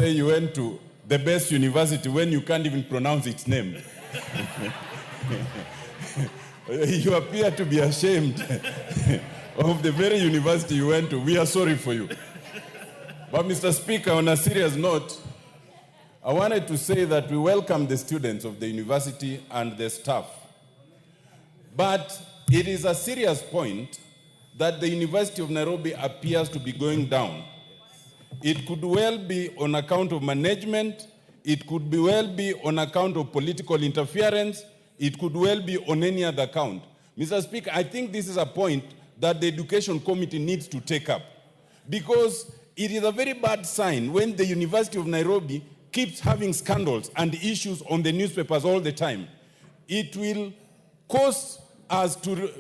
say you went to the best university when you can't even pronounce its name. You appear to be ashamed of the very university you went to. We are sorry for you. But Mr. Speaker, on a serious note, I wanted to say that we welcome the students of the university and the staff. But it is a serious point that the University of Nairobi appears to be going down. It could well be on account of management. It could well be on account of political interference. It could well be on any other account. Mr. Speaker, I think this is a point that the Education Committee needs to take up, because it is a very bad sign when the University of Nairobi keeps having scandals and issues on the newspapers all the time. It will cause us to,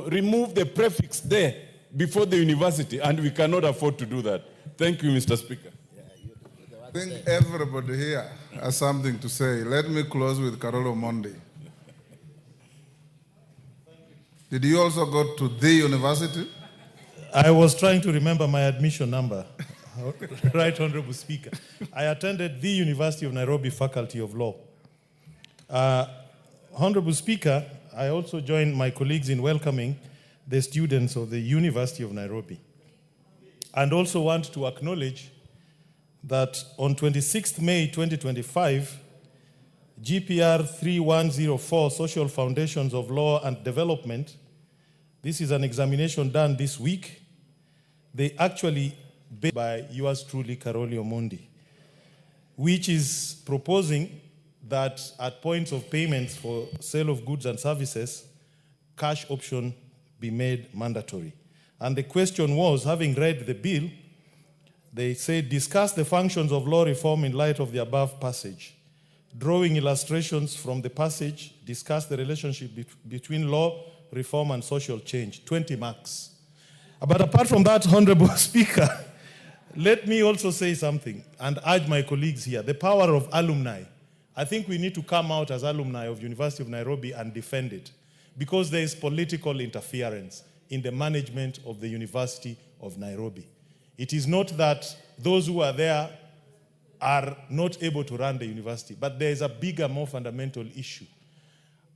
remove the prefix there before the university, and we cannot afford to do that. Thank you, Mr. Speaker. I think everybody here has something to say. Let me close with Carolo Mondi. Did you also go to the university? I was trying to remember my admission number. Right, Honorable Speaker. I attended the University of Nairobi Faculty of Law. Honorable Speaker, I also joined my colleagues in welcoming the students of the University of Nairobi. And also want to acknowledge that on 26th May 2025, GPR 3104, Social Foundations of Law and Development, this is an examination done this week. They actually by yours truly, Karoli Omondi, which is proposing that at points of payments for sale of goods and services, cash option be made mandatory. And the question was, having read the bill, they said, discuss the functions of law reform in light of the above passage. Drawing illustrations from the passage, discuss the relationship between law, reform, and social change. 20 marks. But apart from that, Honorable Speaker, let me also say something and urge my colleagues here. The power of alumni. I think we need to come out as alumni of University of Nairobi and defend it, because there is political interference in the management of the University of Nairobi. It is not that those who are there are not able to run the university, but there is a bigger, more fundamental issue.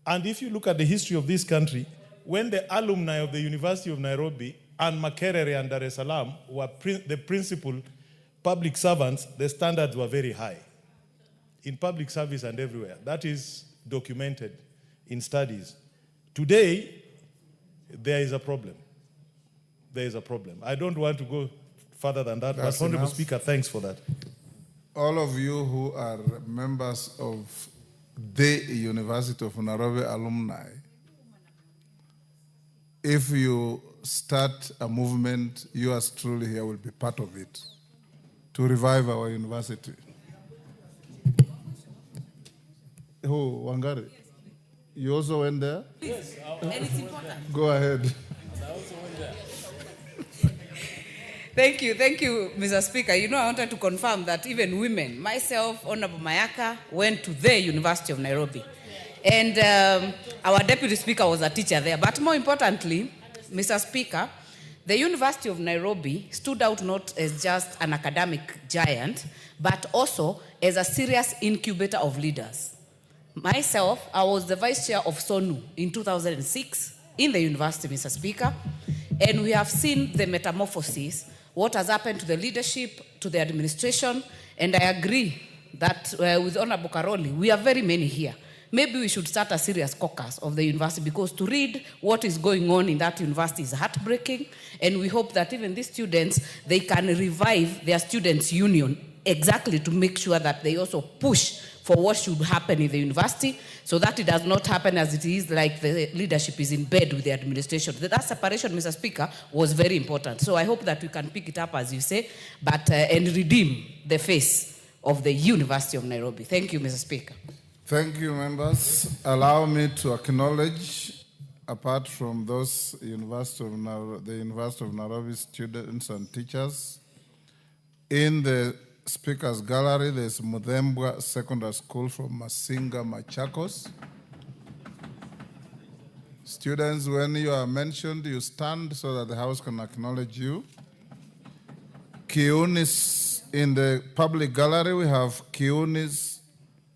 And if you look at the history of this country, when the alumni of the University of Nairobi and Makerere and Dar es Salaam were the principal public servants, the standards were very high in public service and everywhere. That is documented in studies. Today, there is a problem. There is a problem. I don't want to go further than that, but Honorable Speaker, thanks for that. All of you who are members of the University of Nairobi alumni, if you start a movement, yours truly here will be part of it, to revive our university. Who, Wangari? Yes. You also went there? Yes. And it's important. Go ahead. I also went there. Thank you, Mr. Speaker. I wanted to confirm that even women, myself, Honorable Mayaka, went to the University of Nairobi. And our Deputy Speaker was a teacher there. But more importantly, Mr. Speaker, the University of Nairobi stood out not as just an academic giant, but also as a serious incubator of leaders. Myself, I was the vice chair of SONU in 2006 in the university, Mr. Speaker, and we have seen the metamorphosis, what has happened to the leadership, to the administration, and I agree that with Honorable Karoli, we are very many here. Maybe we should start a serious caucus of the university, because to read what is going on in that university is heartbreaking, and we hope that even these students, they can revive their students' union exactly to make sure that they also push for what should happen in the university, so that it does not happen as it is like the leadership is in bed with the administration. That separation, Mr. Speaker, was very important. So I hope that we can pick it up, as you say, but and redeem the face of the University of Nairobi. Thank you, Mr. Speaker. Thank you, members. Allow me to acknowledge, apart from those the University of Nairobi students and teachers, in the Speaker's Gallery, there's Mudhembwa Secondary School from Masinga, Machakos. Students, when you are mentioned, you stand so that the House can acknowledge you. Kiunis in the public gallery, we have Kiuni's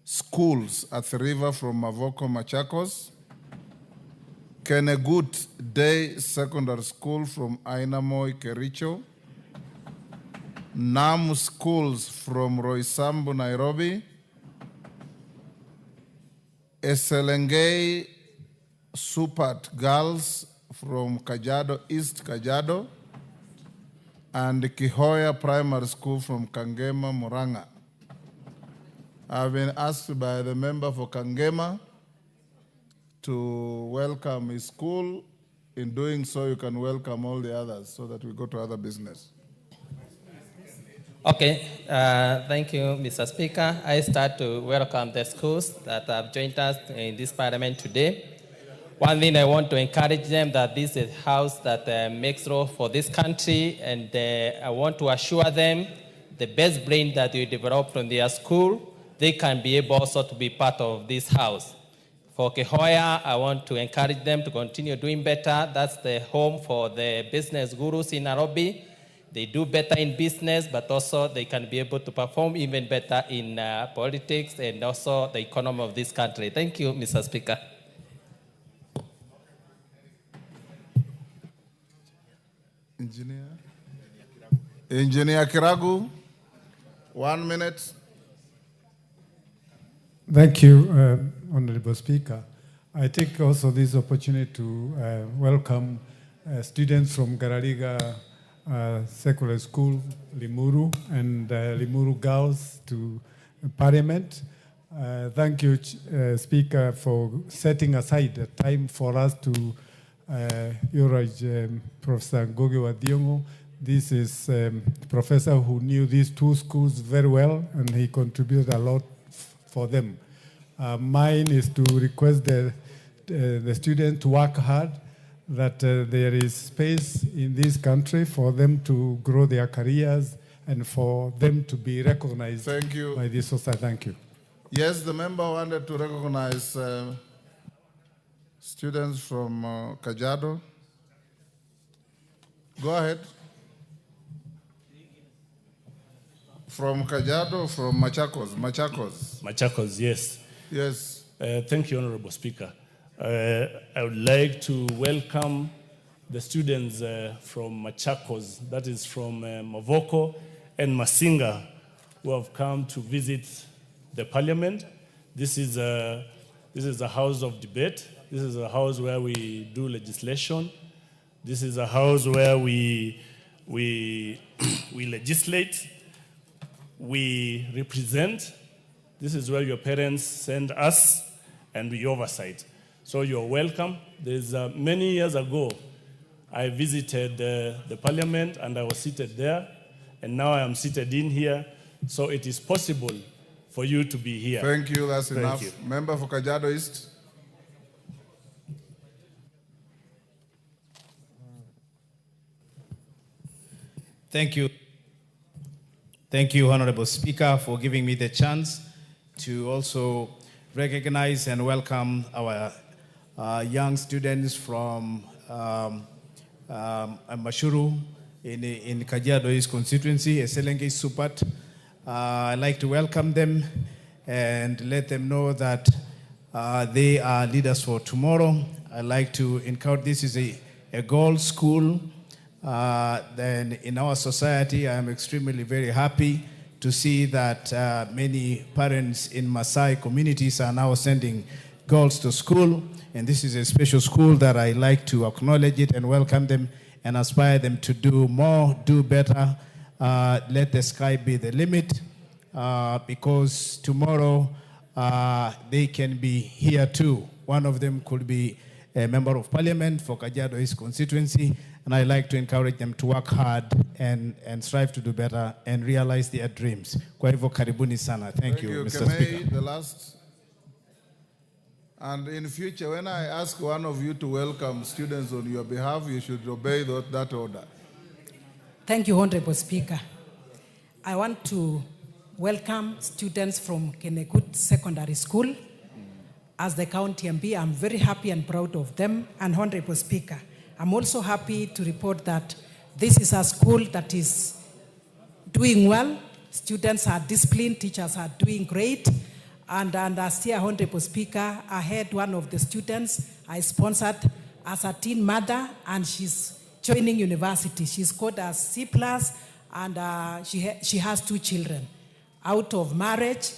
Schools at the river from Mavoko, Machakos. Kenegut Day Secondary School from Ainamoi, Kericho. Nam Schools from Roysambu, Nairobi. Eselengei Supat Girls from Kajiado, East Kajiado. And Kihoya Primary School from Kangema, Muranga. I've been asked by the member for Kangema to welcome his school. In doing so, you can welcome all the others so that we go to other business. Okay, thank you, Mr. Speaker. I start to welcome the schools that have joined us in this parliament today. One thing I want to encourage them that this is a house that makes law for this country, and I want to assure them the best brain that we develop from their school, they can be able also to be part of this house. For Kehoya, I want to encourage them to continue doing better. That's the home for the business gurus in Nairobi. They do better in business, but also they can be able to perform even better in politics and also the economy of this country. Thank you, Mr. Speaker. Engineer Kiragu, 1 minute. Thank you, Honorable Speaker. I take also this opportunity to welcome students from Garariga Secondary School, Limuru, and Limuru Girls to Parliament. Thank you, Speaker, for setting aside a time for us to urge Professor Ngogi Wadiongo. This is a professor who knew these two schools very well, and he contributed a lot for them. Mine is to request the students to work hard, that there is space in this country for them to grow their careers and for them to be recognized by this society. Thank you. Yes, the member wanted to recognize students from Kajiado. Go ahead. From Kajiado, from Machakos. Machakos, yes. Yes. Thank you, Honorable Speaker. I would like to welcome the students from Machakos, that is from Mavoko and Masinga, who have come to visit the Parliament. This is a house of debate. This is a house where we do legislation. This is a house where we legislate. We represent. This is where your parents send us, and we oversight. So you're welcome. There's many years ago, I visited the Parliament, and I was seated there, and now I am seated in here. So it is possible for you to be here. Thank you. That's enough. You. Member for Kajiado East. Thank you. Thank you, Honorable Speaker, for giving me the chance to also recognize and welcome our young students from Mashuru in Kajiado East constituency, Eselenge Supat. I'd like to welcome them and let them know that they are leaders for tomorrow. I'd like to encourage, this is a gold school. Then in our society, I am extremely very happy to see that many parents in Maasai communities are now sending girls to school. And this is a special school that I like to acknowledge it and welcome them and aspire them to do more, do better. Let the sky be the limit, because tomorrow they can be here too. One of them could be a member of parliament for Kajiado East constituency, and I like to encourage them to work hard and strive to do better and realize their dreams. Kwa hivyo karibuni sana. Thank you, Mr. Speaker. The last. And in future, when I ask one of you to welcome students on your behalf, you should obey that order. Thank you, Honorable Speaker. I want to welcome students from Kenekut Secondary School. As the county MP, I'm very happy and proud of them. And Honorable Speaker, I'm also happy to report that this is a school that is doing well. Students are disciplined, teachers are doing great. And as here, Honorable Speaker, I had one of the students I sponsored as a teen mother, and she's joining university. She's scored a C+, and she has 2 children out of marriage,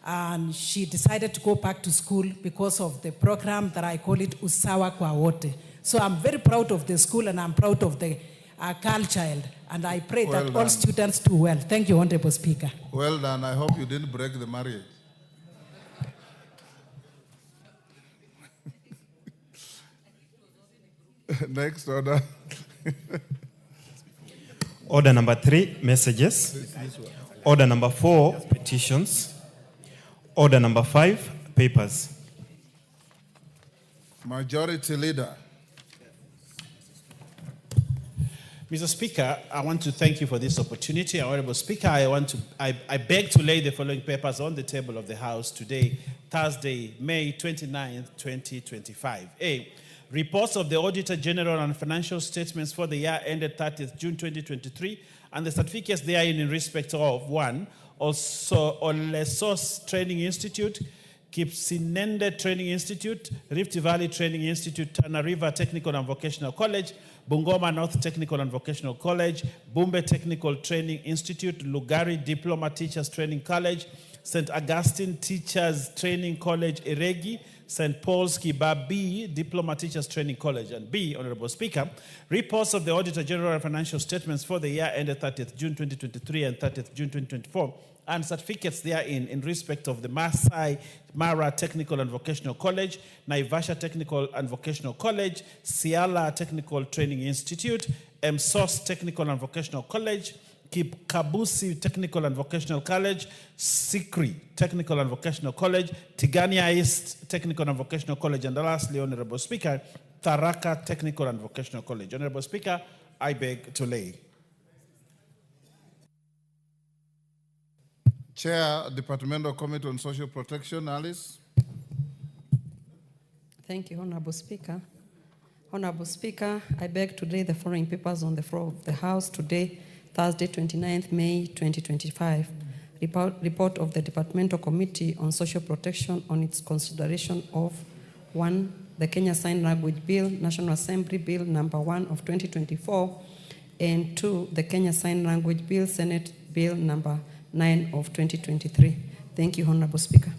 and she decided to go back to school because of the program that I call it Usawa kwa Wote. So I'm very proud of the school, and I'm proud of the girl child, and I pray that all students do well. Thank you, Honorable Speaker. Well done. I hope you didn't break the marriage. Next order. Order number 3, messages. Order number 4, petitions. Order number 5, papers. Majority Leader. Mr. Speaker, I want to thank you for this opportunity. Honorable Speaker, I beg to lay the following papers on the table of the House today, Thursday, May 29th, 2025. A, reports of the Auditor General and financial statements for the year ended 30th June 2023 and the certificates therein in respect of 1, also Olesos Training Institute, Kipsinende Training Institute, Rift Valley Training Institute, Tana River Technical and Vocational College, Bungoma North Technical and Vocational College, Bumbe Technical Training Institute, Lugari Diploma Teachers Training College, St. Augustine Teachers Training College, Iregi, St. Paul's Kibabi Diploma Teachers Training College. And B, Honorable Speaker, reports of the Auditor General and financial statements for the year ended 30th June 2023 and 30th June 2024, and certificates therein in respect of the Masai Mara Technical and Vocational College, Naivasha Technical and Vocational College, Siala Technical Training Institute, MSOS Technical and Vocational College, Kabusi Technical and Vocational College, Sikri Technical and Vocational College, Tigania East Technical and Vocational College, and lastly, Honorable Speaker, Tharaka Technical and Vocational College. Honorable Speaker, I beg to lay. Chair, Departmental Committee on Social Protection, Alice. Thank you, Honorable Speaker. Honorable Speaker, I beg to lay the following papers on the floor of the House today, Thursday, 29th May 2025. Report of the Departmental Committee on Social Protection on its consideration of 1, the Kenya Sign Language Bill, National Assembly Bill number 1 of 2024, and 2, the Kenya Sign Language Bill, Senate Bill number 9 of 2023. Thank you, Honorable Speaker.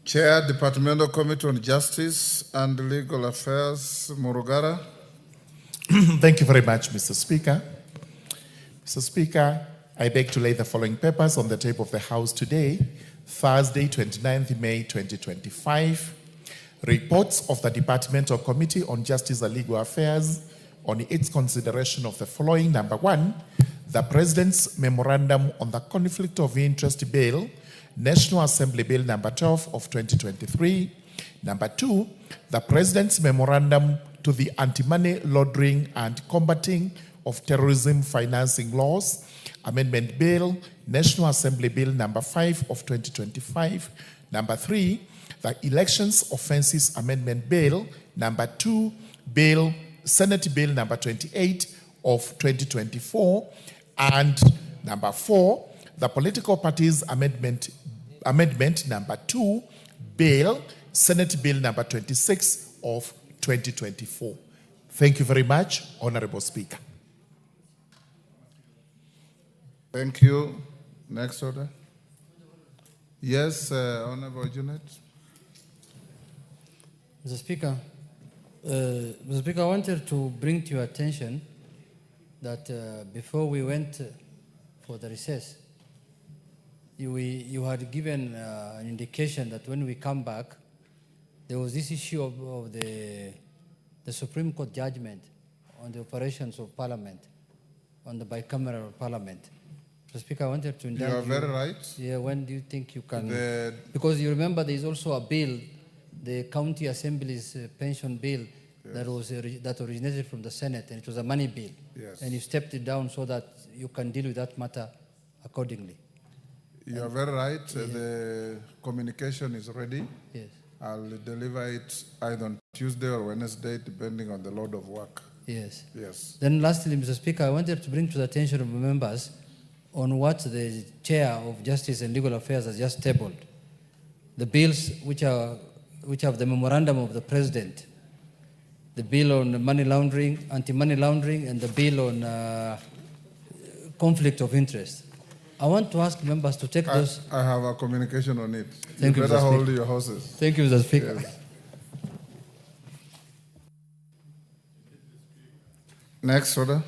Chair, Departmental Committee on Justice and Legal Affairs, Murugara. Thank you very much, Mr. Speaker. Mr. Speaker, I beg to lay the following papers on the table of the House today, Thursday, 29th May 2025. Reports of the Departmental Committee on Justice and Legal Affairs on its consideration of the following. Number 1, the President's Memorandum on the Conflict of Interest Bill, National Assembly Bill number 12 of 2023. Number 2, the President's Memorandum to the Anti-Money Laundering and Combating of Terrorism Financing Laws, Amendment Bill, National Assembly Bill number 5 of 2025. Number 3, the Elections Offences Amendment Bill number 2, Senate Bill number 28 of 2024. And number 4, the Political Parties Amendment number 2, Senate Bill number 26 of 2024. Thank you very much, Honorable Speaker. Thank you. Next order. Yes, Honorable Junet. Mr. Speaker, I wanted to bring to your attention that before we went for the recess, you had given an indication that when we come back, there was this issue of the Supreme Court judgment on the operations of Parliament, on the bicameral Parliament. Mr. Speaker, I wanted to indulge you. You are very right. Yeah, when do you think you can? Because you remember there is also a bill, the County Assembly's pension bill, yes, that originated from the Senate, and it was a money bill. Yes. And you stepped it down so that you can deal with that matter accordingly. You are very right. Yeah. The communication is ready. Yes. I'll deliver it either on Tuesday or Wednesday, depending on the load of work. Yes. Yes. Then lastly, Mr. Speaker, I wanted to bring to the attention of members on what the Chair of Justice and Legal Affairs has just tabled. The bills which have the memorandum of the President, the bill on money laundering, anti-money laundering, and the bill on conflict of interest. I want to ask members to take those. I have a communication on it. Thank you, better Mr. hold Speaker. your horses. Thank you, Mr. Speaker. Yes. Next order.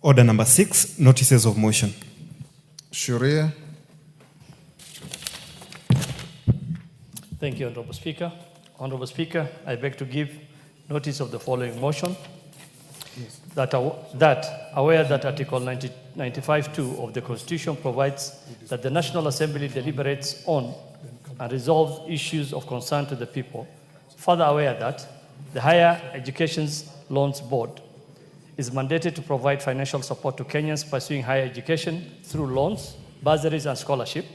Order number 6, notices of motion. Sharia. Thank you, Honorable Speaker. Honorable Speaker, I beg to give notice of the following motion. Yes. That aware that Article 95(2) of the Constitution provides that the National Assembly deliberates on and resolves issues of concern to the people. Further aware that the Higher Education Loans Board is mandated to provide financial support to Kenyans pursuing higher education through loans, bursaries, and scholarship,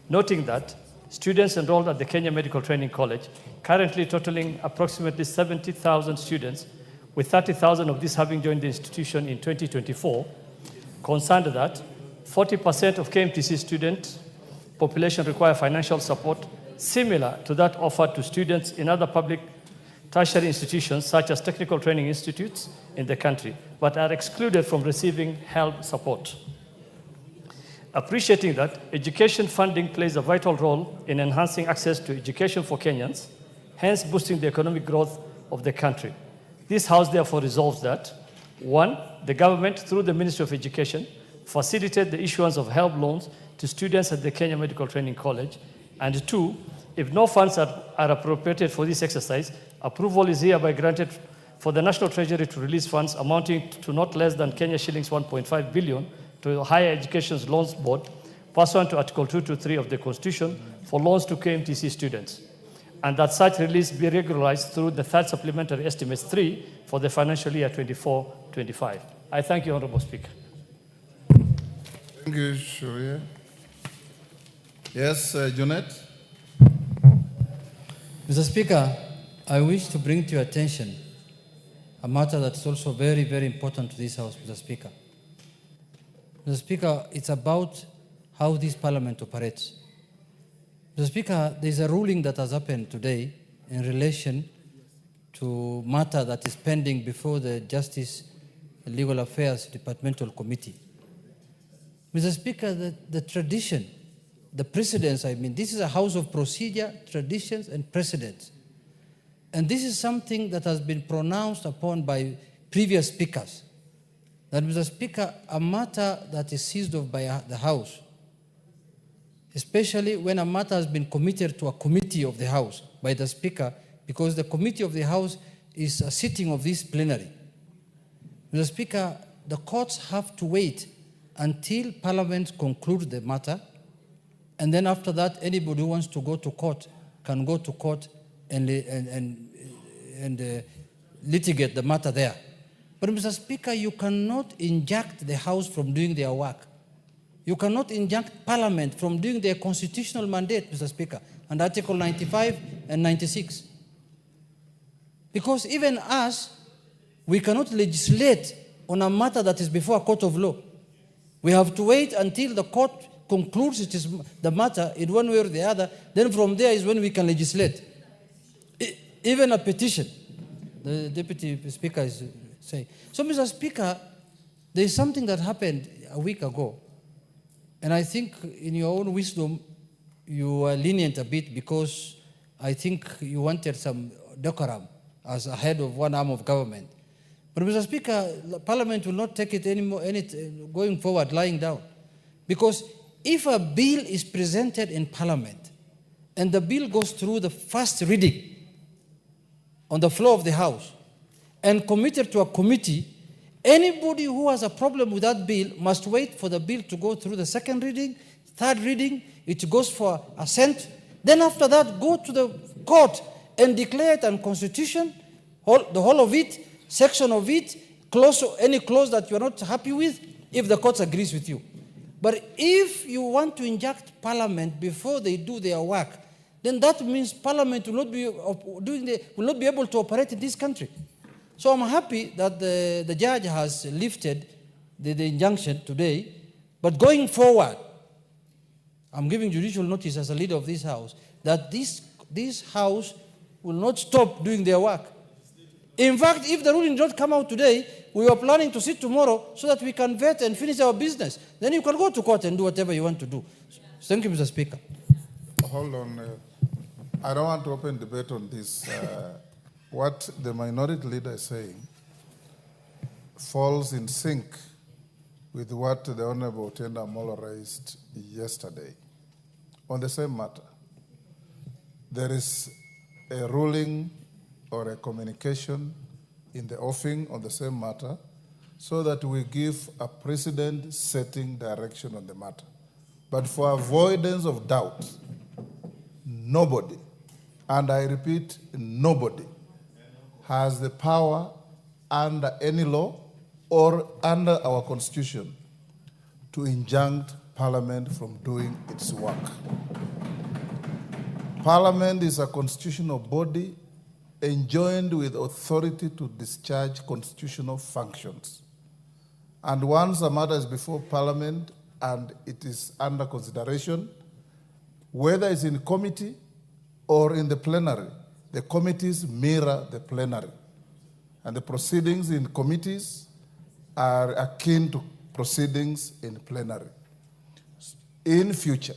noting that students enrolled at the Kenya Medical Training College, currently totaling approximately 70,000 students, with 30,000 of these having joined the institution in 2024, concerned that 40% of KMTC student population require financial support similar to that offered to students in other public tertiary institutions such as technical training institutes in the country, but are excluded from receiving HELB support. Appreciating that education funding plays a vital role in enhancing access to education for Kenyans, hence boosting the economic growth of the country. This House therefore resolves that 1. The government, through the Ministry of Education, facilitate the issuance of HELB loans to students at the Kenya Medical Training College, and 2. If no funds are appropriated for this exercise, approval is hereby granted for the National Treasury to release funds amounting to not less than Kenya shillings 1.5 billion to the Higher Education Loans Board, pursuant to Article 223 of the Constitution, for loans to KMTC students, and that such release be regularized through the third supplementary estimates 3 for the financial year 24-25. I thank you, Honorable Speaker. Thank you, Sharia. Yes, Junet. Mr. Speaker, I wish to bring to your attention a matter that is also very, very important to this House, Mr. Speaker. Mr. Speaker, it's about how this Parliament operates. Mr. Speaker, there is a ruling that has happened today in relation to matter that is pending before the Justice and Legal Affairs Departmental Committee. Mr. Speaker, the tradition, the precedents, this is a house of procedure, traditions, and precedents. And this is something that has been pronounced upon by previous speakers. That, Mr. Speaker, a matter that is seized of by the House, especially when a matter has been committed to a committee of the House by the Speaker, because the committee of the House is a sitting of this plenary. Mr. Speaker, the courts have to wait until Parliament concludes the matter, and then after that, anybody who wants to go to court can go to court and litigate the matter there. But, Mr. Speaker, you cannot inject the House from doing their work. You cannot inject Parliament from doing their constitutional mandate, Mr. Speaker, under Article 95 and 96. Because even us, we cannot legislate on a matter that is before a court of law. We have to wait until the court concludes it is the matter in one way or the other. Then from there is when we can legislate. Even a petition, the Deputy Speaker is saying. So, Mr. Speaker, there is something that happened a week ago. And I think in your own wisdom, you were lenient a bit because I think you wanted some decorum as a head of one arm of government. But, Mr. Speaker, Parliament will not take it anymore, going forward, lying down. Because if a bill is presented in Parliament and the bill goes through the first reading on the floor of the House and committed to a committee, anybody who has a problem with that bill must wait for the bill to go through the second reading, third reading, it goes for assent. Then after that, go to the court and declare it unconstitutional, the whole of it, section of it, clause, any clause that you are not happy with, if the court agrees with you. But if you want to inject Parliament before they do their work, then that means Parliament will not be able to operate in this country. So I'm happy that the judge has lifted the injunction today, but going forward, I'm giving judicial notice as a leader of this house that this house will not stop doing their work. In fact, if the ruling does not come out today, we are planning to sit tomorrow so that we can vet and finish our business. Then you can go to court and do whatever you want to do. Thank you, Mr. Speaker. Hold on. I don't want to open debate on this. What the minority leader is saying falls in sync with what the Honorable Tenda Molo raised yesterday on the same matter. There is a ruling or a communication in the offing on the same matter so that we give a precedent-setting direction on the matter. But for avoidance of doubt, nobody, and I repeat, nobody, has the power under any law or under our Constitution to injunct Parliament from doing its work. Parliament is a constitutional body enjoined with authority to discharge constitutional functions. And once a matter is before Parliament and it is under consideration, whether it's in committee or in the plenary, the committees mirror the plenary. And the proceedings in committees are akin to proceedings in plenary. In future,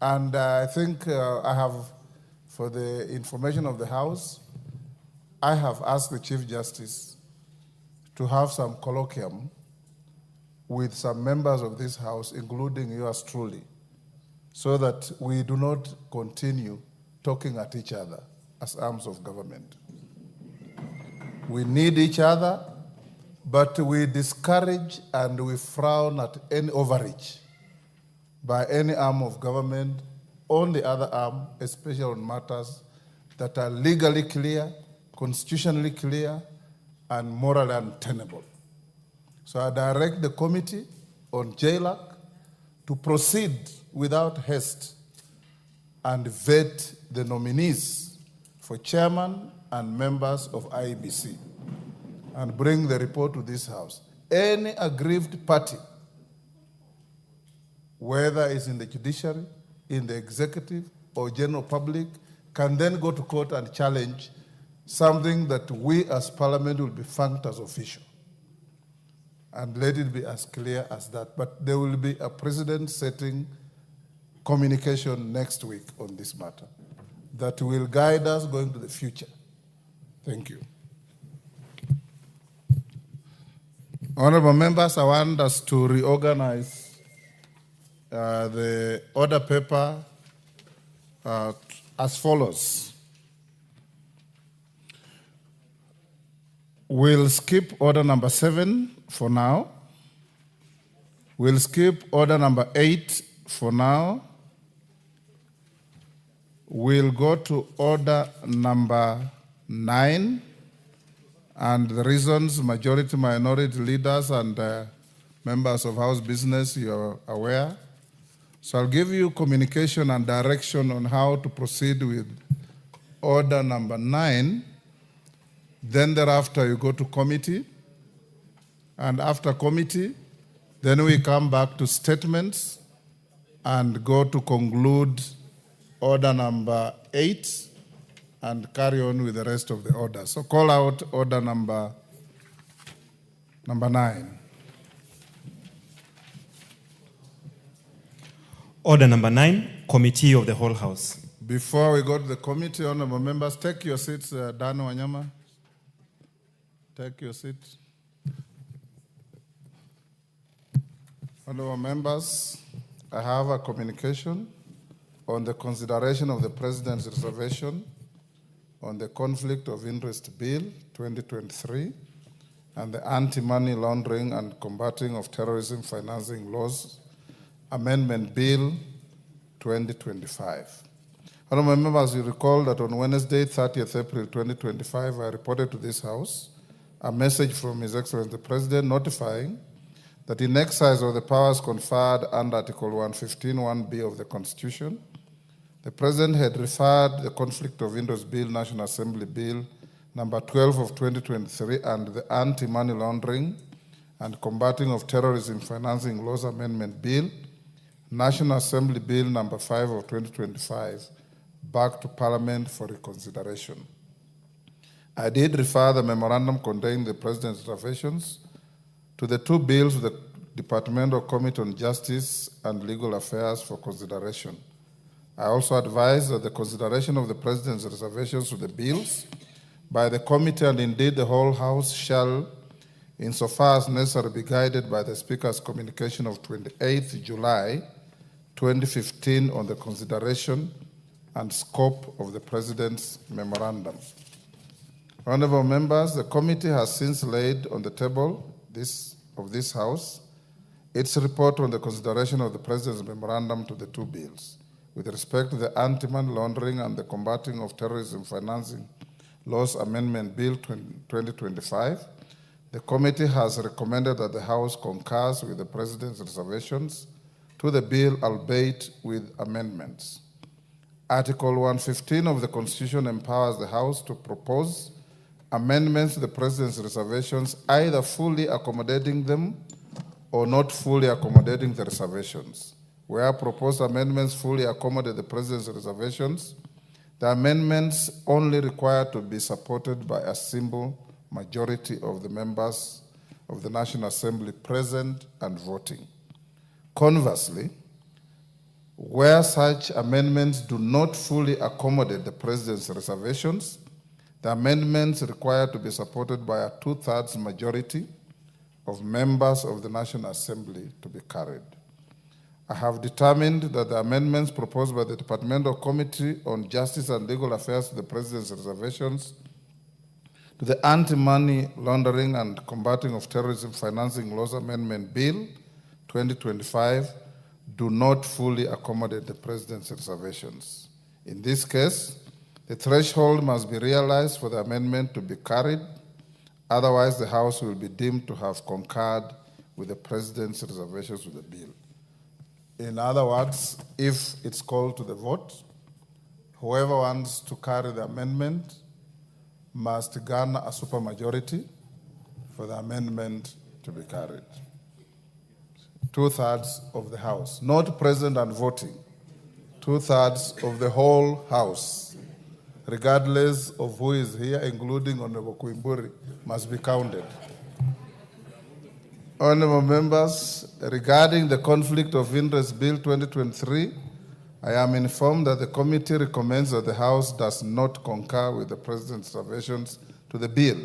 and I think I have, for the information of the House, I have asked the Chief Justice to have some colloquium with some members of this House, including yours truly, so that we do not continue talking at each other as arms of government. We need each other, but we discourage and we frown at any overreach by any arm of government on the other arm, especially on matters that are legally clear, constitutionally clear, and morally untenable. So I direct the committee on JLAC to proceed without haste and vet the nominees for chairman and members of IEBC and bring the report to this House. Any aggrieved party, whether it's in the judiciary, in the executive, or general public, can then go to court and challenge something that we as Parliament will be funked as official. And let it be as clear as that. But there will be a precedent-setting communication next week on this matter that will guide us going to the future. Thank you. Honorable members, I want us to reorganize the order paper as follows. We'll skip order number 7 for now. We'll skip order number 8 for now. We'll go to order number 9, and the reasons majority, minority leaders, and members of House business, you're aware. So I'll give you communication and direction on how to proceed with order number 9. Then thereafter you go to committee. And after committee, then we come back to statements and go to conclude order number 8 and carry on with the rest of the order. So call out order number 9. Order number 9, Committee of the Whole House. Before we go to the committee, honorable members, take your seats. Dan Wanyama, take your seat. Honorable members, I have a communication on the consideration of the President's reservation on the Conflict of Interest Bill 2023 and the Anti-Money Laundering and Combating of Terrorism Financing Laws Amendment Bill 2025. Honorable members, you recall that on Wednesday, 30th April 2025, I reported to this House a message from His Excellency the President notifying that in exercise of the powers conferred under Article 115(1)(b) of the Constitution, the President had referred the Conflict of Interest Bill, National Assembly Bill number 12 of 2023 and the Anti-Money Laundering and Combating of Terrorism Financing Laws Amendment Bill, National Assembly Bill number 5 of 2025, back to Parliament for reconsideration. I did refer the memorandum containing the President's reservations to the two bills of the Departmental Committee on Justice and Legal Affairs for consideration. I also advise that the consideration of the President's reservations to the bills by the committee and indeed the whole House shall, insofar as necessary, be guided by the Speaker's communication of 28th July 2015 on the consideration and scope of the President's memorandum. Honorable members, the committee has since laid on the table of this House its report on the consideration of the President's memorandum to the two bills. With respect to the Anti-Money Laundering and the Combating of Terrorism Financing Laws Amendment Bill 2025, the committee has recommended that the House concurs with the President's reservations to the bill, albeit with amendments. Article 115 of the Constitution empowers the House to propose amendments to the President's reservations, either fully accommodating them or not fully accommodating the reservations. Where proposed amendments fully accommodate the President's reservations, the amendments only require to be supported by a simple majority of the members of the National Assembly present and voting. Conversely, where such amendments do not fully accommodate the President's reservations, the amendments require to be supported by a 2/3 majority of members of the National Assembly to be carried. I have determined that the amendments proposed by the Departmental Committee on Justice and Legal Affairs to the President's reservations to the Anti-Money Laundering and Combating of Terrorism Financing Laws Amendment Bill 2025 do not fully accommodate the President's reservations. In this case, the threshold must be realized for the amendment to be carried. Otherwise, the House will be deemed to have concurred with the President's reservations to the bill. In other words, if it's called to the vote, whoever wants to carry the amendment must garner a supermajority for the amendment to be carried. 2/3 of the House, not present and voting. 2/3 of the whole House, regardless of who is here, including Honorable Kuimburi, must be counted. Honorable members, regarding the Conflict of Interest Bill 2023, I am informed that the committee recommends that the House does not concur with the President's reservations to the bill.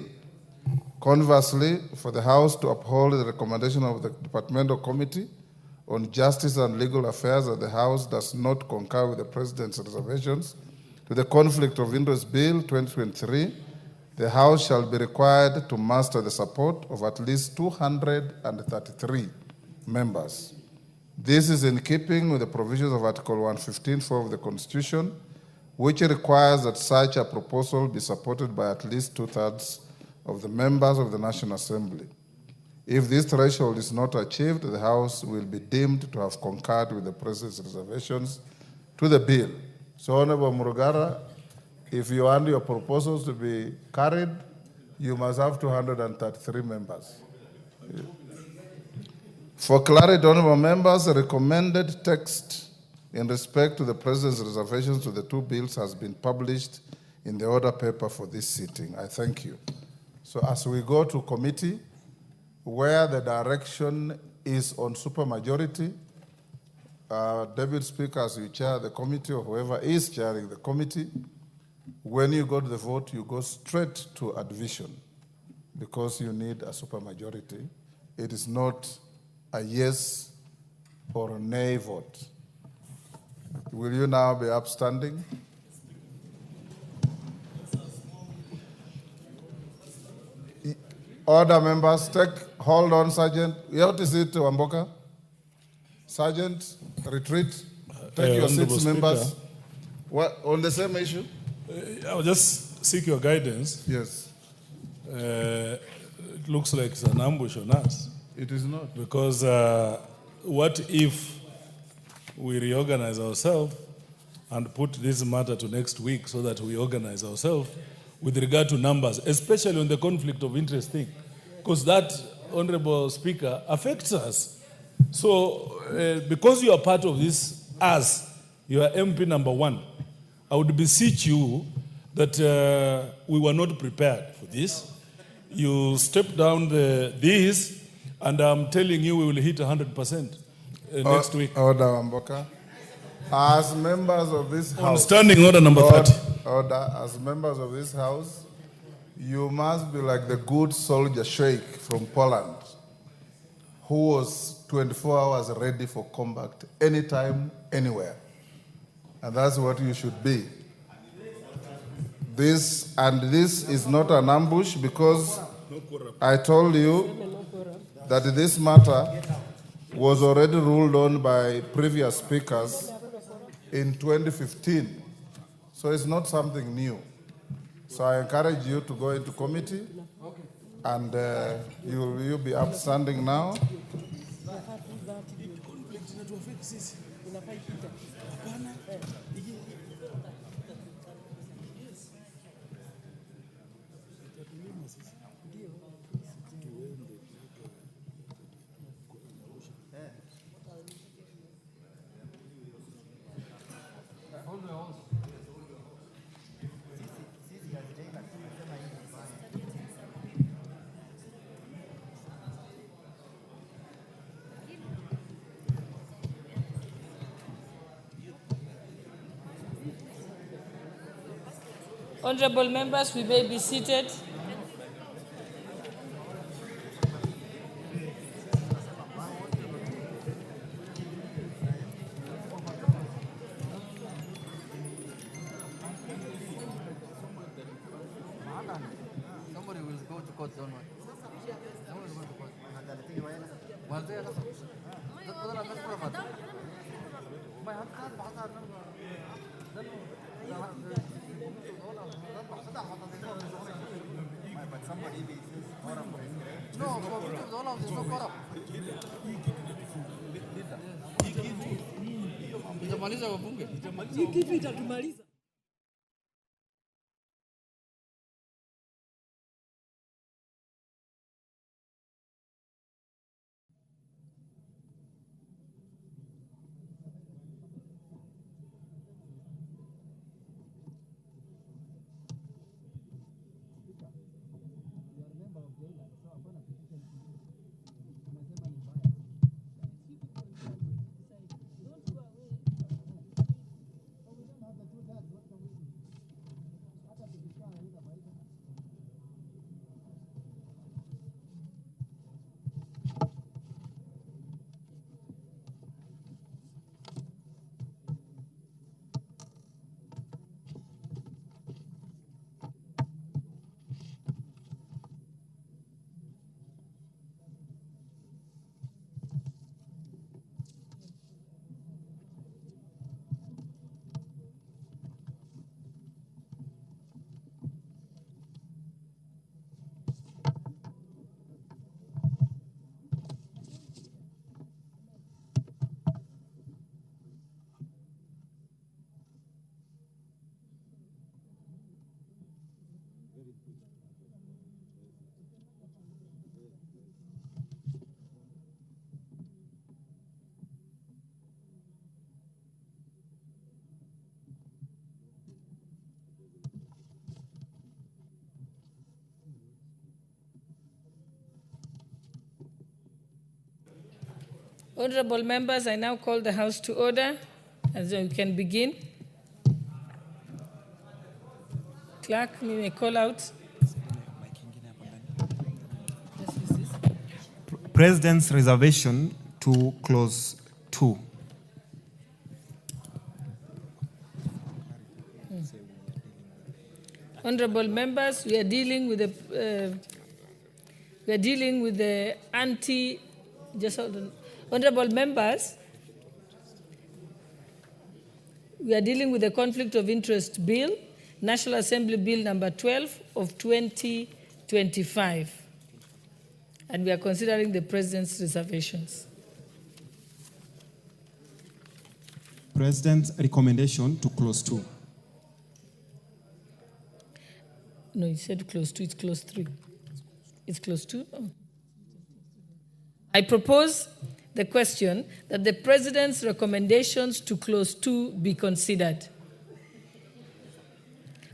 Conversely, for the House to uphold the recommendation of the Departmental Committee on Justice and Legal Affairs that the House does not concur with the President's reservations to the Conflict of Interest Bill 2023, the House shall be required to muster the support of at least 233 members. This is in keeping with the provisions of Article 115(4) of the Constitution, which requires that such a proposal be supported by at least 2/3 of the members of the National Assembly. If this threshold is not achieved, the House will be deemed to have concurred with the President's reservations to the bill. So, Honorable Murugara, if you want your proposals to be carried, you must have 233 members. For clarity, honorable members, the recommended text in respect to the President's reservations to the two bills has been published in the order paper for this sitting. I thank you. So as we go to committee, where the direction is on supermajority, Deputy Speaker, as you chair the committee or whoever is chairing the committee, when you go to the vote, you go straight to a division because you need a supermajority. It is not a yes or a nay vote. Will you now be upstanding? Order, members, hold on, Sergeant. What is it, Wamboka? Sergeant, retreat. Take your seats, members. What, on the same issue? I will just seek your guidance. Yes. It looks like it's an ambush on us. It is not. Because what if we reorganize ourselves and put this matter to next week so that we organize ourselves with regard to numbers, especially on the conflict of interest thing? Because that Honorable Speaker, affects us. So, because you are part of this, you are MP number 1, I would beseech you that we were not prepared for this. You stepped down this, and I'm telling you we will hit 100% next week. Order, Wamboka. As members of this House. On standing order number 30. Order, as members of this House, you must be like the good soldier Sheikh from Poland, who was 24 hours ready for combat, anytime, anywhere. And that's what you should be. This is not an ambush, because I told you that this matter was already ruled on by previous speakers in 2015. So it's not something new. So I encourage you to go into committee, and you'll be upstanding now. Honorable members, we may be seated. Somebody will go to court, don't worry. Somebody will go to court. Itamaliza wabunge. Hii kitu itatumaliza. Honorable members, I now call the House to order, and so we can begin. Clerk, you may call out. President's reservation to clause 2. Honorable members, we are dealing with the just hold on. Honorable members, we are dealing with the Conflict of Interest Bill, National Assembly Bill number 12 of 2025. And we are considering the President's reservations. President's recommendation to clause 2. No, you said clause 2, it's clause 3. It's clause 2? Oh. I propose the question that the President's recommendations to Clause 2 be considered.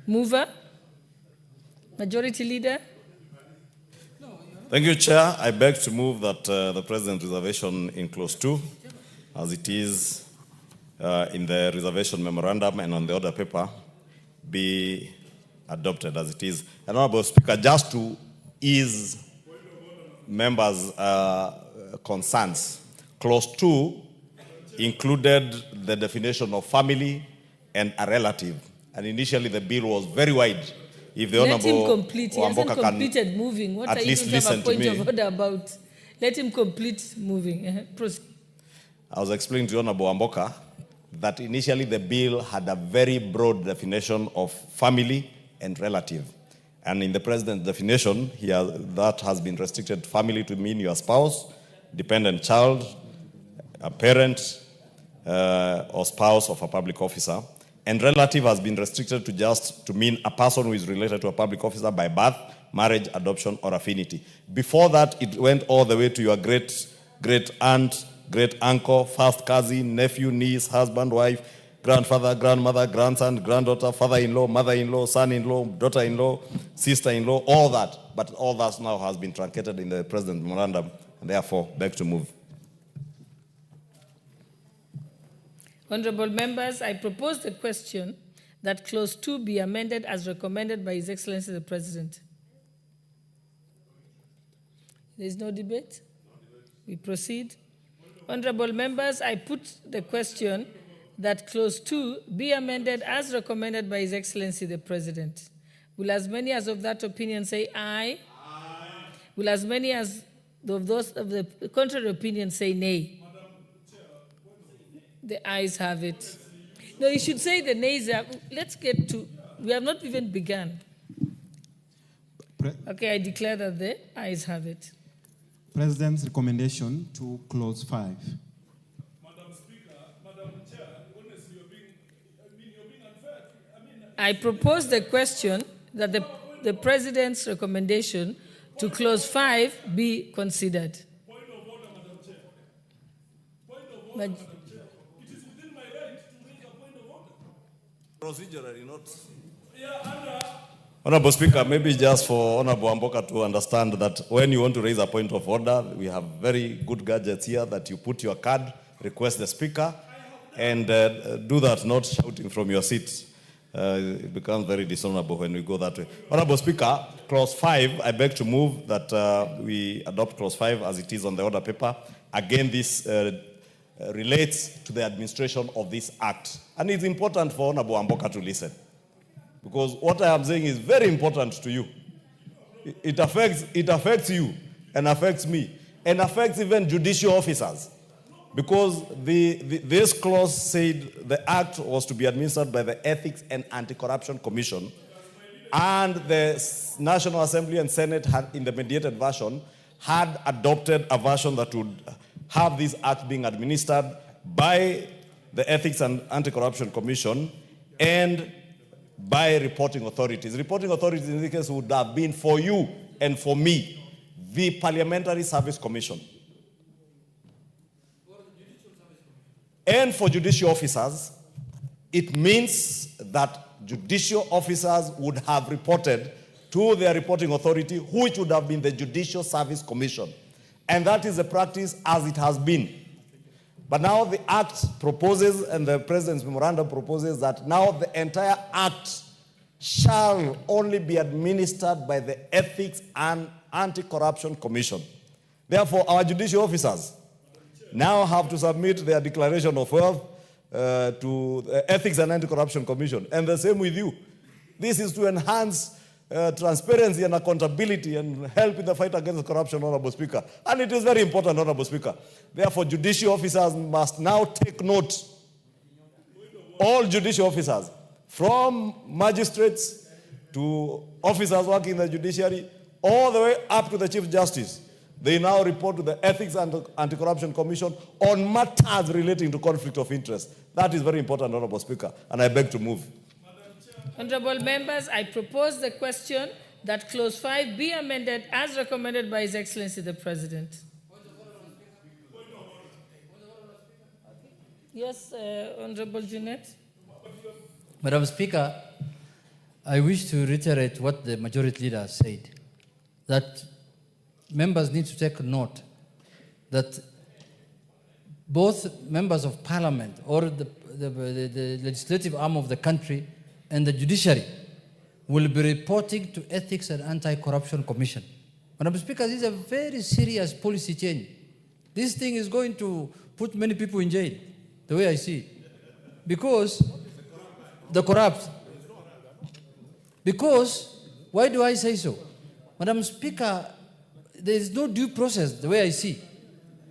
Mover? Majority Leader? Thank you, Chair. I beg to move that the President's reservation in Clause 2, as it is in the reservation memorandum and on the order paper, be adopted as it is. And Honorable Speaker, just to ease members' concerns, Clause 2 included the definition of family and a relative. And initially the bill was very wide. If the Let him Honorable complete. He hasn't completed moving. What are you going to have a point of order about? Let him complete moving. Proceed. I was explaining to Honorable Amboka that initially the bill had a very broad definition of family and relative. And in the President's definition, that has been restricted to family to mean your spouse, dependent child, a parent, or spouse of a public officer. And relative has been restricted to just to mean a person who is related to a public officer by birth, marriage, adoption, or affinity. Before that, it went all the way to your great aunt, great uncle, first cousin, nephew, niece, husband, wife, grandfather, grandmother, grandson, granddaughter, father-in-law, mother-in-law, son-in-law, daughter-in-law, sister-in-law, all that. But all that now has been truncated in the President's memorandum, and therefore beg to move. Honorable members, I propose the question that Clause 2 be amended as recommended by His Excellency the President. There is no debate? We proceed. Honorable members, I put the question that Clause 2 be amended as recommended by His Excellency the President. Will as many as of that opinion say aye? Aye. Will as many as of those of the contrary opinion say nay? The ayes have it. No, you should say the nays. Let's get to, we have not even begun. Okay, I declare that the ayes have it. President's recommendation to Clause 5. Madam Speaker, Madam Chair, honestly, you're being unfair. I propose the question that the President's recommendation to Clause 5 be considered. Point of order, Madam Chair. Point of order, Madam Chair. It is within my right to make a point of order. Procedurally, not. Yeah, Honorable Speaker, maybe just for Honorable Amboka to understand that when you want to raise a point of order, we have very good gadgets here that you put your card, request the Speaker, and do that, not shouting from your seat. It becomes very dishonorable when we go that way. Honorable Speaker, Clause 5, I beg to move that we adopt Clause 5 as it is on the order paper. Again, this relates to the administration of this act. And it's important for Honorable Amboka to listen. Because what I am saying is very important to you. It affects you and affects me and affects even judicial officers. Because this clause said the act was to be administered by the Ethics and Anti-Corruption Commission, and the National Assembly and Senate had, in the mediated version, had adopted a version that would have this act being administered by the Ethics and Anti-Corruption Commission and by reporting authorities. Reporting authorities in this case would have been for you and for me, the Parliamentary Service Commission. And for judicial officers, it means that judicial officers would have reported to their reporting authority, which would have been the Judicial Service Commission. And that is a practice as it has been. But now the Act proposes, and the President's memorandum proposes, that now the entire Act shall only be administered by the Ethics and Anti-Corruption Commission. Therefore, our judicial officers now have to submit their declaration of wealth to the Ethics and Anti-Corruption Commission. And the same with you. This is to enhance transparency and accountability and help in the fight against corruption, Honorable Speaker. And it is very important, Honorable Speaker. Therefore, judicial officers must now take note. All judicial officers, from magistrates to officers working in the judiciary, all the way up to the Chief Justice, they now report to the Ethics and Anti-Corruption Commission on matters relating to conflict of interest. That is very important, Honorable Speaker, and I beg to move. Honorable members, I propose the question that Clause 5 be amended as recommended by His Excellency the President. Yes, Honorable Jeanette. Madam Speaker, I wish to reiterate what the majority leader said, that members need to take note that both members of parliament or the legislative arm of the country and the judiciary will be reporting to Ethics and Anti-Corruption Commission. Madam Speaker, this is a very serious policy change. This thing is going to put many people in jail, the way I see it. Because the corrupt. Because, why do I say so? Madam Speaker, there is no due process, the way I see.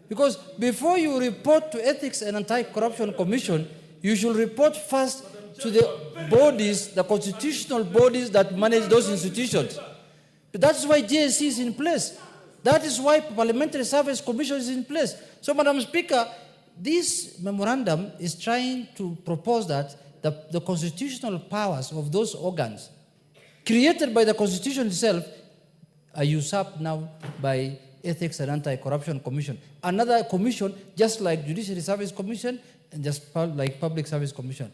Because before you report to Ethics and Anti-Corruption Commission, you should report first to the bodies, the constitutional bodies that manage those institutions. But that's why JSC is in place. That is why Parliamentary Service Commission is in place. So, Madam Speaker, this memorandum is trying to propose that the constitutional powers of those organs created by the Constitution itself are usurped now by Ethics and Anti-Corruption Commission. Another commission, just like Judiciary Service Commission and just like Public Service Commission.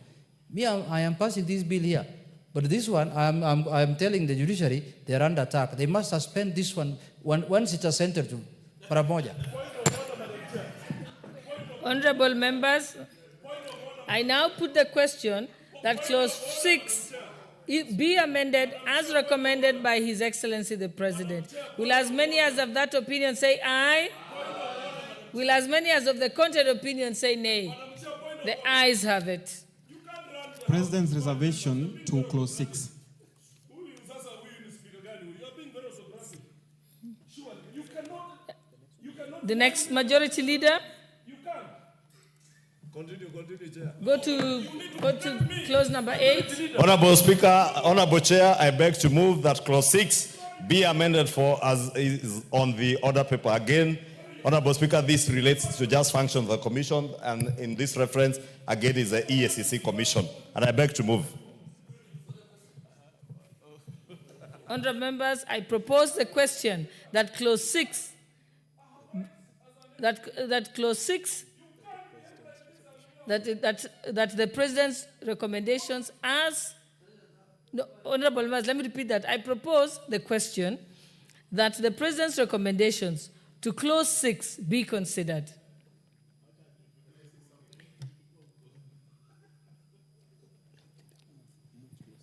Me, I am passing this bill here. But this one, I'm telling the judiciary, they're under attack. They must suspend this one once it is entered to Paramoja. Honorable members, I now put the question that clause 6 be amended as recommended by His Excellency the President. Will as many as of that opinion say aye? Will as many as of the contrary opinion say nay? The ayes have it. President's reservation to clause 6. The next majority leader. Go to clause number 8. Honorable Speaker, Honorable Chair, I beg to move that clause 6 be amended for as is on the order paper. Again, Honorable Speaker, this relates to just functions of the Commission, and in this reference, again, is the EACC Commission. And I beg to move. Honorable members, I propose the question that clause 6, that the President's recommendations as, no, Honorable members, let me repeat that. I propose the question that the President's recommendations to clause 6 be considered.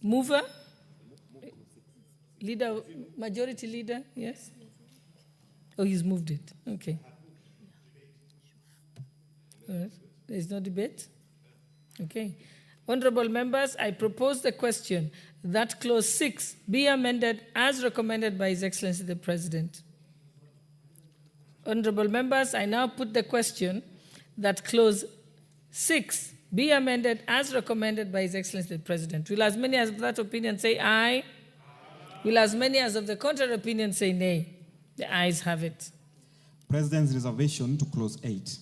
Mover? Leader, majority leader, yes? Oh, he's moved it. Okay. All right. There is no debate? Okay. Honorable members, I propose the question that clause 6 be amended as recommended by His Excellency the President. Honorable members, I now put the question that clause 6 be amended as recommended by His Excellency the President. Will as many as of that opinion say aye? Will as many as of the contrary opinion say nay? The ayes have it. President's reservation to clause 8.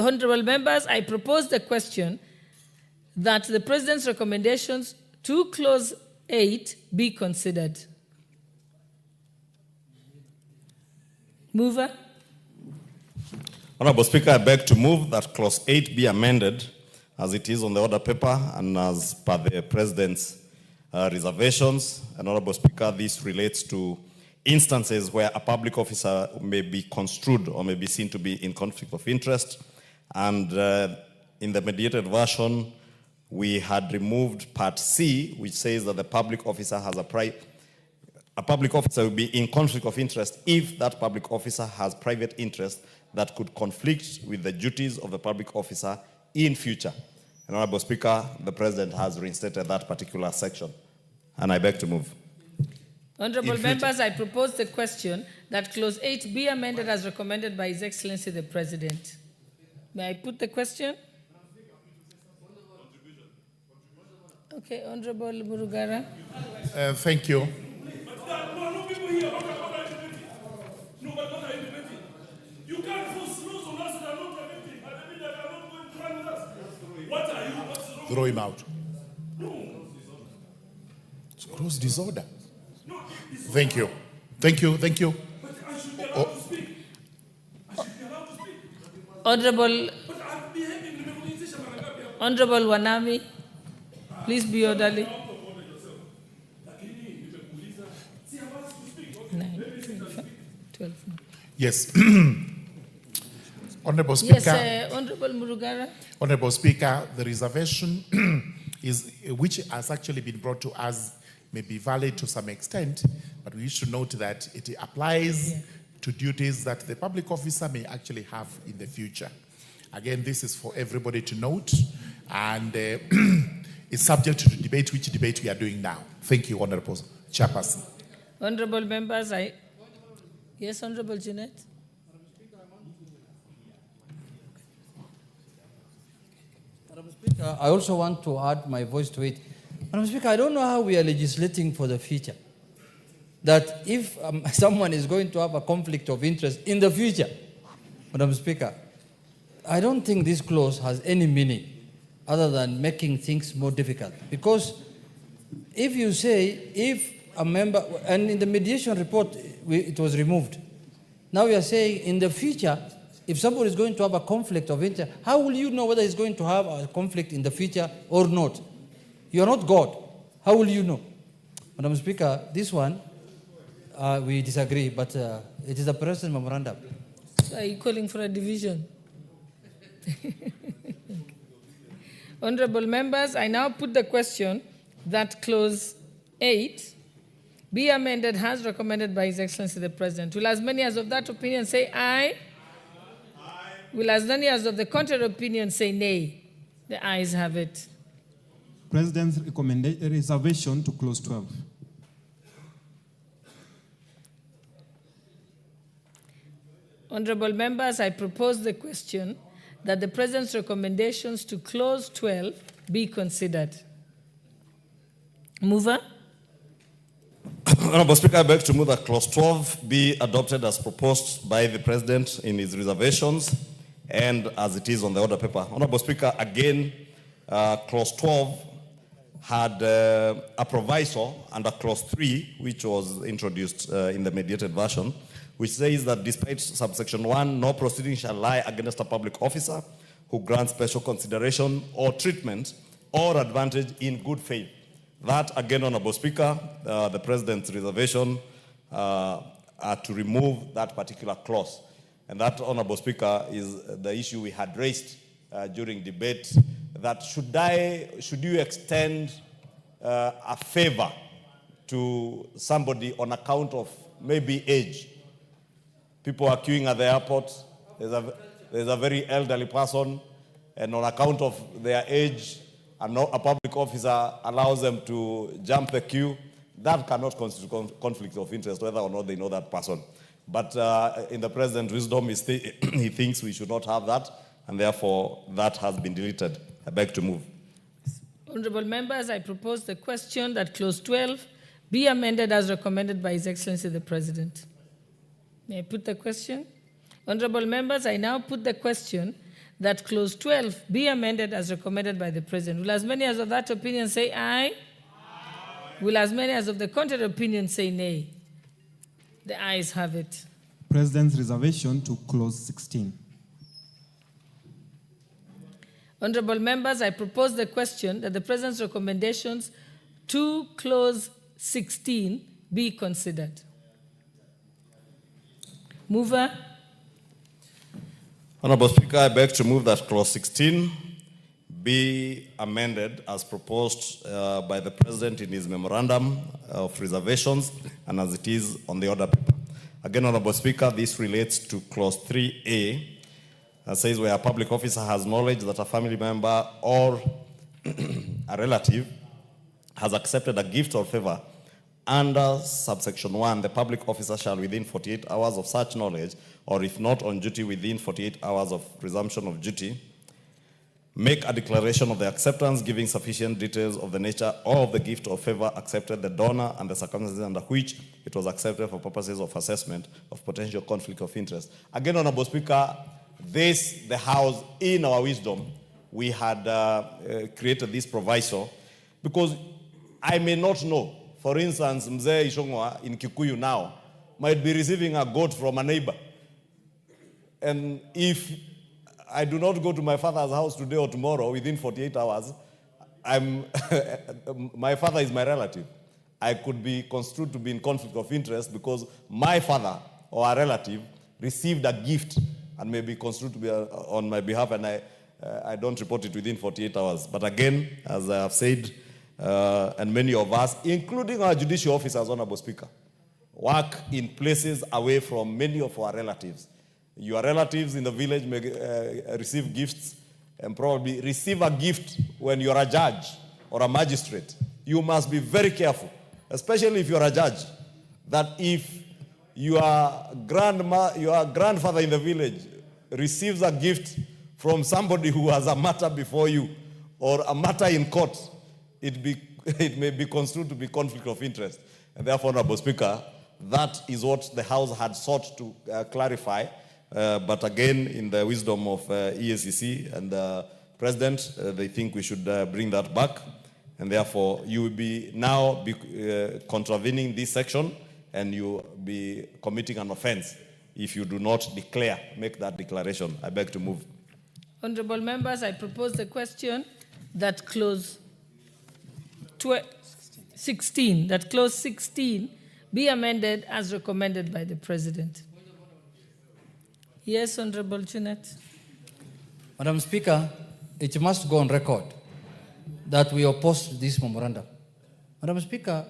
Honorable members, I propose the question that the President's recommendations to clause 8 be considered. Mover? Honorable Speaker, I beg to move that clause 8 be amended as it is on the order paper and as per the President's reservations. And Honorable Speaker, this relates to instances where a public officer may be construed or may be seen to be in conflict of interest. And in the mediated version, we had removed part C, which says that the public officer has a public officer will be in conflict of interest if that public officer has private interest that could conflict with the duties of the public officer in future. And Honorable Speaker, the President has reinstated that particular section, and I beg to move. Honorable members, I propose the question that clause 8 be amended as recommended by His Excellency the President. May I put the question? Okay, Honorable Murugara. Thank you. Throw him out. It's gross disorder. Thank you. Thank you. Thank you. Honorable Wanami, please be orderly. Yes. Honorable Speaker. Yes, Honorable Murugara. Honorable Speaker, the reservation which has actually been brought to us may be valid to some extent, but we wish to note that it applies to duties that the public officer may actually have in the future. Again, this is for everybody to note, and it's subject to debate, which debate we are doing now. Thank you, Honorable Chairperson. Honorable members, yes, Honorable Jeanette. Madam Speaker, I also want to add my voice to it. Madam Speaker, I don't know how we are legislating for the future. That if someone is going to have a conflict of interest in the future, Madam Speaker, I don't think this clause has any meaning other than making things more difficult. Because if you say, if a member, and in the mediation report, it was removed. Now we are saying in the future, if somebody is going to have a conflict of interest, how will you know whether he's going to have a conflict in the future or not? You are not God. How will you know? Madam Speaker, this one, we disagree, but it is a present memorandum. So are you calling for a division? Honorable members, I now put the question that clause 8 be amended as recommended by His Excellency the President. Will as many as of that opinion say aye? Aye. Will as many as of the contrary opinion say nay? The ayes have it. President's reservation to clause 12. Honorable members, I propose the question that the President's recommendations to clause 12 be considered. Mover. Honorable Speaker, I beg to move that clause 12 be adopted as proposed by the President in his reservations and as it is on the order paper. Honorable Speaker, again, clause 12 had a proviso under clause 3, which was introduced in the mediated version, which says that despite subsection 1, no proceeding shall lie against a public officer who grants special consideration or treatment or advantage in good faith. That, again, Honorable Speaker, the President's reservation are to remove that particular clause. And that, Honorable Speaker, is the issue we had raised during debate, that should you extend a favor to somebody on account of maybe age. People are queuing at the airport. There's a very elderly person, and on account of their age, a public officer allows them to jump the queue. That cannot constitute conflict of interest, whether or not they know that person. But in the President's wisdom, he thinks we should not have that, and therefore that has been deleted. I beg to move. Honorable members, I propose the question that clause 12 be amended as recommended by His Excellency the President. May I put the question? Honorable members, I now put the question that clause 12 be amended as recommended by the President. Will as many as of that opinion say aye? Aye. Will as many as of the contrary opinion say nay? The ayes have it. President's reservation to clause 16. Honorable members, I propose the question that the President's recommendations to clause 16 be considered. Mover. Honorable Speaker, I beg to move that clause 16 be amended as proposed by the President in his memorandum of reservations and as it is on the order paper. Again, Honorable Speaker, this relates to clause 3A. That says where a public officer has knowledge that a family member or a relative has accepted a gift or favor under subsection 1, the public officer shall within 48 hours of such knowledge, or if not on duty within 48 hours of resumption of duty, make a declaration of the acceptance giving sufficient details of the nature of the gift or favor accepted, the donor, and the circumstances under which it was accepted for purposes of assessment of potential conflict of interest. Again, Honorable Speaker, the House, in our wisdom, we had created this proviso because I may not know. For instance, Mzee Ishongwa in Kikuyu now might be receiving a goat from a neighbor. And if I do not go to my father's house today or tomorrow within 48 hours, my father is my relative. I could be construed to be in conflict of interest because my father or a relative received a gift and may be construed to be on my behalf, and I don't report it within 48 hours. But again, as I have said, and many of us, including our judicial officers, Honorable Speaker, work in places away from many of our relatives. Your relatives in the village may receive gifts and probably receive a gift when you're a judge or a magistrate. You must be very careful, especially if you're a judge, that if your grandfather in the village receives a gift from somebody who has a matter before you or a matter in court, it may be construed to be conflict of interest. And therefore, Honorable Speaker, that is what the House had sought to clarify. But again, in the wisdom of EACC and the President, they think we should bring that back. And therefore, you will be now contravening this section, and you will be committing an offense if you do not make that declaration. I beg to move. Honorable members, I propose the question that clause 16 be amended as recommended by the President. Yes, Honorable Junet. Madam Speaker, it must go on record that we oppose this memorandum. Madam Speaker,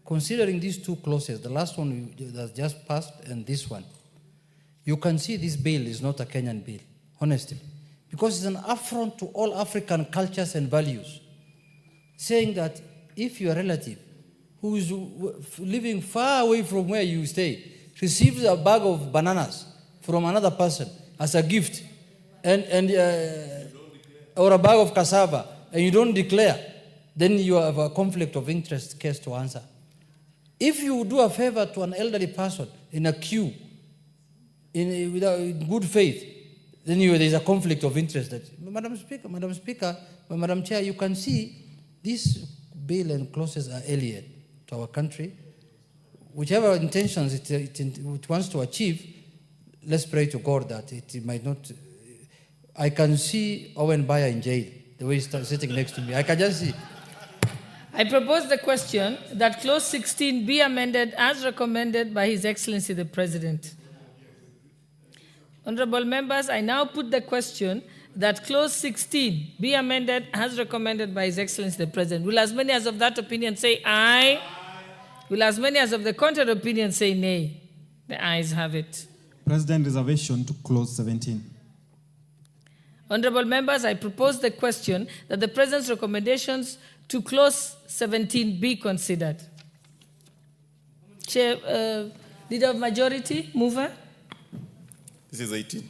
considering these two clauses, the last one that just passed and this one, you can see this bill is not a Kenyan bill, honestly, because it's an affront to all African cultures and values, saying that if your relative who is living far away from where you stay receives a bag of bananas from another person as a gift, or a bag of cassava, and you don't declare, then you have a conflict of interest case to answer. If you do a favor to an elderly person in a queue, in good faith, then there's a conflict of interest. Madam Speaker, Madam Chair, you can see this bill and clauses are alien to our country. Whichever intentions it wants to achieve, let's pray to God that it might not. I can see Owen Bayer in jail, the way he's sitting next to me. I can just see. I propose the question that clause 16 be amended as recommended by His Excellency the President. Honorable members, I now put the question that clause 16 be amended as recommended by His Excellency the President. Will as many as of that opinion say aye? Will as many as of the contrary opinion say nay? The ayes have it. President, reservation to clause 17. Honorable members, I propose the question that the President's recommendations to clause 17 be considered. Chair, Leader of Majority, mover. This is 18.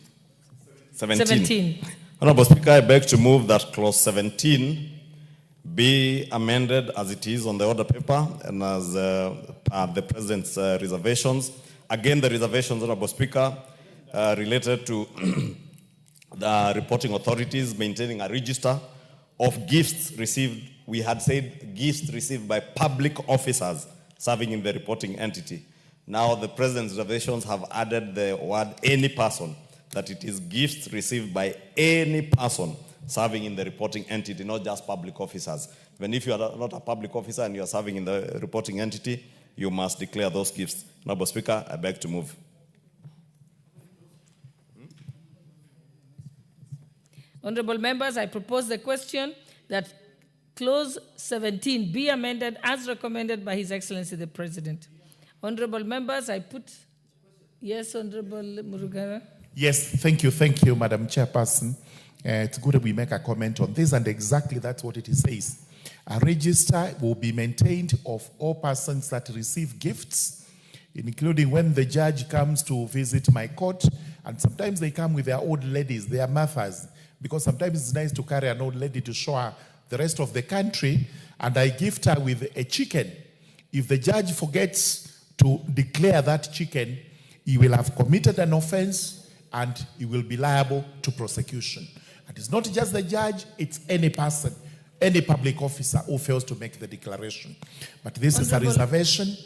17. Honorable Speaker, I beg to move that clause 17 be amended as it is on the order paper and as the President's reservations. Again, the reservations, Honorable Speaker, related to the reporting authorities maintaining a register of gifts received. We had said gifts received by public officers serving in the reporting entity. Now the President's reservations have added the word any person, that it is gifts received by any person serving in the reporting entity, not just public officers. Even if you are not a public officer and you are serving in the reporting entity, you must declare those gifts. Honorable Speaker, I beg to move. Honorable members, I propose the question that clause 17 be amended as recommended by His Excellency the President. Honorable members, I put... Yes, Honorable Murugara. Yes, thank you, Madam Chairperson. It's good that we make a comment on this, and exactly that's what it says. A register will be maintained of all persons that receive gifts, including when the judge comes to visit my court, and sometimes they come with their old ladies, their mothers, because sometimes it's nice to carry an old lady to show her the rest of the country, and I gift her with a chicken. If the judge forgets to declare that chicken, he will have committed an offense and he will be liable to prosecution. And it's not just the judge, it's any person, any public officer who fails to make the declaration. But this is a reservation.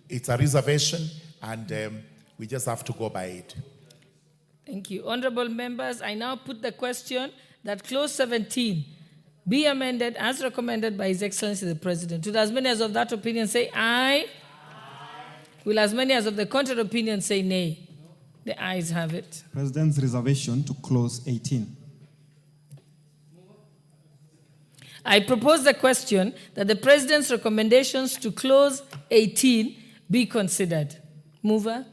It's a reservation, and we just have to go by it. Thank you. Honorable members, I now put the question that clause 17 be amended as recommended by His Excellency the President. Will as many as of that opinion say aye? Aye. Will as many as of the contrary opinion say nay? The ayes have it. President's reservation to clause 18. I propose the question that the President's recommendations to clause 18 be considered. Mover.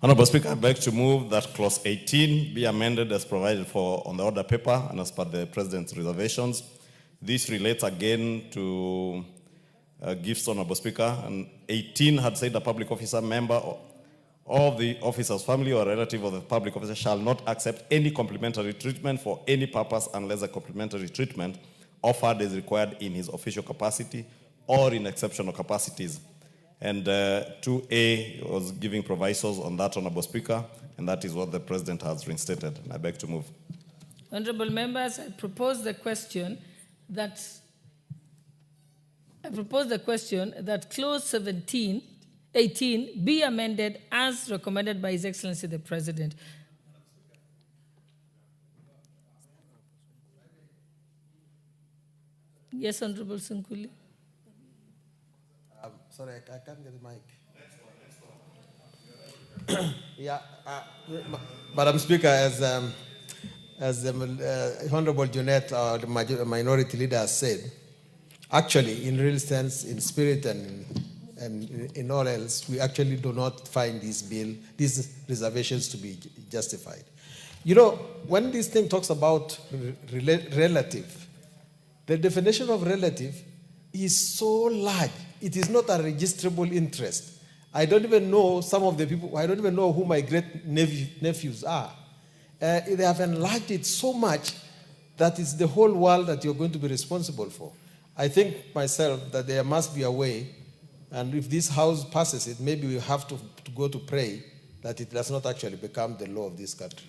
Honorable Speaker, I beg to move that clause 18 be amended as provided for on the order paper and as per the President's reservations. This relates again to gifts, Honorable Speaker. And 18 had said a public officer, member of the officer's family or relative of the public officer shall not accept any complimentary treatment for any purpose unless a complimentary treatment offered is required in his official capacity or in exceptional capacities. And 2A was giving provisos on that, Honorable Speaker, and that is what the President has reinstated. I beg to move. Honorable members, I propose the question that clause 18 be amended as recommended by His Excellency the President. Yes, Honorable Sunkuli. Sorry, I can't get the mic. Yeah, Madam Speaker, as the Honorable Junet, the minority leader, has said, actually, in real sense, in spirit and in all else, we actually do not find these reservations to be justified. You know, when this thing talks about relative, the definition of relative is so large. It is not a registrable interest. I don't even know some of the people, I don't even know who my great nephews are. They have enlarged it so much that it's the whole world that you're going to be responsible for. I think myself that there must be a way, and if this House passes it, maybe we have to go to pray that it does not actually become the law of this country.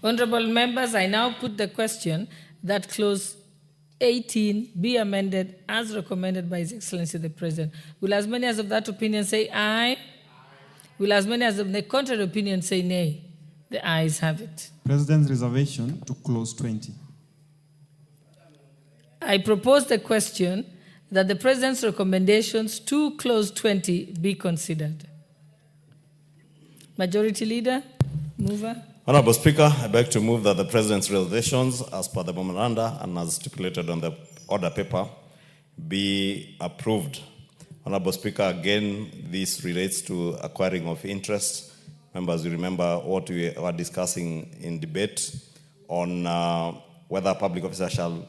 Honorable members, I now put the question that clause 18 be amended as recommended by His Excellency the President. Will as many as of that opinion say aye? Aye. Will as many as of the contrary opinion say nay? The ayes have it. President's reservation to clause 20. I propose the question that the President's recommendations to clause 20 be considered. Majority Leader, mover. Honorable Speaker, I beg to move that the President's reservations, as per the memoranda and as stipulated on the order paper, be approved. Honorable Speaker, again, this relates to acquiring of interest. Members, you remember what we were discussing in debate on whether a public officer shall,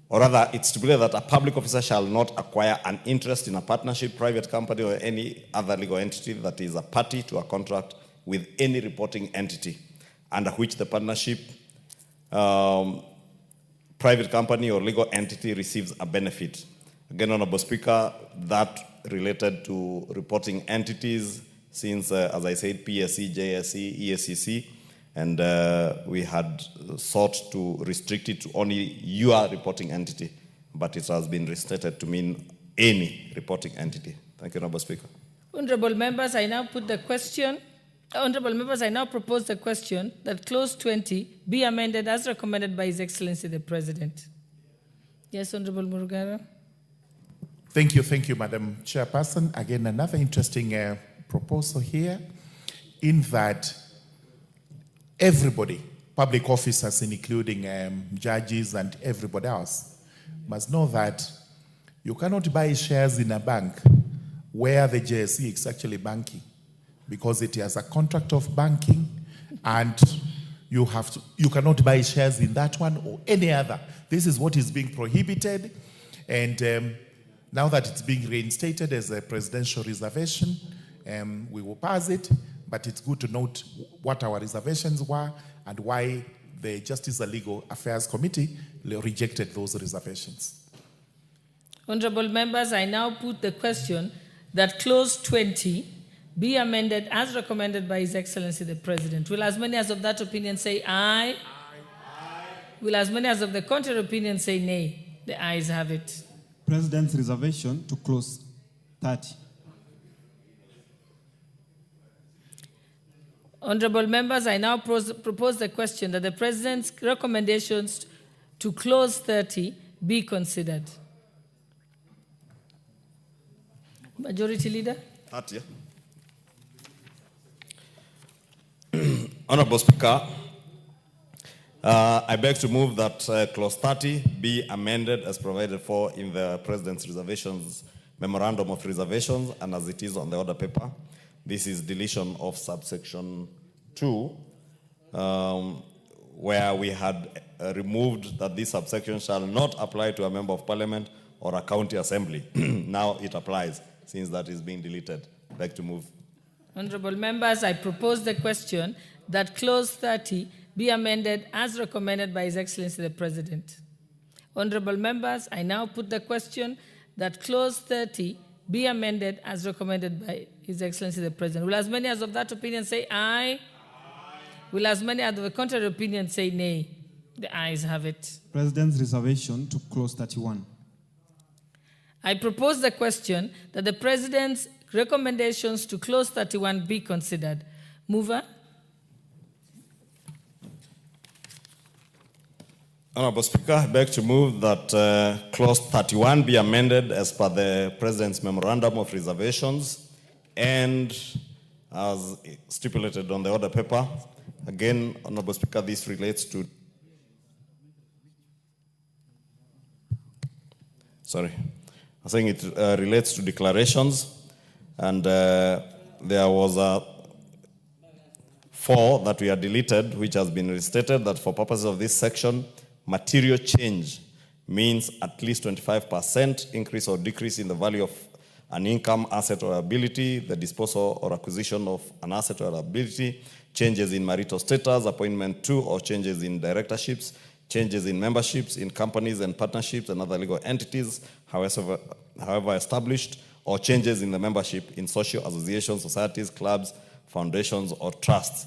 or rather, it's stipulated that a public officer shall not acquire an interest in a partnership, private company, or any other legal entity that is a party to a contract with any reporting entity under which the partnership, private company, or legal entity receives a benefit. Again, Honorable Speaker, that related to reporting entities since, as I said, PSC, JSC, ESCC, and we had sought to restrict it to only your reporting entity, but it has been restated to mean any reporting entity. Thank you, Honorable Speaker. Honorable members, I now put the question. Honorable members, I now propose the question that clause 20 be amended as recommended by His Excellency the President. Yes, Honorable Murugara. Thank you, Madam Chairperson. Again, another interesting proposal here, in that everybody, public officers, including judges and everybody else, must know that you cannot buy shares in a bank where the JSE is actually banking, because it has a contract of banking, and you cannot buy shares in that one or any other. This is what is being prohibited, and now that it's being reinstated as a presidential reservation, we will pass it, but it's good to note what our reservations were and why the Justice and Legal Affairs Committee rejected those reservations. Honorable members, I now put the question that clause 20 be amended as recommended by His Excellency the President. Will as many as of that opinion say aye? Aye. Aye. Will as many as of the contrary opinion say nay? The ayes have it. President's reservation to clause 30. Honorable members, I now propose the question that the President's recommendations to Clause 30 be considered. Majority Leader? 30. Honorable Speaker, I beg to move that Clause 30 be amended as provided for in the President's reservations, Memorandum of Reservations, and as it is on the order paper. This is deletion of subsection 2, where we had removed that this subsection shall not apply to a member of parliament or a county assembly. Now it applies, since that is being deleted. Beg to move. Honorable members, I propose the question that Clause 30 be amended as recommended by His Excellency the President. Honorable members, I now put the question that Clause 30 be amended as recommended by His Excellency the President. Will as many as of that opinion say aye? Aye. Will as many as of the contrary opinion say nay? The ayes have it. President's reservation to Clause 31. I propose the question that the President's recommendations to Clause 31 be considered. Mover? Honorable Speaker, I beg to move that Clause 31 be amended as per the President's Memorandum of Reservations and as stipulated on the order paper. Again, Honorable Speaker, this relates to... Sorry. I'm saying it relates to declarations, and there was 4 that we had deleted, which has been restated that for purposes of this section, material change means at least 25% increase or decrease in the value of an income, asset, or ability, the disposal or acquisition of an asset or ability, changes in marital status, appointment to or changes in directorships, changes in memberships in companies and partnerships and other legal entities, however established, or changes in the membership in social associations, societies, clubs, foundations, or trusts.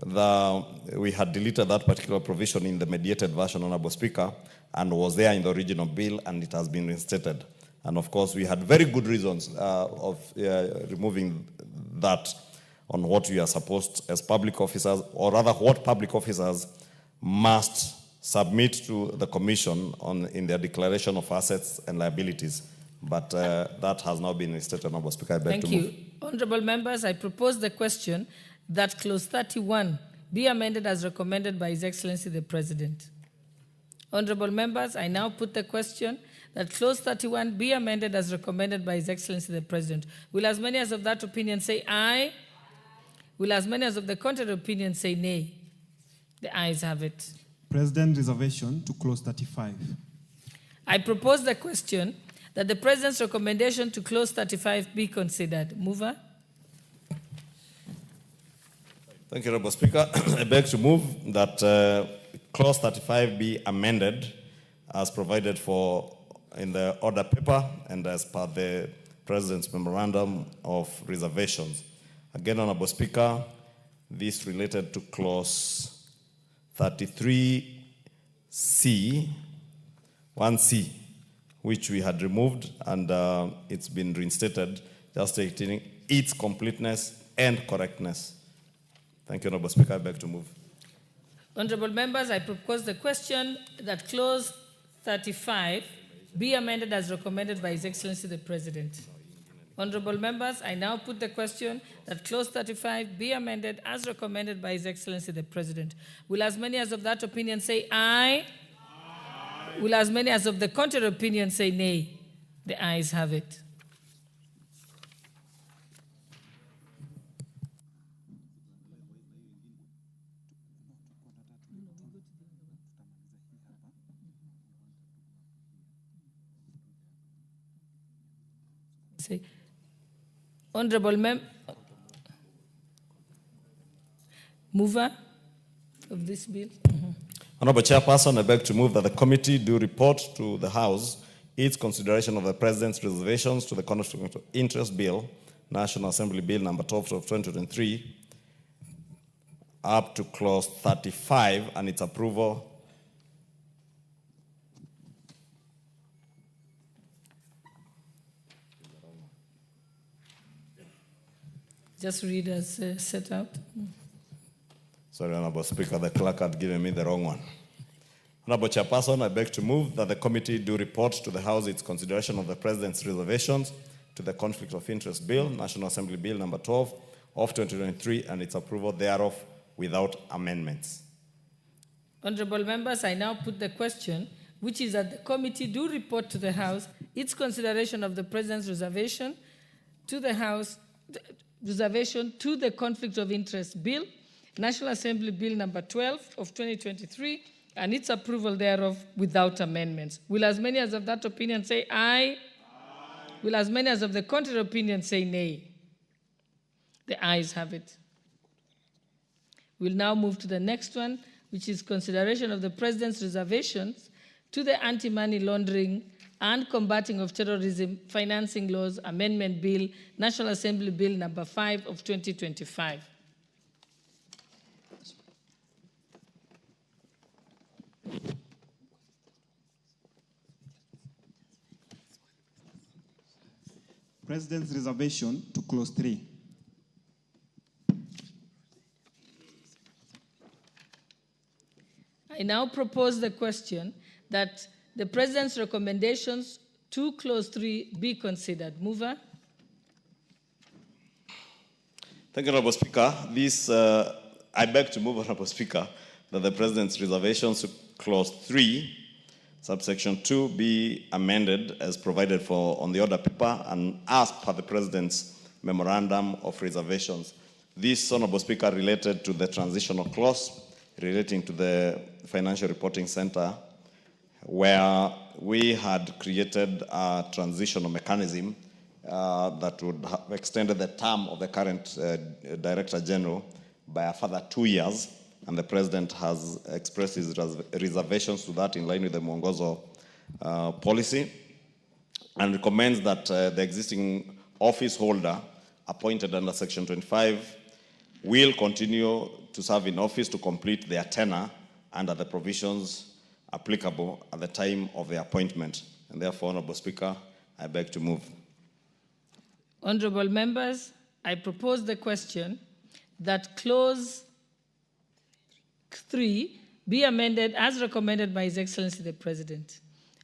We had deleted that particular provision in the mediated version, Honorable Speaker, and was there in the original bill, and it has been reinstated. And of course, we had very good reasons of removing that on what we are supposed as public officers, or rather what public officers must submit to the Commission in their declaration of assets and liabilities. But that has now been restated, Honorable Speaker. I beg to move. Thank you. Honorable members, I propose the question that Clause 31 be amended as recommended by His Excellency the President. Honorable members, I now put the question that Clause 31 be amended as recommended by His Excellency the President. Will as many as of that opinion say aye? Aye. Will as many as of the contrary opinion say nay? The ayes have it. President reservation to Clause 35. I propose the question that the President's recommendation to Clause 35 be considered. Mover? Thank you, Honorable Speaker. I beg to move that Clause 35 be amended as provided for in the order paper and as per the President's Memorandum of Reservations. Again, Honorable Speaker, this related to Clause 33C, 1C, which we had removed, and it's been reinstated, just stating its completeness and correctness. Thank you, Honorable Speaker. I beg to move. Honorable members, I propose the question that Clause 35 be amended as recommended by His Excellency the President. Honorable members, I now put the question that Clause 35 be amended as recommended by His Excellency the President. Will as many as of that opinion say aye? Aye. Will as many as of the contrary opinion say nay? The ayes have it. Say, Honorable mover of this bill. Honorable Chairperson, I beg to move that the committee do report to the House its consideration of the President's reservations to the Conflict of Interest Bill, National Assembly Bill number 12 of 2023, up to Clause 35 and its approval. Just read as set out. Sorry, Honorable Speaker, the clerk had given me the wrong one. Honorable Chairperson, I beg to move that the committee do report to the House its consideration of the President's reservations to the Conflict of Interest Bill, National Assembly Bill number 12 of 2023, and its approval thereof without amendments. Honorable members, I now put the question, which is that the committee do report to the House its consideration of the President's reservation to the House, reservation to the Conflict of Interest Bill, National Assembly Bill number 12 of 2023, and its approval thereof without amendments. Will as many as of that opinion say aye? Aye. Will as many as of the contrary opinion say nay? The ayes have it. We'll now move to the next one, which is consideration of the President's reservations to the Anti-Money Laundering and Combating of Terrorism Financing Laws Amendment Bill, National Assembly Bill number 5 of 2025. President's reservation to clause 3. I now propose the question that the President's recommendations to clause 3 be considered. Mover. Thank you, Honorable Speaker. I beg to move, Honorable Speaker, that the President's reservations to clause 3, subsection 2, be amended as provided for on the order paper and as per the President's memorandum of reservations. This, Honorable Speaker, related to the transitional clause relating to the Financial Reporting Center, where we had created a transitional mechanism that would have extended the term of the current Director General by a further 2 years, and the President has expressed his reservations to that in line with the Mwongozo policy, and recommends that the existing office holder appointed under Section 25 will continue to serve in office to complete their tenure under the provisions applicable at the time of the appointment. And therefore, Honorable Speaker, I beg to move. Honorable members, I propose the question that clause 3 be amended as recommended by His Excellency the President.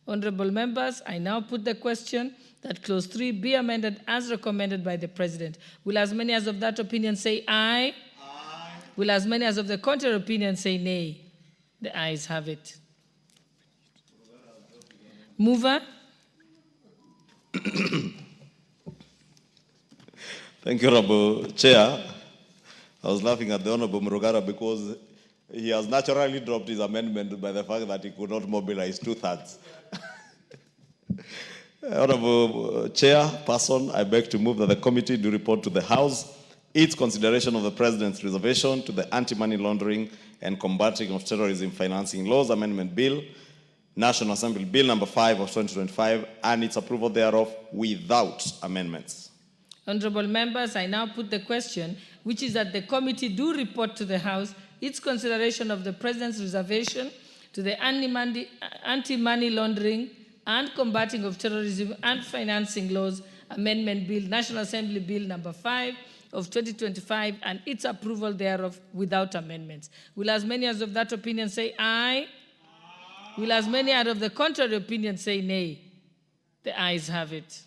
Honorable members, I now put the question that clause 3 be amended as recommended by the President. Will as many as of that opinion say aye? Aye. Will as many as of the contrary opinion say nay? The ayes have it. Mover. Thank you, Honorable Chair. I was laughing at the Honorable Murugara because he has naturally dropped his amendment by the fact that he could not mobilize 2/3. Honorable Chairperson, I beg to move that the committee do report to the House its consideration of the President's reservation to the Anti-Money Laundering and Combating of Terrorism Financing Laws Amendment Bill, National Assembly Bill number 5 of 2025, and its approval thereof without amendments. Honorable members, I now put the question, which is that the committee do report to the House its consideration of the President's reservation to the Anti-Money Laundering and Combating of Terrorism and Financing Laws Amendment Bill, National Assembly Bill number 5 of 2025, and its approval thereof without amendments. Will as many as of that opinion say aye? Aye. Will as many as of the contrary opinion say nay? The ayes have it.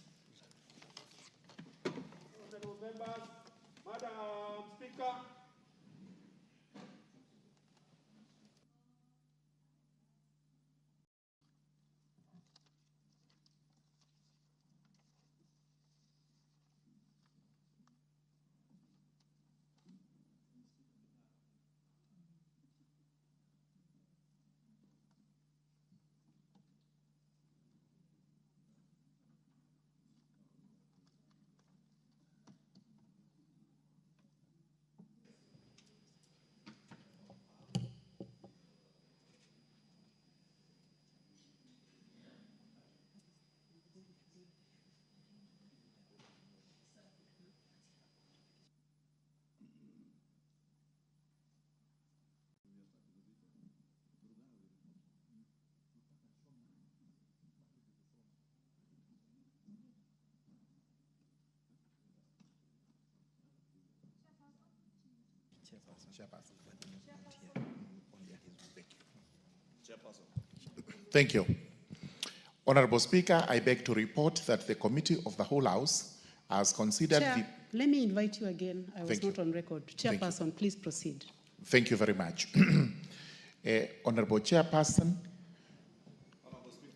Thank you. Honorable Speaker, I beg to report that the Committee of the Whole House has considered Chair, let me invite you again. I was Thank not you. on record. Chairperson, please proceed. Thank you very much. Honorable Chairperson,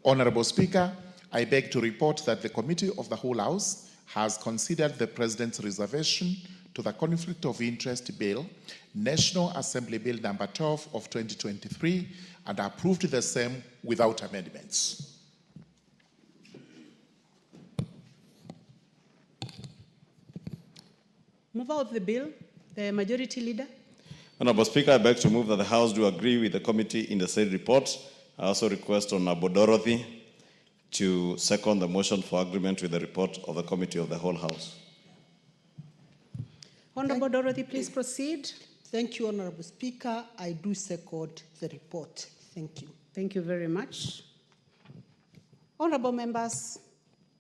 Honorable Speaker, I beg to report that the Committee of the Whole House has considered the President's reservation to the Conflict of Interest Bill, National Assembly Bill number 12 of 2023, and approved the same without amendments. Mover of the bill, the Majority Leader. Honorable Speaker, I beg to move that the House do agree with the committee in the said report. I also request Honorable Dorothy to second the motion for agreement with the report of the Committee of the Whole House. Honorable Dorothy, please proceed. Thank you, Honorable Speaker. I do second the report. Thank you. Thank you very much. Honorable members,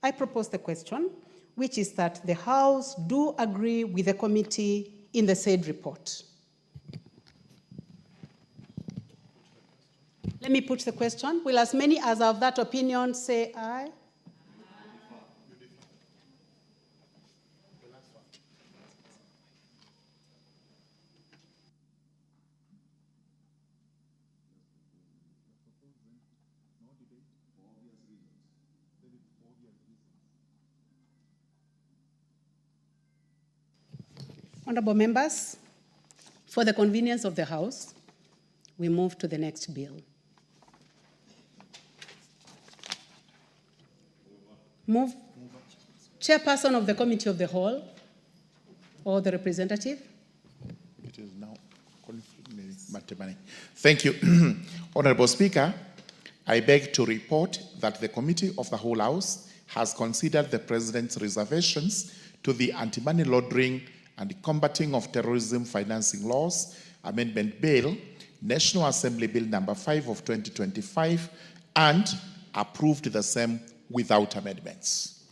I propose the question, which is that the House do agree with the committee in the said report. Let me put the question. Will as many as have that opinion say aye? Honorable members, for the convenience of the House, we move to the next bill. Move. Chairperson of the Committee of the Whole or the representative. It is now conflict. Thank you. Honorable Speaker, I beg to report that the Committee of the Whole House has considered the President's reservations to the Anti-Money Laundering and Combating of Terrorism Financing Laws Amendment Bill, National Assembly Bill number 5 of 2025, and approved the same without amendments.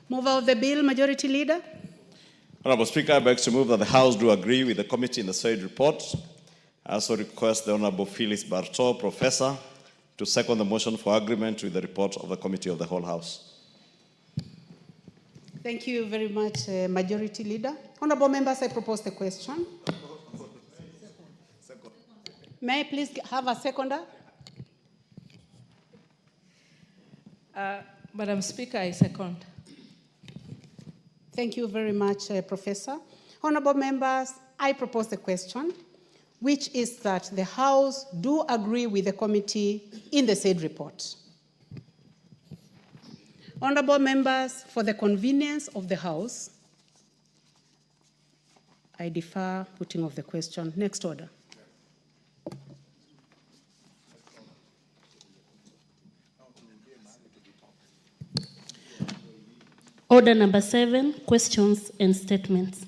Mover of the bill, Majority Leader. Honorable Speaker, I beg to move that the House do agree with the committee in the said report. I also request the Honorable Phyllis Bartow, Professor, to second the motion for agreement with the report of the Committee of the Whole House. Thank you very much, Majority Leader. Honorable members, I propose the question. May I please have a seconder? Madam Speaker, I second. Thank you very much, Professor. Honorable members, I propose the question, which is that the House do agree with the committee in the said report. Honorable members, for the convenience of the House, I defer putting of the question. Next order. Order number 7, questions and statements.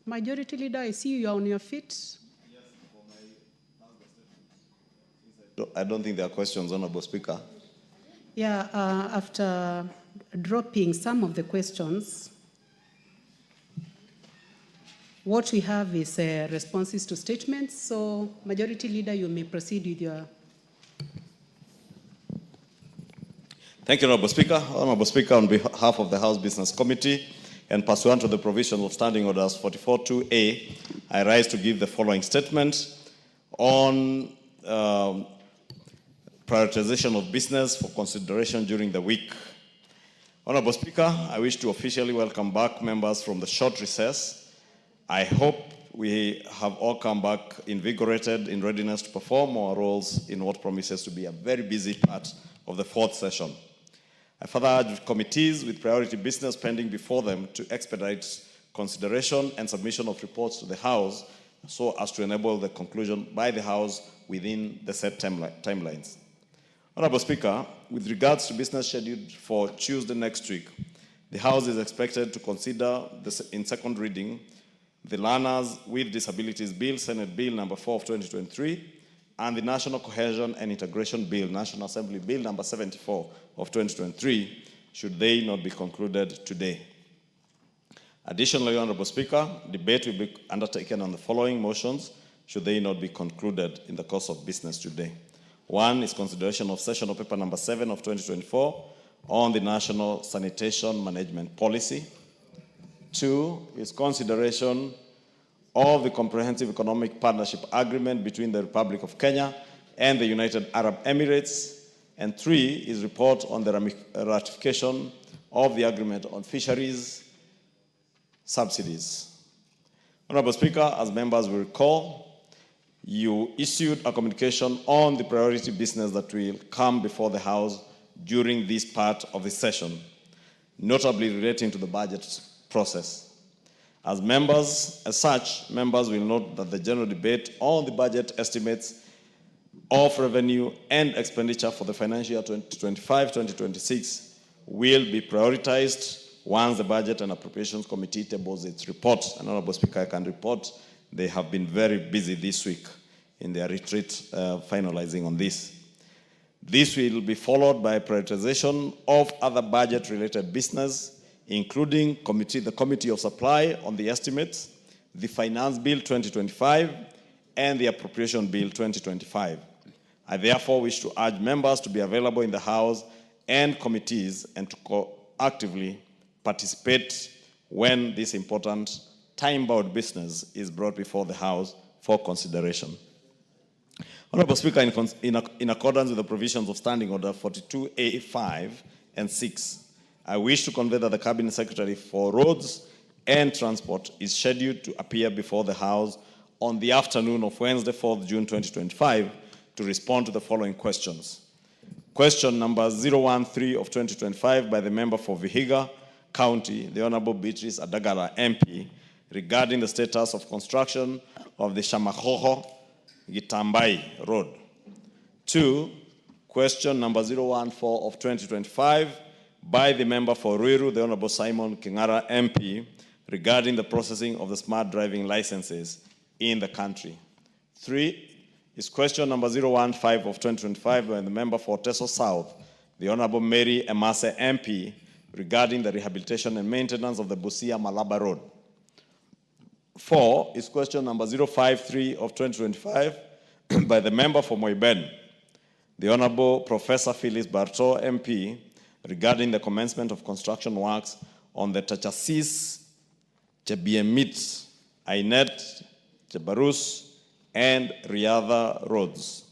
Majority Leader, I see you are on your feet. I don't think there are questions, Honorable Speaker. Yeah, after dropping some of the questions, what we have is responses to statements. So, Majority Leader, you may proceed with your... Thank you, Honorable Speaker. Honorable Speaker, on behalf of the House Business Committee, and pursuant to the provision of Standing Orders 44.2a, I rise to give the following statement on prioritization of business for consideration during the week. Honorable Speaker, I wish to officially welcome back members from the short recess I hope we have all come back invigorated, in readiness to perform our roles in what promises to be a very busy part of the fourth session. I further urge committees with priority business pending before them to expedite consideration and submission of reports to the House so as to enable the conclusion by the House within the set timelines. Honorable Speaker, with regards to business scheduled for Tuesday next week, the House is expected to consider in second reading the Learners with Disabilities Bill, Senate Bill number 4 of 2023, and the National Cohesion and Integration Bill, National Assembly Bill number 74 of 2023, should they not be concluded today. Additionally, Honorable Speaker, debate will be undertaken on the following motions should they not be concluded in the course of business today. One is consideration of sessional paper number 7 of 2024 on the National Sanitation Management Policy. Two is consideration of the Comprehensive Economic Partnership Agreement between the Republic of Kenya and the United Arab Emirates. And three is report on the ratification of the agreement on fisheries subsidies. Honorable Speaker, as members will recall, you issued a communication on the priority business that will come before the House during this part of the session, notably relating to the budget process. As such, members will note that the general debate on the budget estimates of revenue and expenditure for the financial year 2025-2026 will be prioritized once the Budget and Appropriations Committee tables its report. And Honorable Speaker, I can report they have been very busy this week in their retreat finalizing on this. This will be followed by prioritization of other budget-related business, including the Committee of Supply on the estimates, the Finance Bill 2025, and the Appropriation Bill 2025. I therefore wish to urge members to be available in the House and committees and to actively participate when this important time-bound business is brought before the House for consideration. Honorable Speaker, in accordance with the provisions of Standing Order 42A5 and 6, I wish to convey that the Cabinet Secretary for Roads and Transport is scheduled to appear before the House on the afternoon of Wednesday, 4th June 2025, to respond to the following questions. Question number 013 of 2025 by the member for Vihiga County, the Honorable Beatrice Adagara MP, regarding the status of construction of the Shamahoho Gitambai Road. 2. Question number 014 of 2025 by the member for Ruiru, the Honorable Simon Kingara MP, regarding the processing of the smart driving licenses in the country. 3 is question number 015 of 2025 by the member for Teso South, the Honorable Mary Emase MP, regarding the rehabilitation and maintenance of the Busia Malaba Road. 4 is question number 053 of 2025 by the member for Moiben, the Honorable Professor Phyllis Barto MP, regarding the commencement of construction works on the Tachasis, Chebiemit, Ainet, Chebarus, and Riadha roads.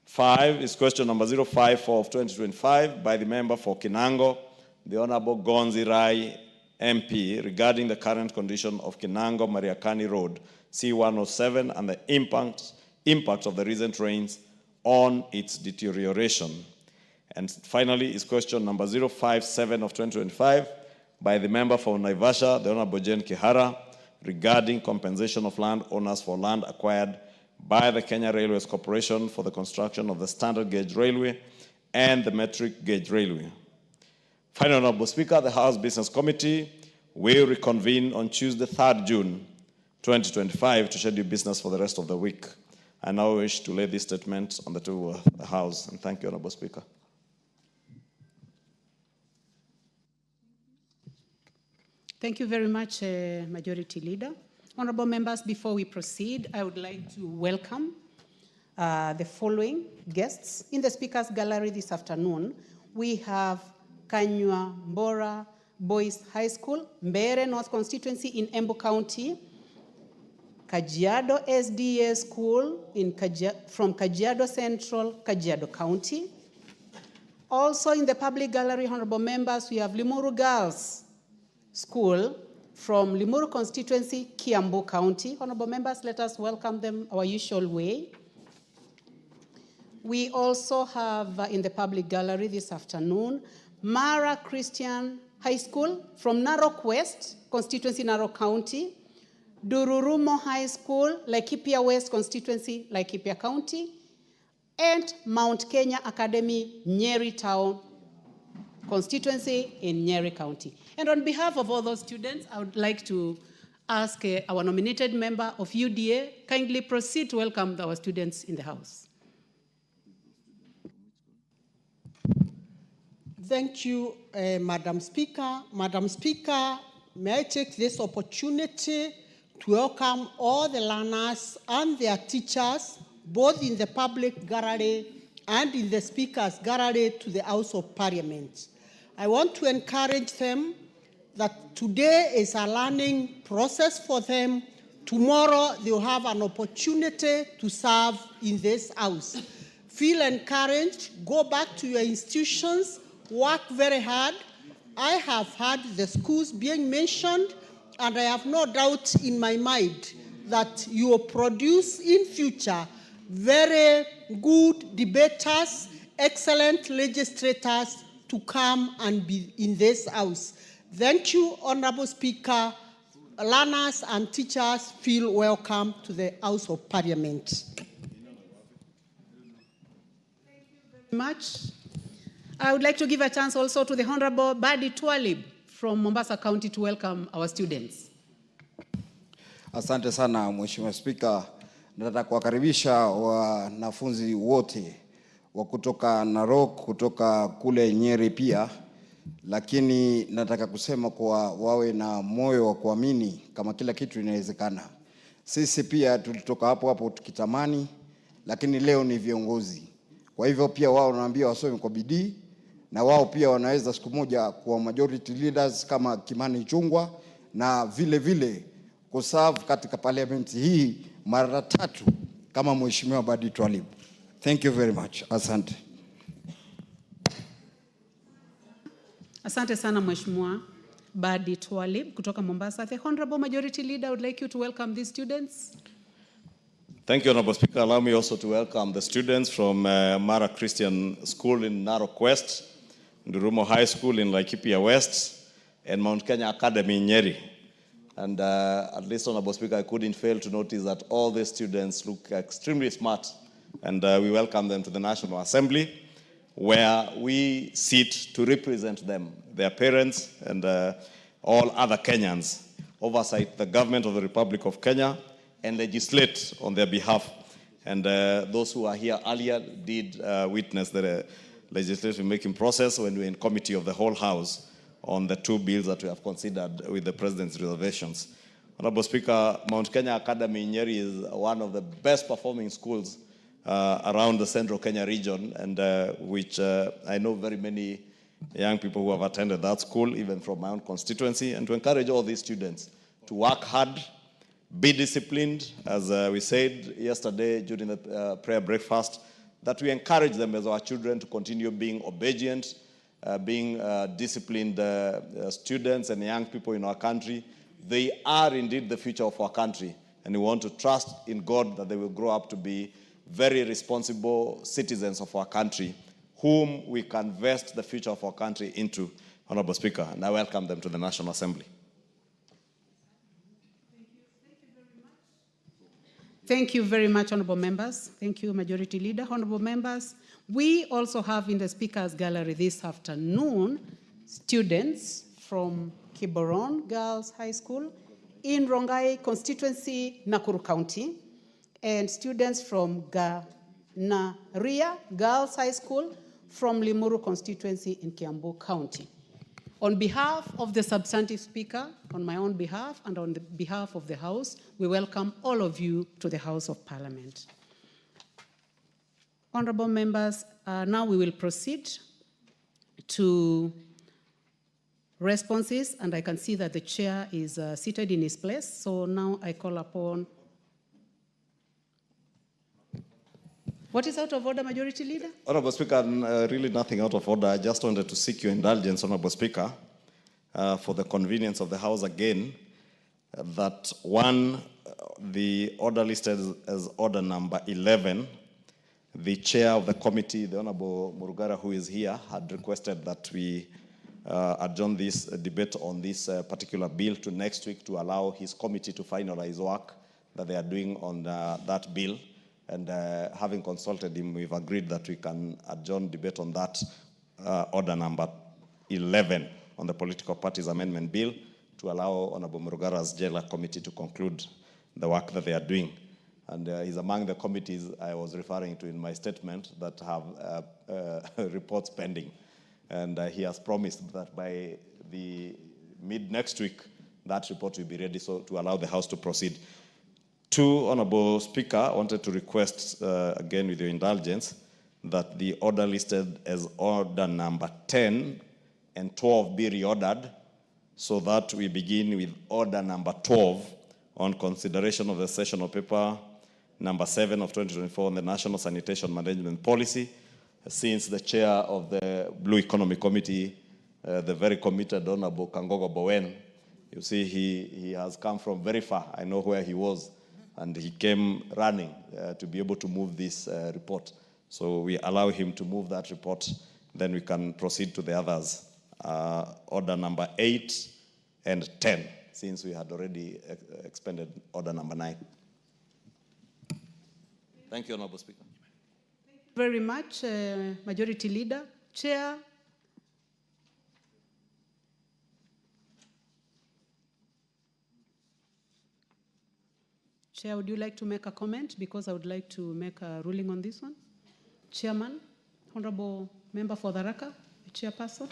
5 is question number 054 of 2025 by the member for Kinango, the Honorable Gonzi Rai MP, regarding the current condition of Kinango Mariakani Road, C107, and the impact of the recent rains on its deterioration. And finally is question number 057 of 2025 by the member for Naivasha, the Honorable Jane Kihara, regarding compensation of landowners for land acquired by the Kenya Railways Corporation for the construction of the standard gauge railway and the metric gauge railway. Finally, Honorable Speaker, the House Business Committee will reconvene on Tuesday, 3rd June 2025 to schedule business for the rest of the week. I now wish to lay this statement on the table of the House, and thank you, Honorable Speaker. Thank you very much, Majority Leader. Honorable members, before we proceed, I would like to welcome the following guests. In the Speaker's Gallery this afternoon, we have Kanywa Mbora Boys High School, Mbere North Constituency in Embu County, Kajiado SDA School from Kajiado Central, Kajiado County. Also in the public gallery, honorable members, we have Limuru Girls School from Limuru constituency, Kiambu County. Honorable members, let us welcome them our usual way. We also have in the public gallery this afternoon, Mara Christian High School from Narok West, constituency Narok County, Dururumo High School, Laikipia West, constituency Laikipia County, and Mount Kenya Academy, Nyeri Town, constituency in Nyeri County. And on behalf of all those students, I would like to ask our nominated member of UDA, kindly proceed to welcome our students in the house. Thank you, Madam Speaker. Madam Speaker, may I take this opportunity to welcome all the learners and their teachers, both in the public gallery and in the Speaker's gallery, to the House of Parliament. I want to encourage them that today is a learning process for them. Tomorrow they'll have an opportunity to serve in this House. Feel encouraged, go back to your institutions, work very hard. I have heard the schools being mentioned, and I have no doubt in my mind that you will produce in future very good debaters, excellent legislators to come and be in this House. Thank you, Honorable Speaker. Learners and teachers feel welcome to the House of Parliament. Thank you very much. I would like to give a chance also to the Honorable Badi Twalib from Mombasa County to welcome our students. Asante sana Mheshimiwa Spika. Nataka kuwakaribisha wanafunzi wote wa kutoka Narok, kutoka kule Nyeri pia, lakini nataka kusema kwa wawe na moyo wa kuamini kama kila kitu inawezekana. Sisi pia tulitoka hapo hapo tukitamani, lakini leo ni viongozi. Kwa hivyo pia wao naambia wasome kwa bidii, na wao pia wanaweza siku moja kuwa majority leaders kama Kimani Chungwa, na vile vile kuserve katika parliament hii mara 3 kama Mheshimiwa Badi Twalib. Thank you very much. Asante. Asante sana Mheshimiwa Badi Twalib kutoka Mombasa. The Honorable Majority Leader would like you to welcome these students. Thank you, Honorable Speaker. Allow me also to welcome the students from Mara Christian School in Narok West, Durumo High School in Laikipia West, and Mount Kenya Academy in Nyeri. And at least, Honorable Speaker, I couldn't fail to notice that all the students look extremely smart, and we welcome them to the National Assembly, where we sit to represent them, their parents, and all other Kenyans, oversight the government of the Republic of Kenya, and legislate on their behalf. And those who are here earlier did witness the legislative making process when we were in committee of the whole House on the 2 bills that we have considered with the President's reservations. Honorable Speaker, Mount Kenya Academy in Nyeri is one of the best performing schools around the central Kenya region, and which I know very many young people who have attended that school, even from my own constituency, and to encourage all these students to work hard, be disciplined, as we said yesterday during the prayer breakfast, that we encourage them as our children to continue being obedient, being disciplined students and young people in our country. They are indeed the future of our country, and we want to trust in God that they will grow up to be very responsible citizens of our country, whom we can vest the future of our country into, Honorable Speaker, and I welcome them to the National Assembly. Thank you very much, honorable members. Thank you, Majority Leader. Honorable members, we also have in the Speaker's Gallery this afternoon students from Kiboron Girls High School in Rongai constituency, Nakuru County, and students from Ganaria Girls High School from Limuru constituency in Kiambu County. On behalf of the substantive Speaker, on my own behalf, and on the behalf of the House, we welcome all of you to the House of Parliament. Honorable members, now we will proceed to responses, and I can see that the chair is seated in his place. So now I call upon. What is out of order, Majority Leader? Honorable Speaker, really nothing out of order. I just wanted to seek your indulgence, Honorable Speaker, for the convenience of the House again, that one, the order listed as order number 11, the chair of the committee, the Honorable Murugara, who is here, had requested that we adjourn this debate on this particular bill to next week to allow his committee to finalize work that they are doing on that bill. And having consulted him, we've agreed that we can adjourn debate on that order number 11 on the Political Parties Amendment Bill to allow Honorable Murugara's Jailer Committee to conclude the work that they are doing. And he's among the committees I was referring to in my statement that have reports pending. And he has promised that by the mid-next week, that report will be ready so to allow the House to proceed. Two, Honorable Speaker, I wanted to request, again with your indulgence, that the order listed as order number 10 and 12 be reordered so that we begin with order number 12 on consideration of the sessional paper number 7 of 2024 on the National Sanitation Management Policy, since the chair of the Blue Economy Committee, the very committed Honorable Kangogo Bowen, you see he has come from very far. I know where he was, and he came running to be able to move this report. So we allow him to move that report, then we can proceed to the others. Order number 8 and 10, since we had already expended order number 9. Thank you, Honorable Speaker. Thank you very much, Majority Leader. Chair. Chair, would you like to make a comment? Because I would like to make a ruling on this one. Chairman, Honorable Member for the Raka, the Chairperson.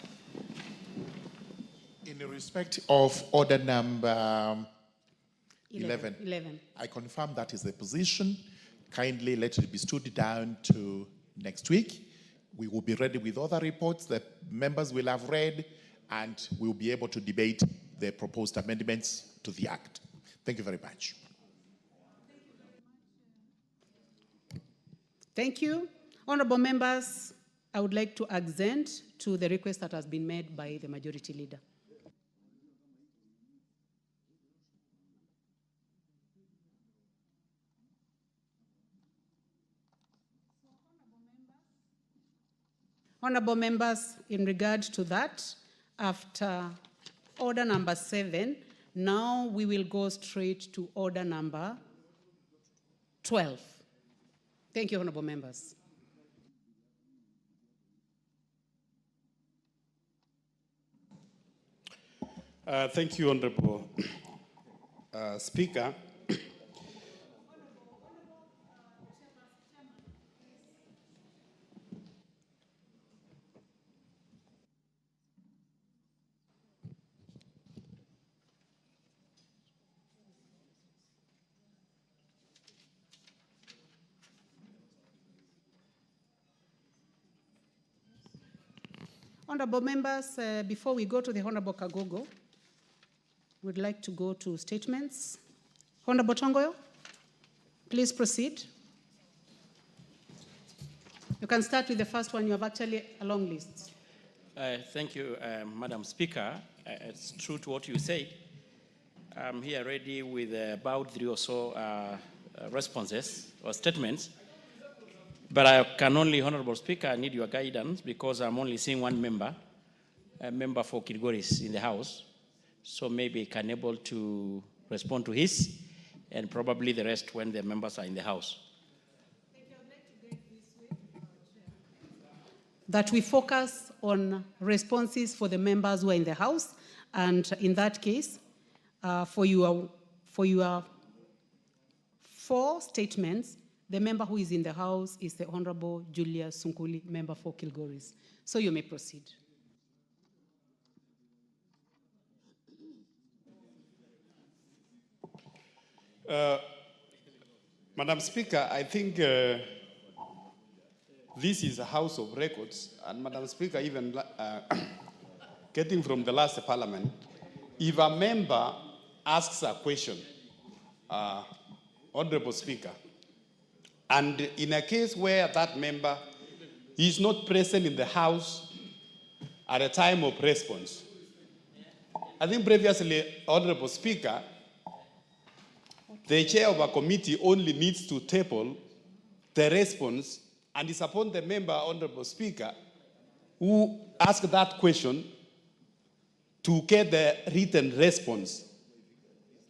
In respect of order number 11, I confirm that is the position. Kindly let it be stood down to next week. We will be ready with other reports that members will have read, and we will be able to debate the proposed amendments to the Act. Thank you very much. Thank you. Honorable members, I would like to assent to the request that has been made by the Majority Leader. Honorable members, in regard to that, after order number 7, now we will go straight to order number 12. Thank you, honorable members. Thank you, Honorable Speaker. Honorable members, before we go to the Honorable Kagogo, we'd like to go to statements. Honorable Tongoyo, please proceed. You can start with the first one. You have actually a long list. Thank you, Madam Speaker. It's true to what you said. I'm here ready with about 3 or so responses or statements. But I can only, Honorable Speaker, I need your guidance because I'm only seeing one member, a member for Kilgoris in the House. So maybe I can able to respond to his and probably the rest when the members are in the House. That we focus on responses for the members who are in the House. And in that case, for your 4 statements, the member who is in the House is the Honorable Julius Sunkuli, member for Kilgoris. So you may proceed. Madam Speaker, I think this is a House of Records, and Madam Speaker, even getting from the last Parliament, if a member asks a question, Honorable Speaker, and in a case where that member is not present in the House at a time of response, I think previously, Honorable Speaker, the chair of a committee only needs to table the response, and it's upon the member, Honorable Speaker, who asked that question to get the written response.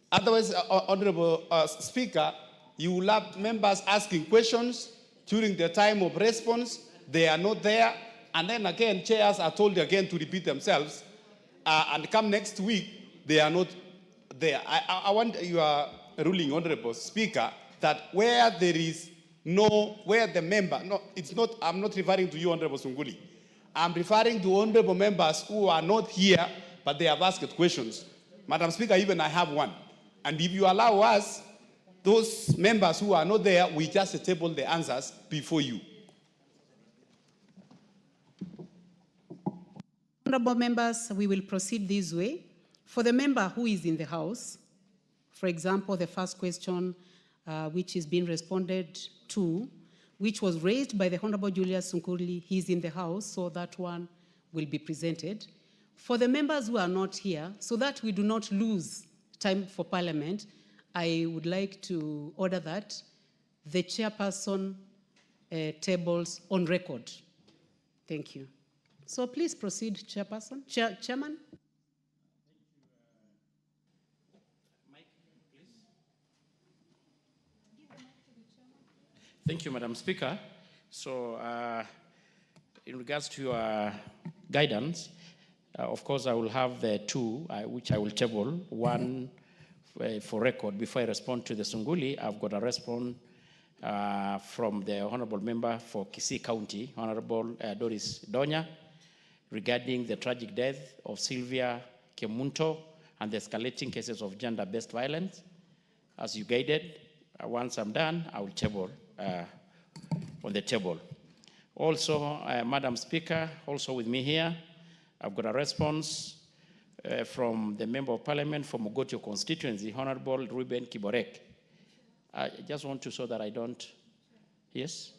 Otherwise, Honorable Speaker, you will have members asking questions during the time of response. They are not there. And then again, chairs are told again to repeat themselves. And come next week, they are not there. I want your ruling, Honorable Speaker, that where there is where the member, I'm not referring to you, Honorable Sunguli. I'm referring to honorable members who are not here, but they have asked questions. Madam Speaker, even I have one. And if you allow us, those members who are not there, we just table the answers before you. Honorable members, we will proceed this way. For the member who is in the House, for example, the first question which is being responded to, which was raised by the Honorable Julius Sunkuli, he's in the House, so that one will be presented. For the members who are not here, so that we do not lose time for Parliament, I would like to order that the chairperson tables on record. Thank you. So please proceed, Chairperson. Chairman. Thank you, Madam Speaker. So, in regards to your guidance, of course, I will have the two, which I will table. One for record. Before I respond to the Sunguli, I've got a response from the Honorable Member for Kisii County, Honorable Doris Donya, regarding the tragic death of Sylvia Kemunto and the escalating cases of gender-based violence. As you guided, once I'm done, I will table on the table. Also, Madam Speaker, also with me here, I've got a response from the Member of Parliament for Mogotio constituency, Honorable Ruben Kiborek. I just want to show that I don't, yes?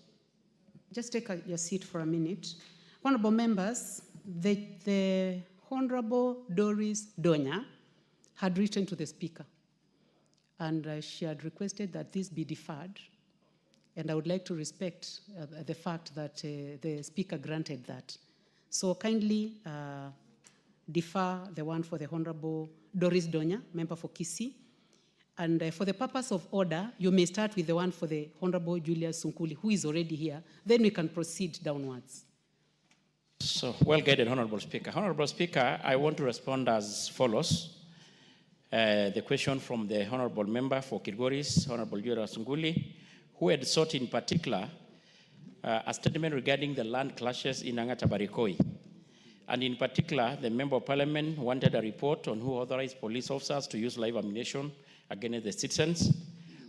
Just take your seat for a minute. Honorable members, the Honorable Doris Donya had written to the Speaker, and she had requested that this be deferred. And I would like to respect the fact that the Speaker granted that. So kindly defer the one for the Honorable Doris Donya, member for Kisii. And for the purpose of order, you may start with the one for the Honorable Julius Sunkuli, who is already here. Then we can proceed downwards. So, well-guided, Honorable Speaker. Honorable Speaker, I want to respond as follows. The question from the Honorable Member for Kilgoris, Honorable Julius Sunkuli, who had sought in particular a statement regarding the land clashes in Angata Barikoi. And in particular, the Member of Parliament wanted a report on who authorized police officers to use live ammunition against the citizens.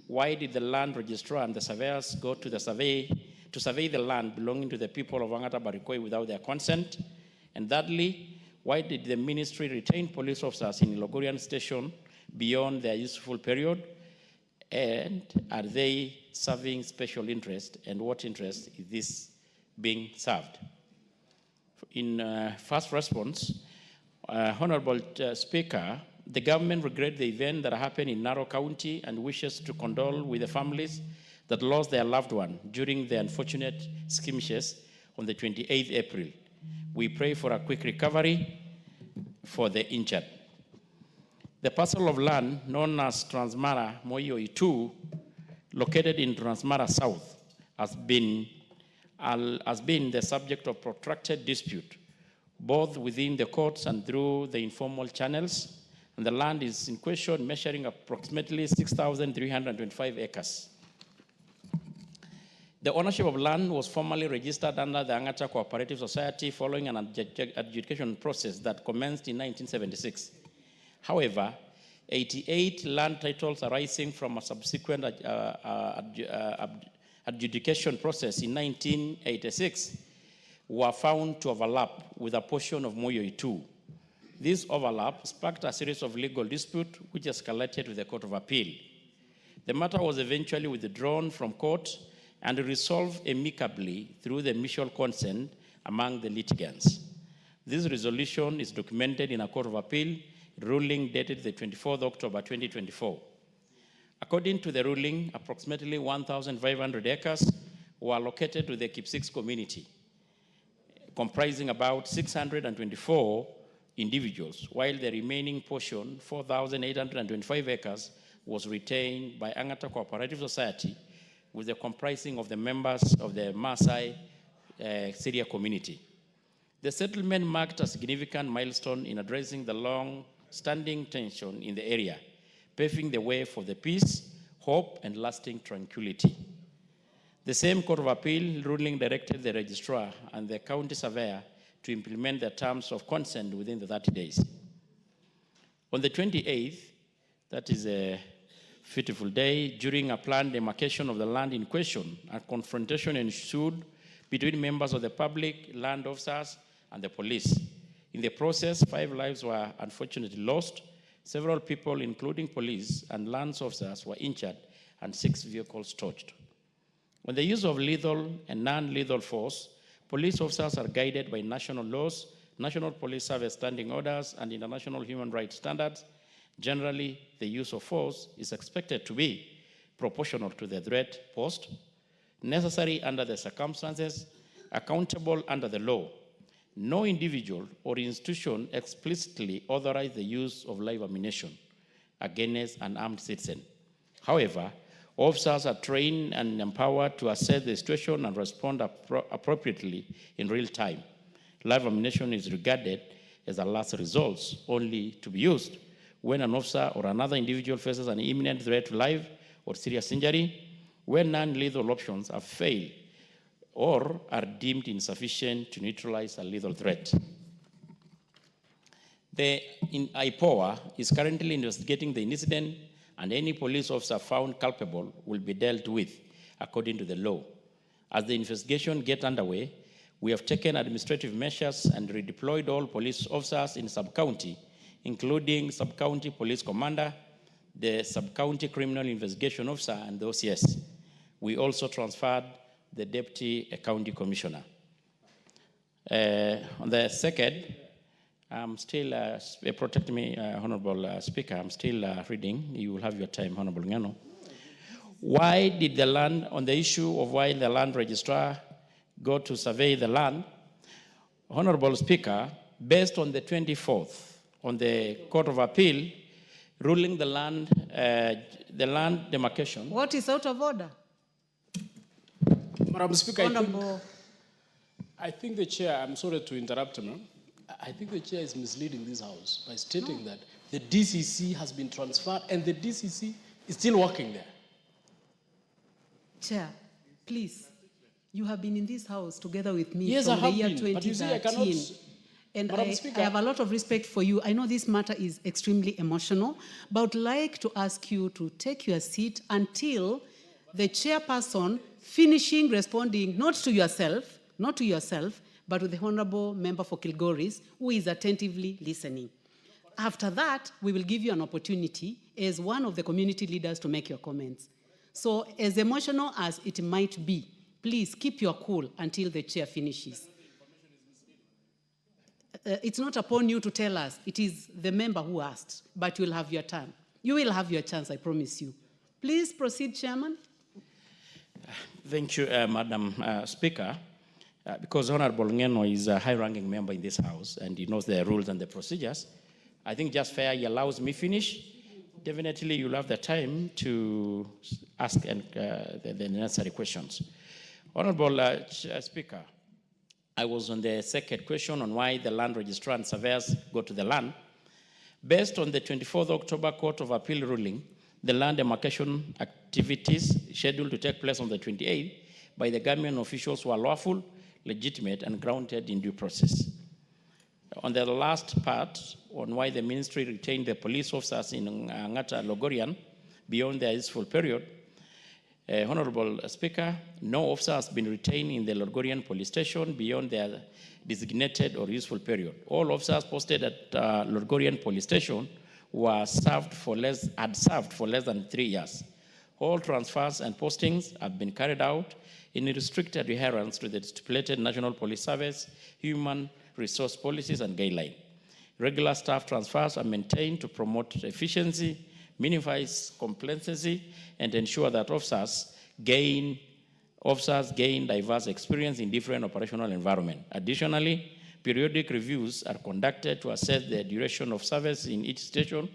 Why did the land registrar and the surveyors go to survey the land belonging to the people of Angata Barikoi without their consent? And thirdly, why did the ministry retain police officers in Logorian station beyond their useful period? And are they serving special interest? And what interest is this being served? In first response, Honorable Speaker, the government regrets the event that happened in Narok County and wishes to condole with the families that lost their loved one during the unfortunate skirmishes on the 28th April. We pray for a quick recovery for the injured. The parcel of land known as Transmara Moyo 2, located in Transmara South, has been the subject of protracted dispute, both within the courts and through the informal channels, and the land is in question, measuring approximately 6,325 acres. The ownership of land was formally registered under the Angata Cooperative Society following an adjudication process that commenced in 1976. However, 88 land titles arising from a subsequent adjudication process in 1986 were found to overlap with a portion of Moyo 2. This overlap sparked a series of legal disputes which escalated to the Court of Appeal. The matter was eventually withdrawn from court and resolved amicably through the mutual consent among the litigants. This resolution is documented in a Court of Appeal ruling dated the 24th October 2024. According to the ruling, approximately 1,500 acres were allocated to the Kipsix community, comprising about 624 individuals, while the remaining portion, 4,825 acres, was retained by Angata Cooperative Society, with the comprising of the members of the Maasai Syria community. The settlement marked a significant milestone in addressing the long-standing tension in the area, paving the way for the peace, hope, and lasting tranquility. The same Court of Appeal ruling directed the registrar and the county surveyor to implement the terms of consent within the 30 days. On the 28th, that is a beautiful day, during a planned demarcation of the land in question, a confrontation ensued between members of the public, land officers, and the police. In the process, 5 lives were unfortunately lost. Several people, including police and land officers, were injured, and 6 vehicles torched. On the use of lethal and non-lethal force, police officers are guided by national laws, National Police Service standing orders, and international human rights standards. Generally, the use of force is expected to be proportional to the threat posed, necessary under the circumstances, accountable under the law. No individual or institution explicitly authorized the use of live ammunition against an armed citizen. However, officers are trained and empowered to assess the situation and respond appropriately in real time. Live ammunition is regarded as a last resort, only to be used when an officer or another individual faces an imminent threat to life or serious injury, when non-lethal options have failed or are deemed insufficient to neutralize a lethal threat. The IPOA is currently investigating the incident, and any police officer found culpable will be dealt with according to the law. As the investigation gets underway, we have taken administrative measures and redeployed all police officers in sub-county, including sub-county police commander, the sub-county criminal investigation officer, and the OCS. We also transferred the deputy county commissioner. On the second, I'm still, protect me, Honorable Speaker, I'm still reading. You will have your time, Honorable Ngano. Why did the land, on the issue of why the land registrar go to survey the land, Honorable Speaker, based on the 24th, on the Court of Appeal, ruling the land demarcation. What is out of order? Madam Speaker, Honorable. I think the chair, I'm sorry to interrupt, ma'am. I think the chair is misleading this house by stating that the DCC has been transferred and the DCC is still working there. Chair, please, you have been in this house together with me Yes, from I have the year been, 2013. but you see, I cannot. And Madam I Speaker. have a lot of respect for you. I know this matter is extremely emotional, but I would like to ask you to take your seat until the chairperson finishing responding, not to yourself, but to the Honorable Member for Kilgoris, who is attentively listening. After that, we will give you an opportunity as one of the community leaders to make your comments. So as emotional as it might be, please keep your cool until the chair finishes. It's not upon you to tell us. It is the member who asked, but you'll have your time. You will have your chance, I promise you. Please proceed, Chairman. Thank you, Madam Speaker. Because Honorable Ngeno is a high-ranking member in this House and he knows the rules and the procedures, I think just fair he allows me finish. Definitely you'll have the time to ask the necessary questions. Honorable Speaker, I was on the second question on why the land registrar and surveyors go to the land. Based on the 24th October Court of Appeal ruling, the land demarcation activities scheduled to take place on the 28th by the government officials were lawful, legitimate, and grounded in due process. On the last part, on why the ministry retained the police officers in Ngata Logorian beyond their useful period, Honorable Speaker, no officer has been retained in the Logorian police station beyond their designated or useful period. All officers posted at Logorian police station had served for less than 3 years. All transfers and postings have been carried out in restricted adherence to the stipulated National Police Service, human resource policies, and guidelines. Regular staff transfers are maintained to promote efficiency, minimize complacency, and ensure that officers gain diverse experience in different operational environments. Additionally, periodic reviews are conducted to assess the duration of service in each station,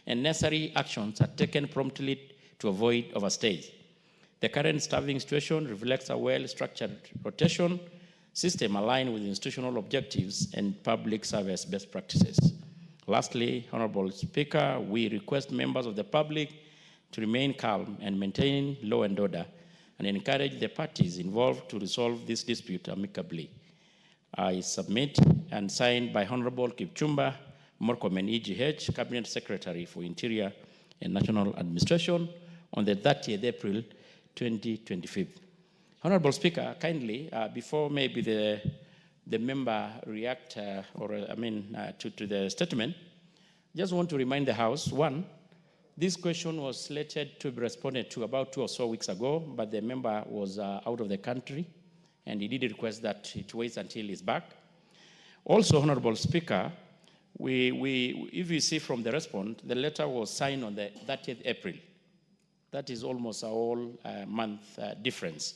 and necessary actions are taken promptly to avoid overstays. The current staffing situation reflects a well-structured rotation system aligned with institutional objectives and public service best practices. Lastly, Honorable Speaker, we request members of the public to remain calm and maintain law and order, and encourage the parties involved to resolve this dispute amicably. I submit and signed by Honorable Kipchumba Murkomen, EGH, Cabinet Secretary for Interior and National Administration, on the 30th April 2025. Honorable Speaker, kindly, before maybe the member react to the statement, just want to remind the House, one, this question was slated to be responded to about 2 or so weeks ago, but the member was out of the country, and he did request that it waits until he's back. Also, Honorable Speaker, if you see from the response, the letter was signed on the 30th April. That is almost a whole month difference.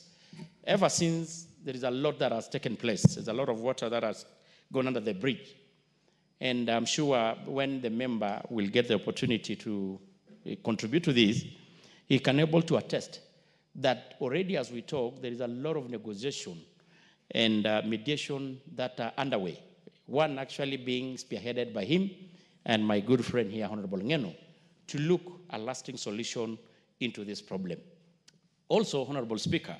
Ever since, there is a lot that has taken place. There's a lot of water that has gone under the bridge. And I'm sure when the member will get the opportunity to contribute to this, he can able to attest that already as we talk, there is a lot of negotiation and mediation that are underway. One actually being spearheaded by him and my good friend here, Honorable Ngeno, to look a lasting solution into this problem. Also, Honorable Speaker,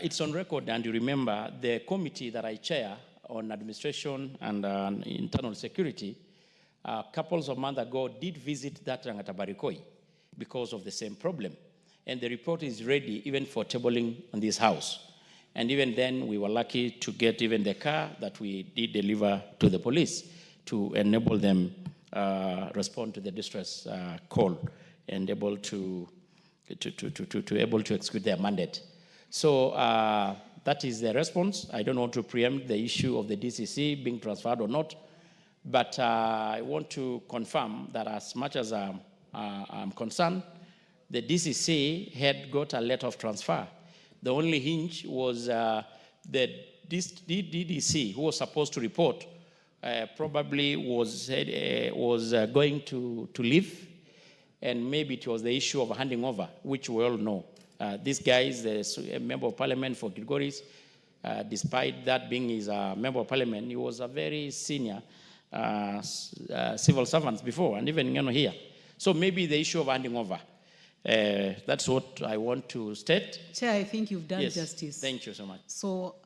it's on record, and you remember the committee that I chair on administration and internal security, couples of months ago did visit that Rangatabarikoi because of the same problem. And the report is ready even for tabling on this House. And even then, we were lucky to get even the car that we did deliver to the police to enable them respond to the distress call and able to execute their mandate. So that is the response. I don't want to preempt the issue of the DCC being transferred or not, but I want to confirm that as much as I'm concerned, the DCC had got a letter of transfer. The only hinge was the DDC, who was supposed to report, probably was going to leave, and maybe it was the issue of handing over, which we all know. This guy is a member of parliament for Kilgoris. Despite that being his member of parliament, he was a very senior civil servant before, and even here. So maybe the issue of handing over. That's what I want to state. Chair, I think you've done Yes. justice. Thank you so much. So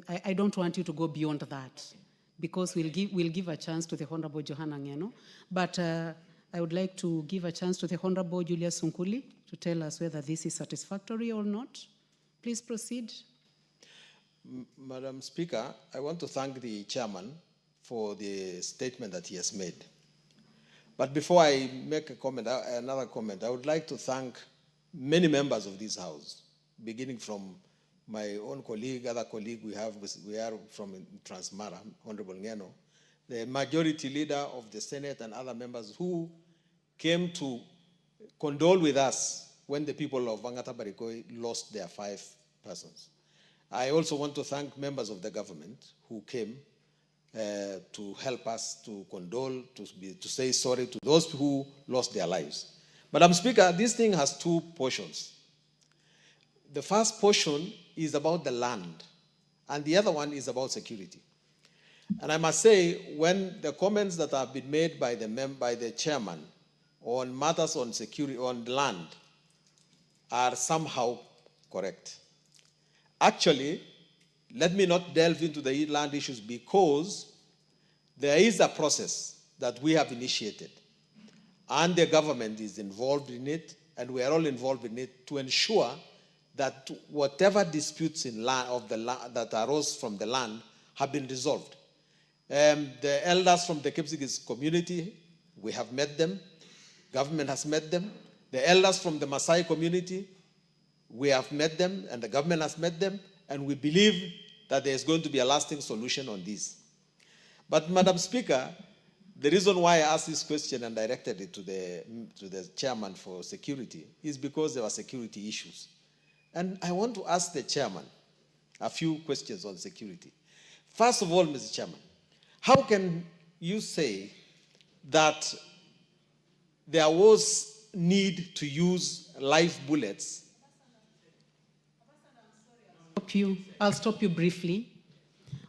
I don't want you to go beyond that, because we'll give a chance to the Honorable Johanna Ngeno. But I would like to give a chance to the Honorable Julius Sunkuli to tell us whether this is satisfactory or not. Please proceed. Madam Speaker, I want to thank the chairman for the statement that he has made. But before I make another comment, I would like to thank many members of this House, beginning from my own colleague, other colleague we are from Transmara, Honorable Ngeno, the majority leader of the Senate and other members who came to condole with us when the people of Vangata Barikoi lost their 5 persons. I also want to thank members of the government who came to help us, to condole, to say sorry to those who lost their lives. Madam Speaker, this thing has 2 portions. The first portion is about the land, and the other one is about security. And I must say, when the comments that have been made by the chairman on matters on security, on land, are somehow correct. Actually, let me not delve into the land issues, because there is a process that we have initiated, and the government is involved in it, and we are all involved in it, to ensure that whatever disputes in land that arose from the land have been resolved. The elders from the Kipsigis community, we have met them. Government has met them. The elders from the Maasai community, we have met them, and the government has met them, and we believe that there is going to be a lasting solution on this. But Madam Speaker, the reason why I asked this question and directed it to the chairman for security is because there were security issues. And I want to ask the chairman a few questions on security. First of all, Mr. Chairman, how can you say that there was need to use live bullets? I'll stop you briefly.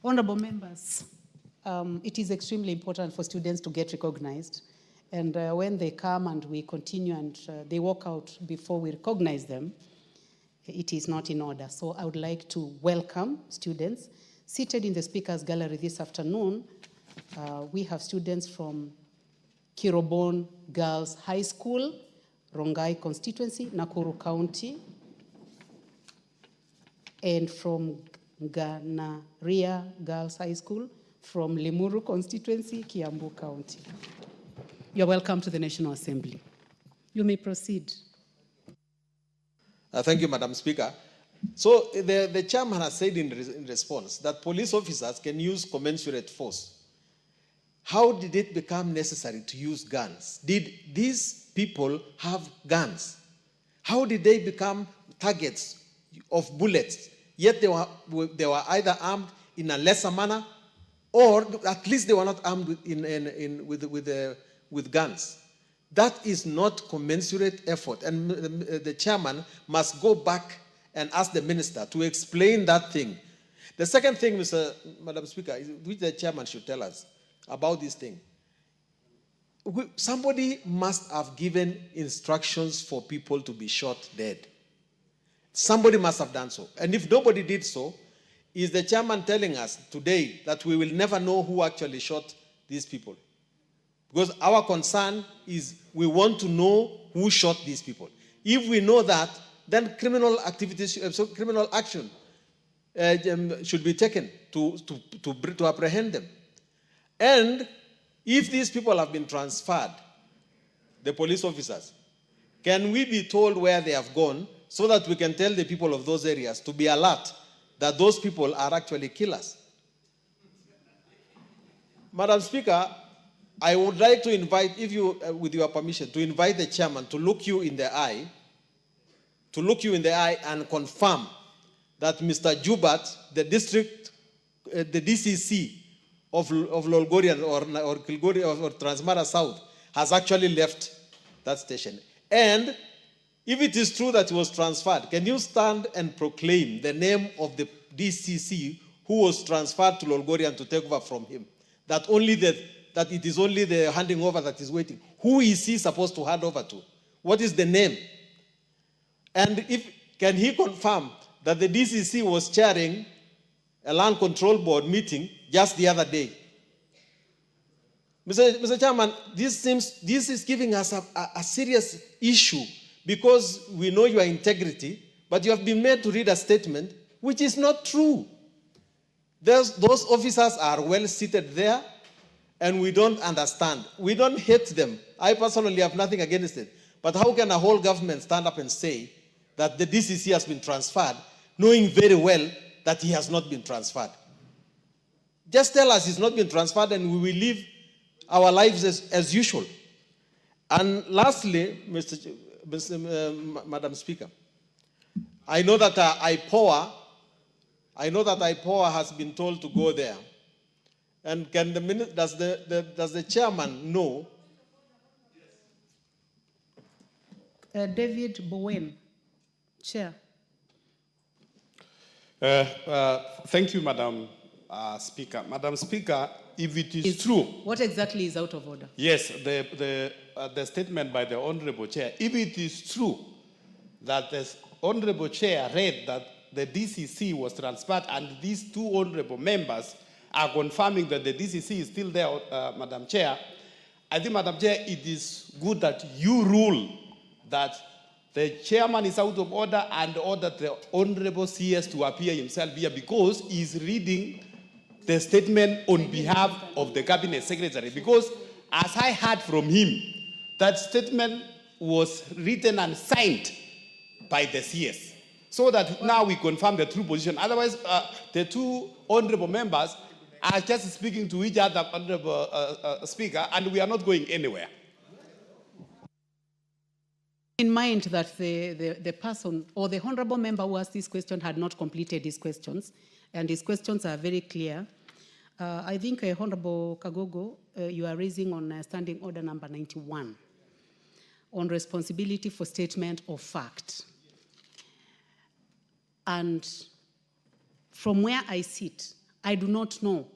Honorable members, it is extremely important for students to get recognized. And when they come and we continue and they walk out before we recognize them, it is not in order. So I would like to welcome students. Seated in the speakers gallery this afternoon, we have students from Kirobon Girls High School, Rongai constituency, Nakuru County, and from Ganaria Girls High School, from Limuru constituency, Kiambu County. You're welcome to the National Assembly. You may proceed. Thank you, Madam Speaker. So the chairman has said in response that police officers can use commensurate force. How did it become necessary to use guns? Did these people have guns? How did they become targets of bullets? Yet they were either armed in a lesser manner, or at least they were not armed with guns. That is not commensurate effort. And the chairman must go back and ask the minister to explain that thing. The second thing, Madam Speaker, which the chairman should tell us about this thing. Somebody must have given instructions for people to be shot dead. Somebody must have done so. And if nobody did so, is the chairman telling us today that we will never know who actually shot these people? Because our concern is we want to know who shot these people. If we know that, then criminal activities, criminal action should be taken to apprehend them. And if these people have been transferred, the police officers, can we be told where they have gone so that we can tell the people of those areas to be alert that those people are actually killers? Madam Speaker, I would like to invite, if you, with your permission, to invite the chairman to look you in the eye, and confirm that Mr. Jubat, the DCC of Lolgoria or Kilgoria or Transmara South, has actually left that station. And if it is true that he was transferred, can you stand and proclaim the name of the DCC who was transferred to Lolgoria to take over from him? That it is only the handing over that is waiting. Who is he supposed to hand over to? What is the name? And can he confirm that the DCC was chairing a land control board meeting just the other day? Mr. Chairman, this is giving us a serious issue because we know your integrity, but you have been made to read a statement which is not true. Those officers are well seated there, and we don't understand. We don't hate them. I personally have nothing against it. But how can a whole government stand up and say that the DCC has been transferred, knowing very well that he has not been transferred? Just tell us he's not been transferred and we will live our lives as usual. And lastly, Madam Speaker, I know that IPOA has been told to go there. And does the chairman know? David Bowen, Chair. Thank you, Madam Speaker. Madam Speaker, if it is true. What exactly is out of order? Yes, the statement by the Honorable Chair. If it is true that the Honorable Chair read that the DCC was transferred and these two honorable members are confirming that the DCC is still there, Madam Chair, I think, Madam Chair, it is good that you rule that the chairman is out of order and order the Honorable CS to appear himself here because he's reading the statement on behalf of the Cabinet Secretary. Because as I heard from him, that statement was written and signed by the CS. So that now we confirm the true position. Otherwise, the two honorable members are just speaking to each other, Honorable Speaker, and we are not going anywhere. In mind that the person or the honorable member who asked this question had not completed his questions, and his questions are very clear. I think Honorable Kagogo, you are raising on standing order number 91 on responsibility for statement of fact. And from where I sit, I do not know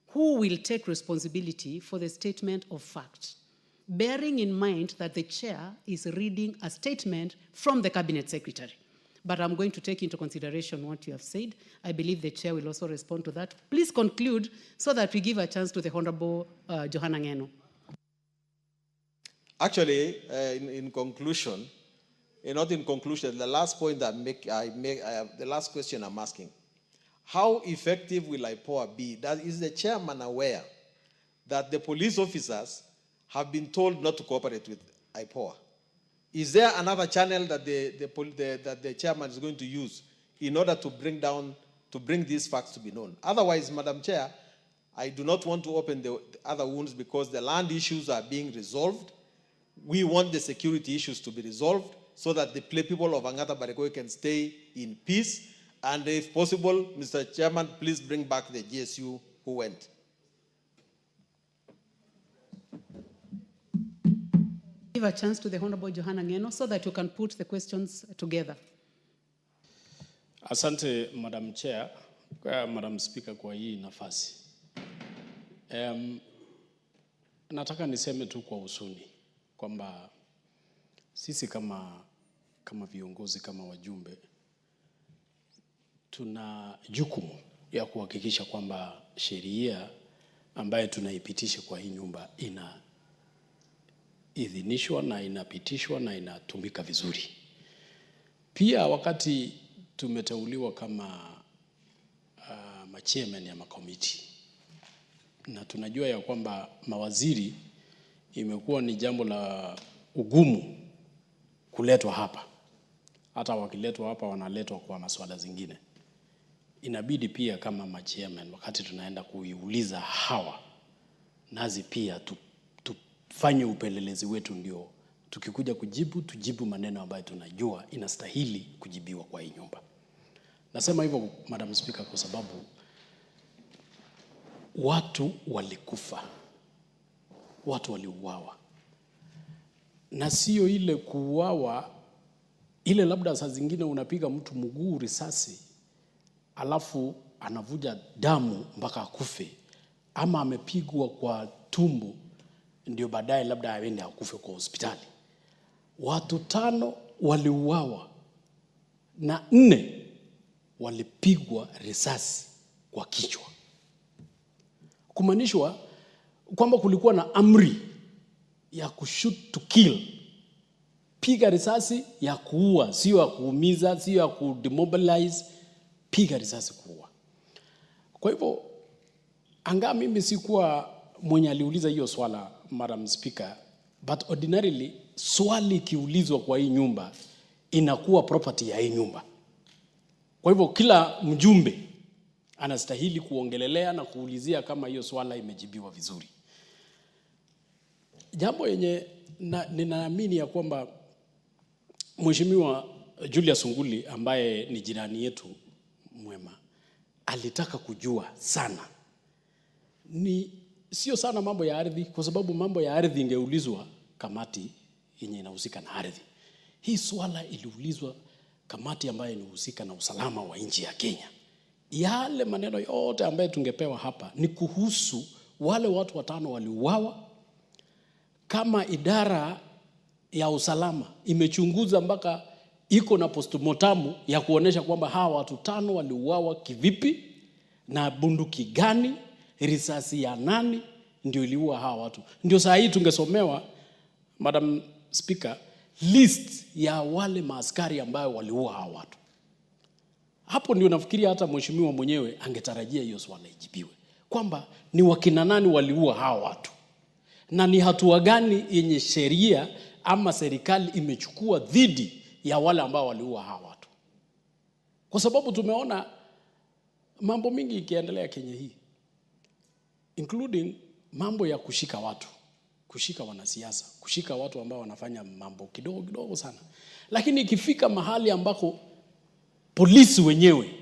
who will take responsibility for the statement of fact, bearing in mind that the chair is reading a statement from the cabinet secretary. But I'm going to take into consideration what you have said. I believe the chair will also respond to that. Please conclude so that we give a chance to the Honorable Johanna Ngeno. Actually, in conclusion, not in conclusion, the last point that the last question I'm asking, how effective will IPOA be? Is the chairman aware that the police officers have been told not to cooperate with IPOA? Is there another channel that the chairman is going to use in order to bring these facts to be known? Otherwise, Madam Chair, I do not want to open the other wounds because the land issues are being resolved. We want the security issues to be resolved so that the people of Angata Barikoi can stay in peace. And if possible, Mr. Chairman, please bring back the GSU who went. Give a chance to the Honorable Johanna Ngeno so that you can put the questions together. Asante, Madam Chair, Madam Speaker, kwa hii nafasi. Nataka niseme tu kwa usuni kwamba sisi kama viongozi, kama wajumbe, tuna jukumu ya kuhakikisha kwamba sheria ambayo tunaipitisha kwa hii nyumba inaidhinishwa na inapitishwa na inatumika vizuri. Pia wakati tumeteuliwa kama machairman ya makomiti, na tunajua ya kwamba mawaziri imekuwa ni jambo la ugumu kuletwa hapa. Hata wakiletwa hapa wanaletwa kwa masuala zingine. Inabidi pia kama machairman wakati tunaenda kuiuliza hawa, nazi pia tufanye upelelezi wetu, ndio tukikuja tujibu maneno ambayo tunajua inastahili kujibiwa kwa hii nyumba. Nasema hivyo, Madam Speaker, kwa sababu watu walikufa, watu waliuawa, na sio ile kuuawa ile labda saa zingine unapiga mtu mguu risasi alafu anavuja damu mpaka akufe, ama amepigwa kwa tumbo ndio baadaye labda aende akufe kwa hospitali. Watu 5 waliuawa na 4 walipigwa risasi kwa kichwa. Kumanishwa kwamba kulikuwa na amri ya kushoot to kill. Piga risasi ya kuua, sio ya kuumiza, sio ya kudemobilize, piga risasi kuua. Kwa hivyo anga mimi sikuwa mwenye aliuliza hiyo swala, Madam Speaker, but ordinarily swali kiulizwa kwa hii nyumba inakuwa property ya hii nyumba. Kwa hivyo kila mjumbe anastahili kuongelelea na kuulizia kama hiyo swala imejibiwa vizuri. Jambo yenye ninaamini ya kwamba Mheshimiwa Julius Nguli ambaye ni jirani yetu mwema alitaka kujua sana, ni sio sana mambo ya ardhi, kwa sababu mambo ya ardhi ingeulizwa kamati yenye inahusika na ardhi. Hii swala iliulizwa kamati ambayo inahusika na usalama wa nchi ya Kenya. Yale maneno yote ambayo tungepewa hapa ni kuhusu wale watu 5 waliuawa. Kama idara ya usalama imechunguza mpaka iko na postmortem ya kuonesha kwamba hawa watu 5 waliuawa kivipi, na bunduki gani, risasi ya nani ndio iliua hawa watu, ndio saa hii tungesomewa, Madam Speaker, list ya wale maaskari ambao waliua hawa watu. Hapo ndio nafikiria hata mheshimiwa mwenyewe angetarajia hiyo swala ijibiwe, kwamba ni wakina nani waliua hawa watu na ni hatua gani yenye sheria ama serikali imechukua dhidi ya wale ambao waliua hawa watu. Kwa sababu tumeona mambo mingi ikiendelea Kenya hii. including mambo ya kushika watu, kushika wanasiasa, kushika watu ambao wanafanya mambo kidogo kidogo sana. Lakini ikifika mahali ambako polisi wenyewe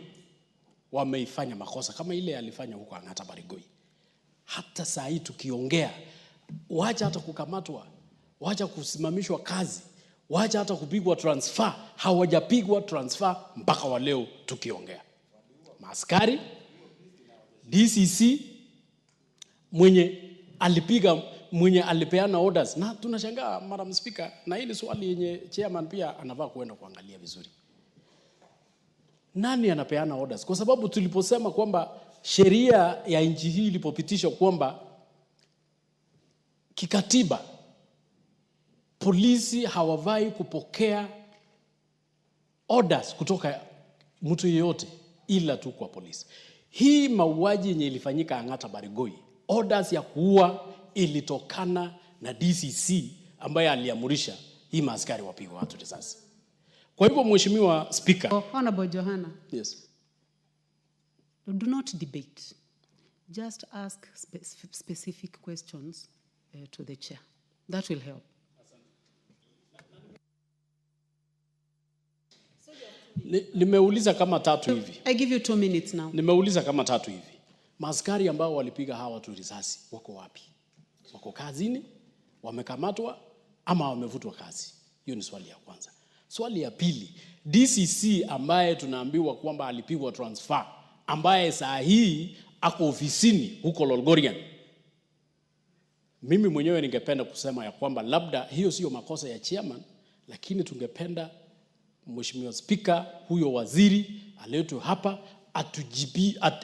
wameifanya makosa kama ile alifanya huko Ang'ata Barigoi, hata saa hii tukiongea, wacha hata kukamatwa, wacha kusimamishwa kazi, wacha hata kupigwa transfer, hawajapigwa transfer mpaka wa leo tukiongea. Maaskari, DCC, mwenye alipeana orders, na tunashangaa Madam Speaker, na hili swali yenye chairman pia anavaa kuenda kuangalia vizuri. Nani anapeana orders? Kwa sababu tuliposema kwamba sheria ya nchi hii ilipopitishwa kwamba kikatiba polisi hawavai kupokea orders kutoka mtu yeyote ila tu kwa polisi. Hii mauaji yenye ilifanyika Ang'ata Barigoi, orders ya kuua ilitokana na DCC ambaye aliamurisha hii maaskari wapigwe watu risasi. Kwa hivyo Mheshimiwa Speaker, Honorable Johanna. Yes. Do not debate. Just ask specific questions to the chair. That will help. Nimeuliza kama tatu hivi. I give you 2 minutes now. Nimeuliza kama tatu hivi. Maaskari ambao walipiga hawa watu risasi wako wapi? Wako kazini? Wamekamatwa ama wamevutwa kazi? Hiyo ni swali ya kwanza. Swali ya pili, DCC ambaye tunaambiwa kwamba alipigwa transfer, ambaye saa hii ako ofisini huko Lolgorian. Mimi mwenyewe ningependa kusema ya kwamba labda hiyo sio makosa ya chairman, lakini tungependa Mheshimiwa Speaker, huyo waziri aletwe hapa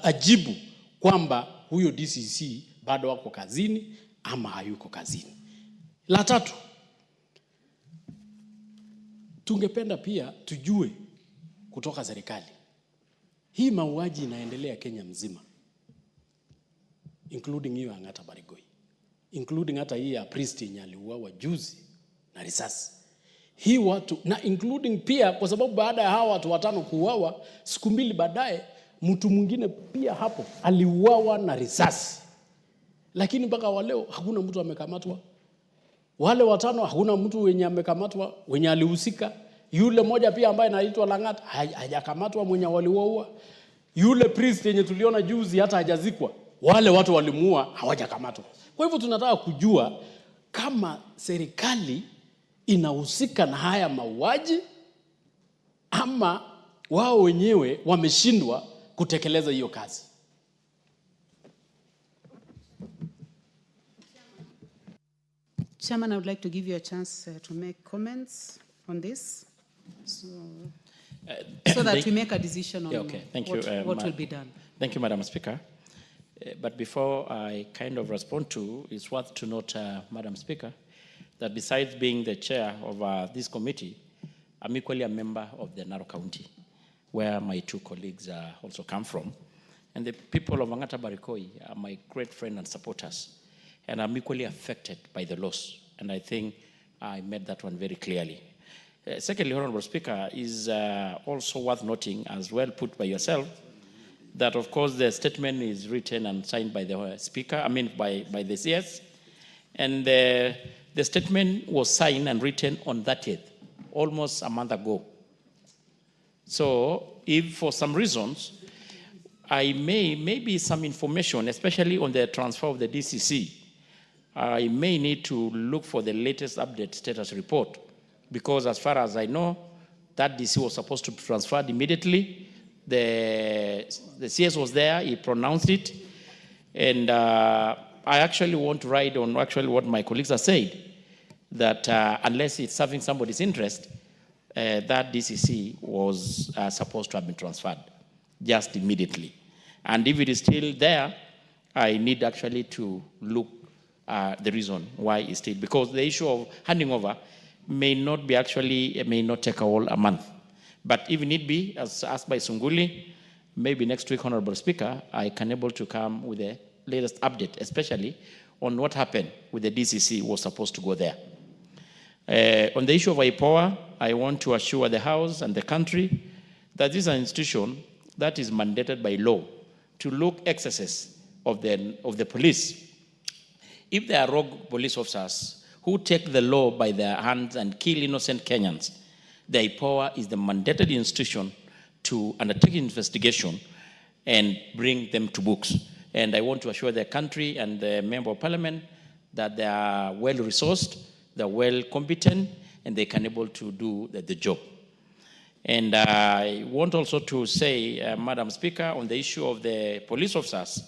ajibu kwamba huyo DCC bado wako kazini ama hayuko kazini. La tatu, tungependa pia tujue kutoka serikali, hii mauaji inaendelea Kenya mzima, including hiyo Ang'ata Barigoi, including hata hii ya priest yenye aliuawa juzi na risasi. Hii watu na including pia, kwa sababu baada ya hawa watu 5 kuuawa, siku 2 baadaye mtu mwingine pia hapo aliuawa na risasi. Lakini mpaka wa leo hakuna mtu amekamatwa. Wale 5 hakuna mtu wenye amekamatwa wenye alihusika. Yule moja pia ambaye anaitwa Langat hajakamatwa mwenye waliuaua. Yule priest yenye tuliona juzi hata hajazikwa. Wale watu walimuua hawajakamatwa. Kwa hivyo tunataka kujua kama serikali inahusika na haya mauaji ama wao wenyewe wameshindwa kutekeleza hiyo kazi. Chairman, I would like to give you a chance to make comments on this, so that we make a decision on what will be done. Thank you, Madam Speaker. But before I kind of respond to, it's worth to note, Madam Speaker, that besides being the chair of this committee, I'm equally a member of the Narok County, where my 2 colleagues also come from. And the people of Ang'ata Barigoi are my great friends and supporters. And I'm equally affected by the loss. And I think I made that one very clearly. Secondly, Honorable Speaker, is also worth noting, as well put by yourself, that of course the statement is written and signed by the Speaker, by the CS. And the statement was signed and written on 30th, almost a month ago. So if for some reasons, maybe some information, especially on the transfer of the DCC, I may need to look for the latest update status report, because as far as I know, that DC was supposed to be transferred immediately. The CS was there, he pronounced it, and I actually want to ride on what my colleagues have said, that unless it's serving somebody's interest, that DCC was supposed to have been transferred just immediately. And if it is still there, I need actually to look the reason why it's still, because the issue of handing over may not take a month. But if need be, as asked by Sunguli, maybe next week, Honorable Speaker, I can able to come with the latest update, especially on what happened with the DCC was supposed to go there. On the issue of IPOA, I want to assure the House and the country that this is an institution that is mandated by law to look excesses of the police, if there are rogue police officers who take the law by their hands and kill innocent Kenyans, the IPOA is the mandated institution to undertake investigation and bring them to books. And I want to assure the country and the Member of Parliament that they are well-resourced, they're well-competent, and they can able to do the job. And I want also to say, Madam Speaker, on the issue of the police officers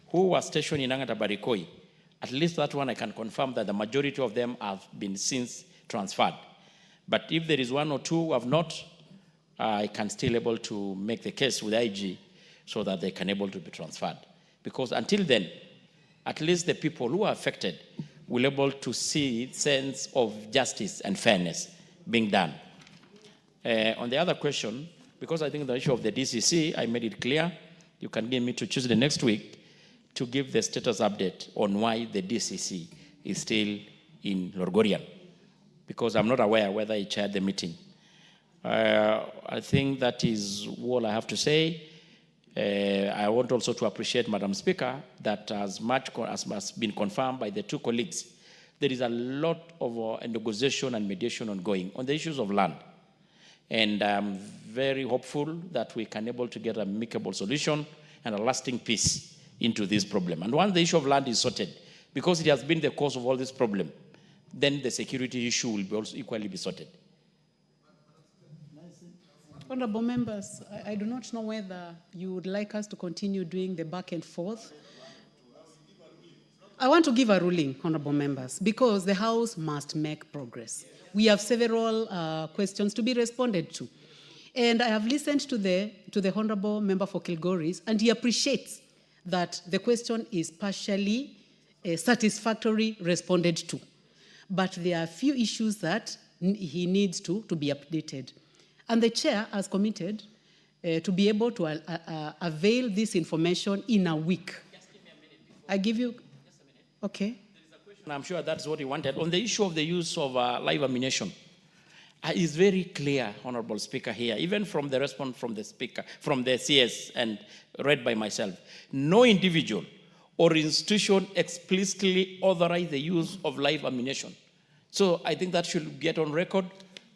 who were stationed in Angata Barikoi, at least that one I can confirm that the majority of them have been since transferred. But if there is one or two who have not, I can still able to make the case with IG so that they can able to be transferred. Because until then, at least the people who are affected will able to see sense of justice and fairness being done. On the other question, because I think the issue of the DCC, I made it clear, you can give me to Tuesday next week to give the status update on why the DCC is still in Lorgorian, because I'm not aware whether he chaired the meeting. I think that is all I have to say. I want also to appreciate, Madam Speaker, that as much as has been confirmed by the two colleagues, there is a lot of negotiation and mediation ongoing on the issues of land. And I'm very hopeful that we can able to get an amicable solution and a lasting peace into this problem. And once the issue of land is sorted, because it has been the cause of all this problem, then the security issue will be also equally be sorted. Honorable members, I do not know whether you would like us to continue doing the back and forth. I want to give a ruling, honorable members, because the House must make progress. We have several questions to be responded to. And I have listened to the honorable member for Kilgoris, and he appreciates that the question is partially satisfactorily responded to. But there are a few issues that he needs to be updated. And the chair has committed to be able to avail this information in a week. Just give me a minute. I give you... Just a minute. Okay. There is a question. I'm sure that's what he wanted. On the issue of the use of live ammunition, it's very clear, Honorable Speaker, here, even from the response from the Speaker, from the CS and read by myself, no individual or institution explicitly authorize the use of live ammunition. So I think that should get on record.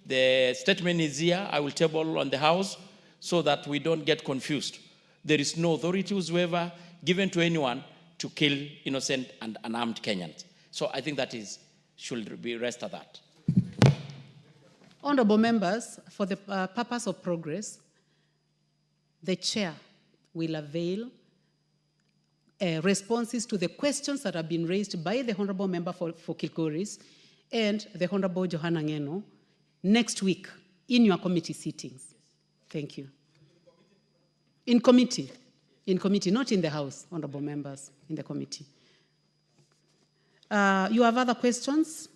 The statement is here. I will table on the House so that we don't get confused. There is no authority whatsoever given to anyone to kill innocent and unarmed Kenyans. So I think that should be rest of that. Honorable members, for the purpose of progress, the chair will avail responses to the questions that have been raised by the honorable member for Kilgoris and the honorable Johanna Ngeno next week in your committee sittings. Thank you. In committee, not in the House, honorable members, in the committee. You have other questions?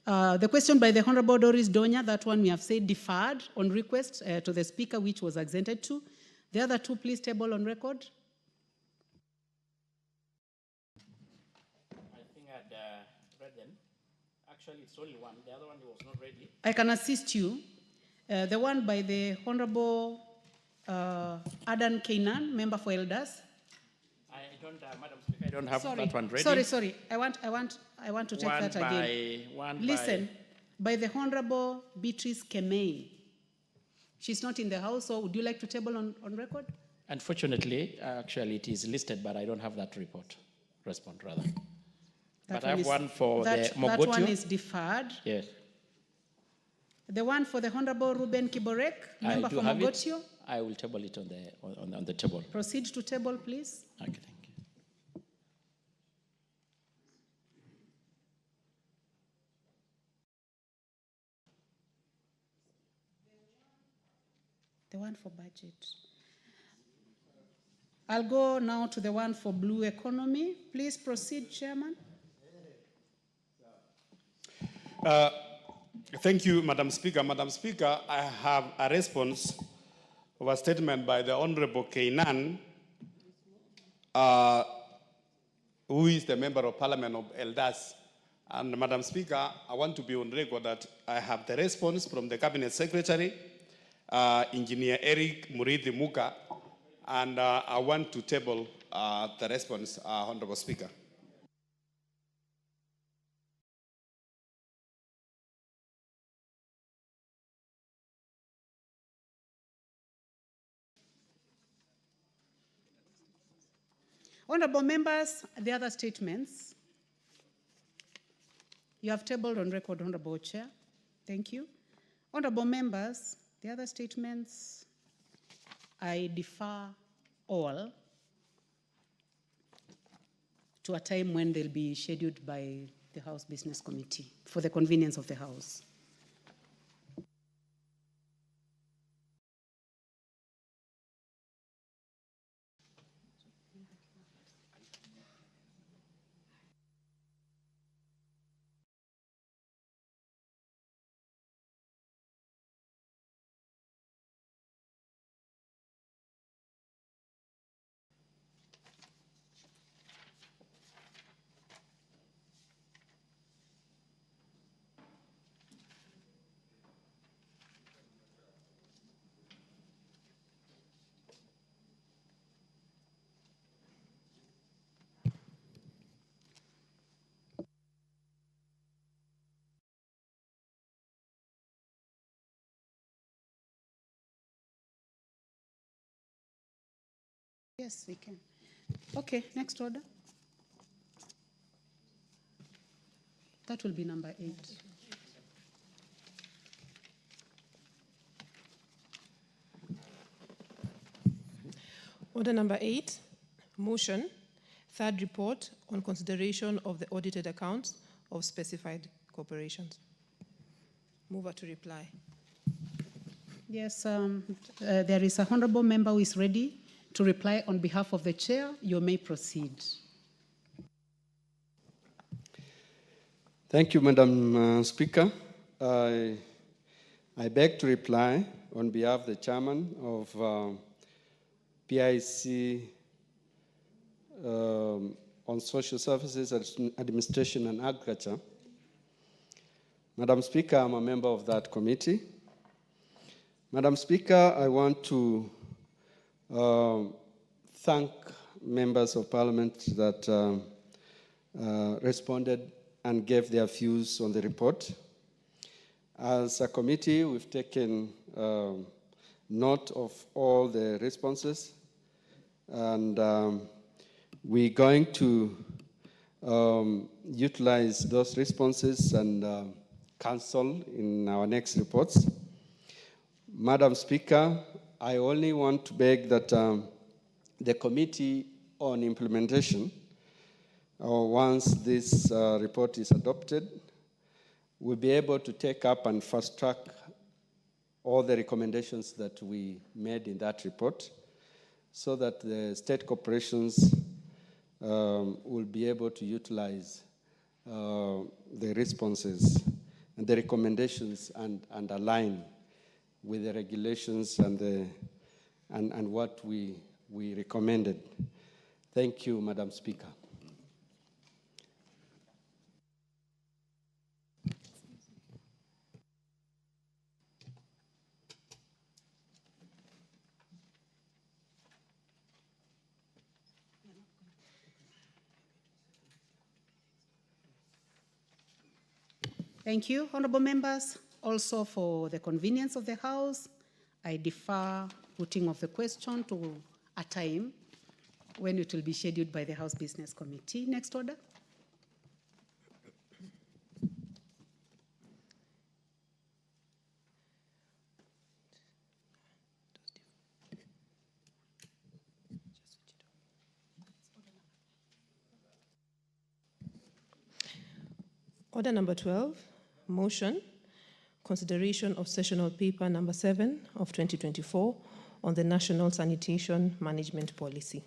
The question by the Honorable Doris Donya, that one we have said deferred on request to the Speaker, which was assented to. The other two, please table on record. I think I'd read them. Actually, it's only one. The other one was not ready. I can assist you. The one by the Honorable Adan Kainan, member for Elders. I don't, Madam Speaker, I don't have that one ready. Sorry. I want to take that again. Listen, by the Honorable Beatrice Kemei. She's not in the House, so would you like to table on record? Unfortunately, actually, it is listed, but I don't have that response, rather. But I have one for the Mogotio. That one is deferred. Yes. The one for the Honorable Ruben Kiborek, member for Mogotio. I will table it on the table. Proceed to table, please. Okay, thank you. The one for budget. I'll go now to the one for blue economy. Please proceed, Chairman. Thank you, Madam Speaker. Madam Speaker, I have a response of a statement by the Honorable Kainan, who is the Member of Parliament of Elders. And Madam Speaker, I want to be on record that I have the response from the Cabinet Secretary, Engineer Eric Murithi Muka, and I want to table the response, Honorable Speaker. Honorable members, the other statements. You have tabled on record, Honorable Chair. Thank you. Honorable members, the other statements, I defer all to a time when they'll be scheduled by the House Business Committee for the convenience of the House. Yes, we can. Okay, next order. That will be number 8. Order number 8, motion, third report on consideration of the audited accounts of specified corporations. Mover to reply. Yes, there is a honorable member who is ready to reply on behalf of the chair. You may proceed. Thank you, Madam Speaker. I beg to reply on behalf of the chairman of PIC on Social Services, Administration and Agriculture. Madam Speaker, I'm a member of that committee. Madam Speaker, I want to thank members of Parliament that responded and gave their views on the report. As a committee, we've taken note of all the responses, and we're going to utilize those responses and counsel in our next reports. Madam Speaker, I only want to beg that the Committee on Implementation, once this report is adopted, will be able to take up and fast track all the recommendations that we made in that report, so that the state corporations will be able to utilize the responses and the recommendations and align with the regulations and what we recommended. Thank you, Madam Speaker. Thank you, honorable members. Also, for the convenience of the House, I defer putting of the question to a time when it will be scheduled by the House Business Committee. Next order. Order number 12, motion, consideration of sessional paper number 7 of 2024 on the National Sanitation Management Policy.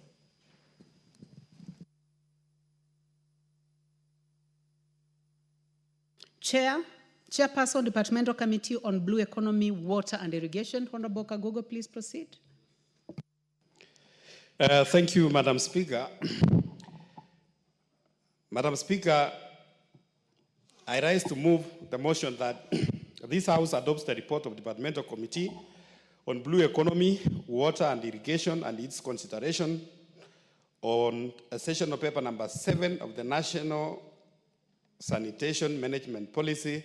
Chairperson, Departmental Committee on Blue Economy, Water and Irrigation, Honorable Kagogo, please proceed. Thank you, Madam Speaker. Madam Speaker, I rise to move the motion that this House adopts the report of Departmental Committee on Blue Economy, Water and Irrigation and its consideration on sessional paper number 7 of the National Sanitation Management Policy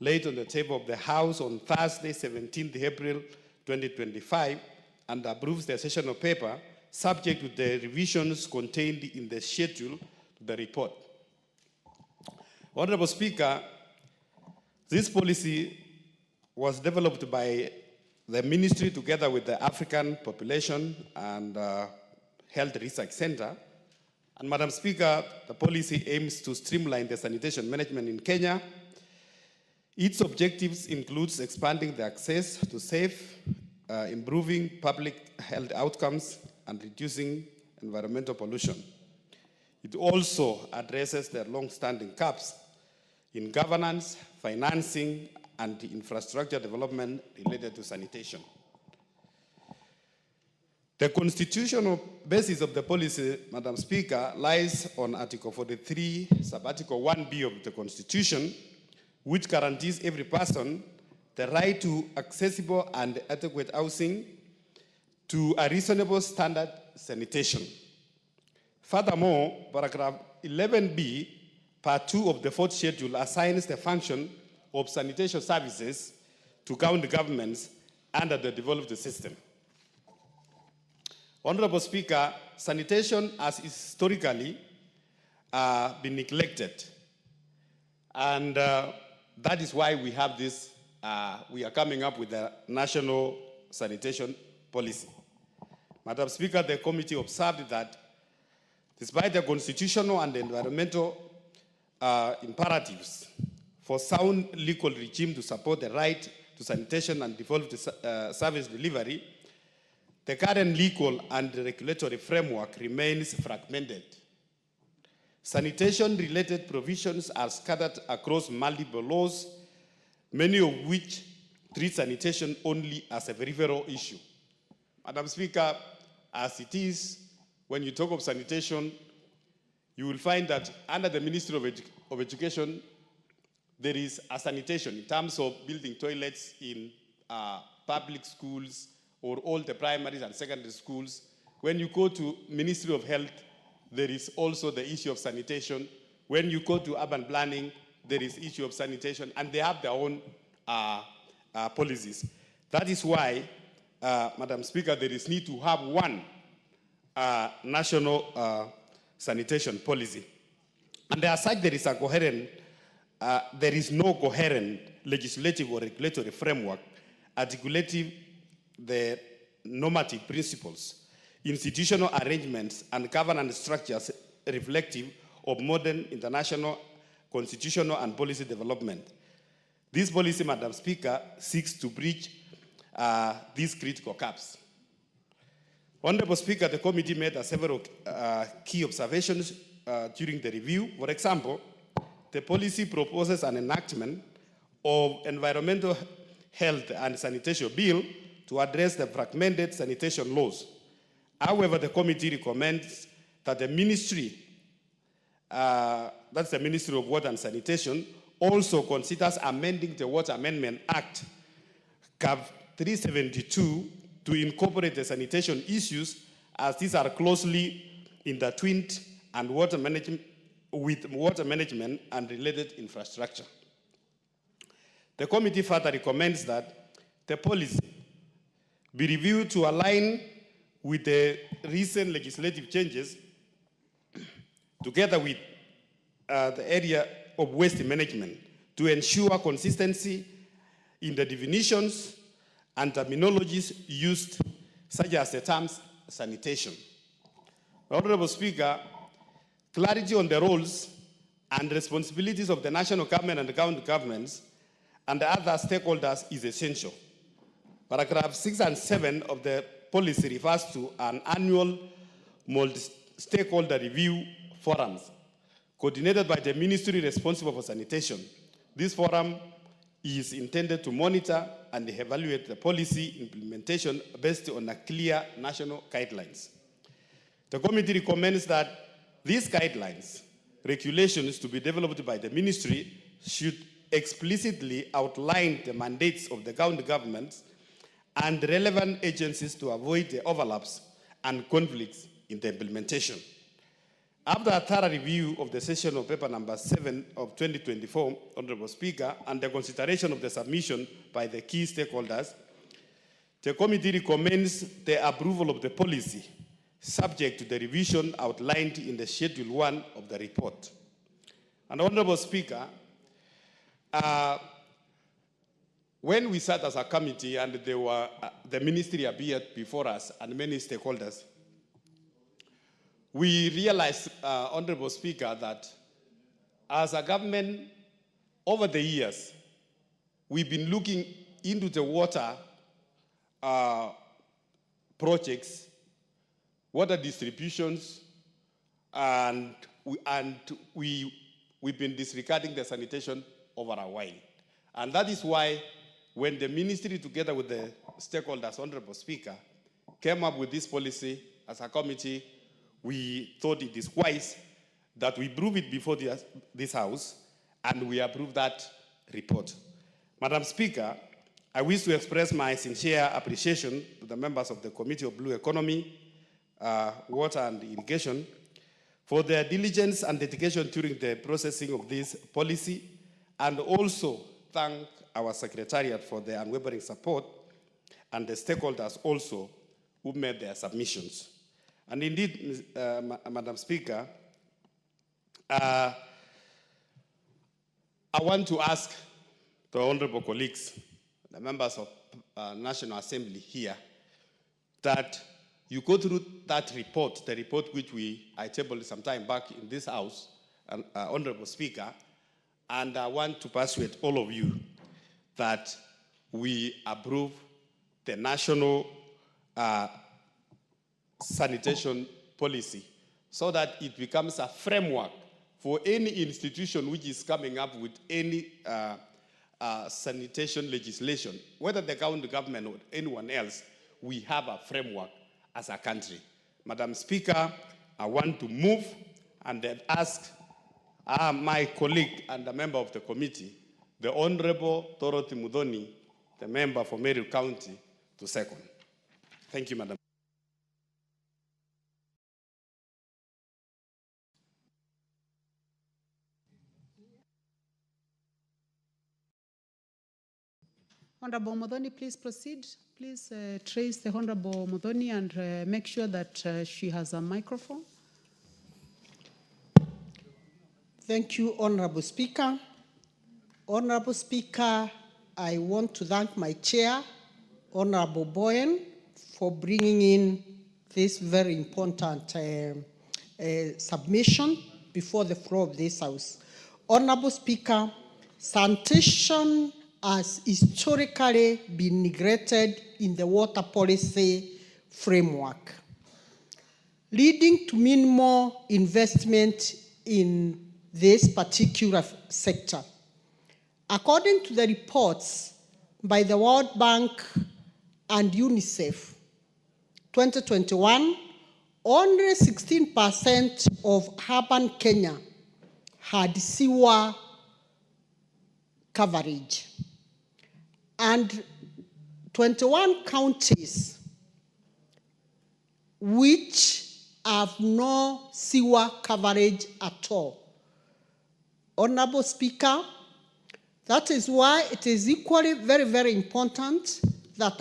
laid on the table of the House on Thursday, 17th April 2025, and approves the sessional paper subject to the revisions contained in the schedule to the report. Honorable Speaker, this policy was developed by the ministry together with the African Population and Health Research Center. And Madam Speaker, the policy aims to streamline the sanitation management in Kenya. Its objectives includes expanding the access to safe, improving public health outcomes, and reducing environmental pollution. It also addresses the long-standing gaps in governance, financing, and infrastructure development related to sanitation. The constitutional basis of the policy, Madam Speaker, lies on Article 43, Sub-Article 1B of the Constitution, which guarantees every person the right to accessible and adequate housing to a reasonable standard sanitation. Furthermore, paragraph 11B, part 2 of the 4th schedule assigns the function of sanitation services to county governments under the devolved system. Honorable Speaker, sanitation has historically been neglected. And that is why we have this, we are coming up with a national sanitation policy. Madam Speaker, the committee observed that despite the constitutional and environmental imperatives for sound legal regime to support the right to sanitation and devolved service delivery, the current legal and regulatory framework remains fragmented. Sanitation-related provisions are scattered across multiple laws, many of which treat sanitation only as a peripheral issue. Madam Speaker, as it is, when you talk of sanitation, you will find that under the Ministry of Education, there is a sanitation in terms of building toilets in public schools or all the primaries and secondary schools. When you go to Ministry of Health, there is also the issue of sanitation. When you go to urban planning, there is issue of sanitation, and they have their own policies. That is why, Madam Speaker, there is need to have one national sanitation policy. And as such, there is a coherent, there is no coherent legislative or regulatory framework articulating the normative principles, institutional arrangements, and governance structures reflective of modern international constitutional and policy development. This policy, Madam Speaker, seeks to bridge these critical gaps. Honorable Speaker, the committee made several key observations during the review. For example, the policy proposes an enactment of environmental health and sanitation bill to address the fragmented sanitation laws. However, the committee recommends that the ministry, that's the Ministry of Water and Sanitation, also considers amending the Water Amendment Act, CAV 372, to incorporate the sanitation issues, as these are closely intertwined and with water management and related infrastructure. The committee further recommends that the policy be reviewed to align with the recent legislative changes together with the area of waste management to ensure consistency in the definitions and terminologies used, such as the terms sanitation. Honorable Speaker, clarity on the roles and responsibilities of the national government and the county governments and the other stakeholders is essential. Paragraph 6 and 7 of the policy refers to an annual multi-stakeholder review forums coordinated by the ministry responsible for sanitation. This forum is intended to monitor and evaluate the policy implementation based on a clear national guidelines. The committee recommends that these guidelines, regulations to be developed by the ministry, should explicitly outline the mandates of the county governments and relevant agencies to avoid the overlaps and conflicts in the implementation. After a thorough review of the session of paper number 7 of 2024, Honorable Speaker, and the consideration of the submission by the key stakeholders, the committee recommends the approval of the policy subject to the revision outlined in the Schedule 1 of the report. And Honorable Speaker, when we sat as a committee and the ministry appeared before us and many stakeholders, we realized, Honorable Speaker, that as a government, over the years, we've been looking into the water projects, water distributions, and we've been disregarding the sanitation over a while. And that is why when the ministry, together with the stakeholders, Honorable Speaker, came up with this policy as a committee, we thought it is wise that we prove it before this House, and we approve that report. Madam Speaker, I wish to express my sincere appreciation to the members of the Committee of Blue Economy, Water and Irrigation for their diligence and dedication during the processing of this policy, and also thank our Secretariat for their unwavering support and the stakeholders also who made their submissions. And indeed, Madam Speaker, I want to ask the honorable colleagues, the members of National Assembly here, that you go through that report, the report which I tabled some time back in this House, Honorable Speaker, and I want to persuade all of you that we approve the national sanitation policy so that it becomes a framework for any institution which is coming up with any sanitation legislation, whether the county government or anyone else. We have a framework as a country. Madam Speaker, I want to move and ask my colleague and a member of the committee, the Honorable Dorothy Mudhoni, the member for Meru County, to second. Thank you, Madam. Honorable Mudhoni, please proceed. Please trace the Honorable Mudhoni and make sure that she has a microphone. Thank you, Honorable Speaker. Honorable Speaker, I want to thank my chair, Honorable Boyen, for bringing in this very important submission before the floor of this House. Honorable Speaker, sanitation has historically been neglected in the water policy framework, leading to minimal investment in this particular sector. According to the reports by the World Bank and UNICEF, 2021, only 16% of urban Kenya had sewer coverage, and 21 counties which have no sewer coverage at all. Honorable Speaker, that is why it is equally very, very important that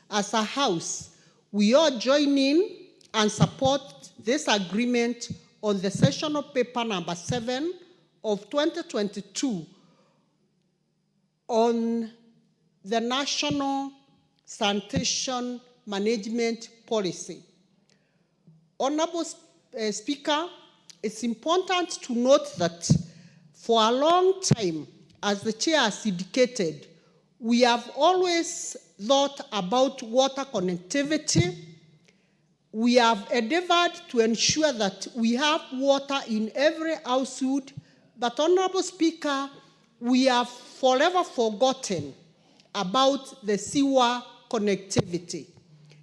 as a house, we all join in and support this agreement on the sessional paper number 7 of 2022 on the National Sanitation Management Policy. Honorable Speaker, it's important to note that for a long time, as the chair has indicated, we have always thought about water connectivity. We have endeavored to ensure that we have water in every household, but Honorable Speaker, we have forever forgotten about the sewer connectivity.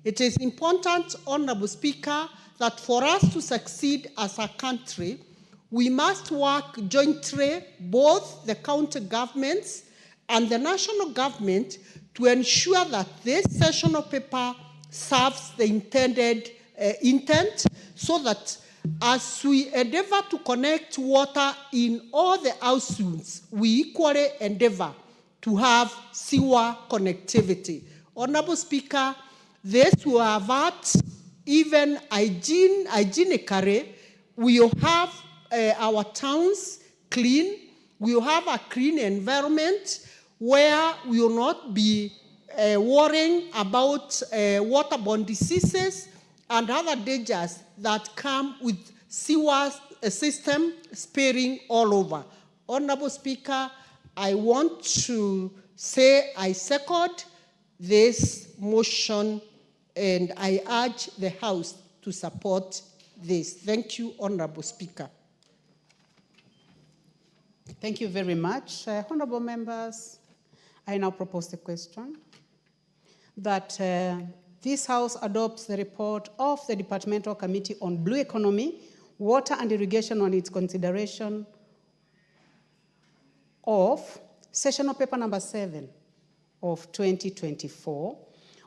It is important, Honorable Speaker, that for us to succeed as a country, we must work jointly, both the county governments and the national government, to ensure that this sessional paper serves the intended intent, so that as we endeavor to connect water in all the households, we equally endeavor to have sewer connectivity. Honorable Speaker, this will avert even hygienically. We will have our towns clean. We will have a clean environment where we will not be worrying about waterborne diseases and other dangers that come with sewer system spilling all over. Honorable Speaker, I want to say I second this motion and I urge the House to support this. Thank you, Honorable Speaker. Thank you very much. Honorable members, I now propose the question that this House adopts the report of the Departmental Committee on Blue Economy, Water and Irrigation on its consideration of sessional paper number 7 of 2024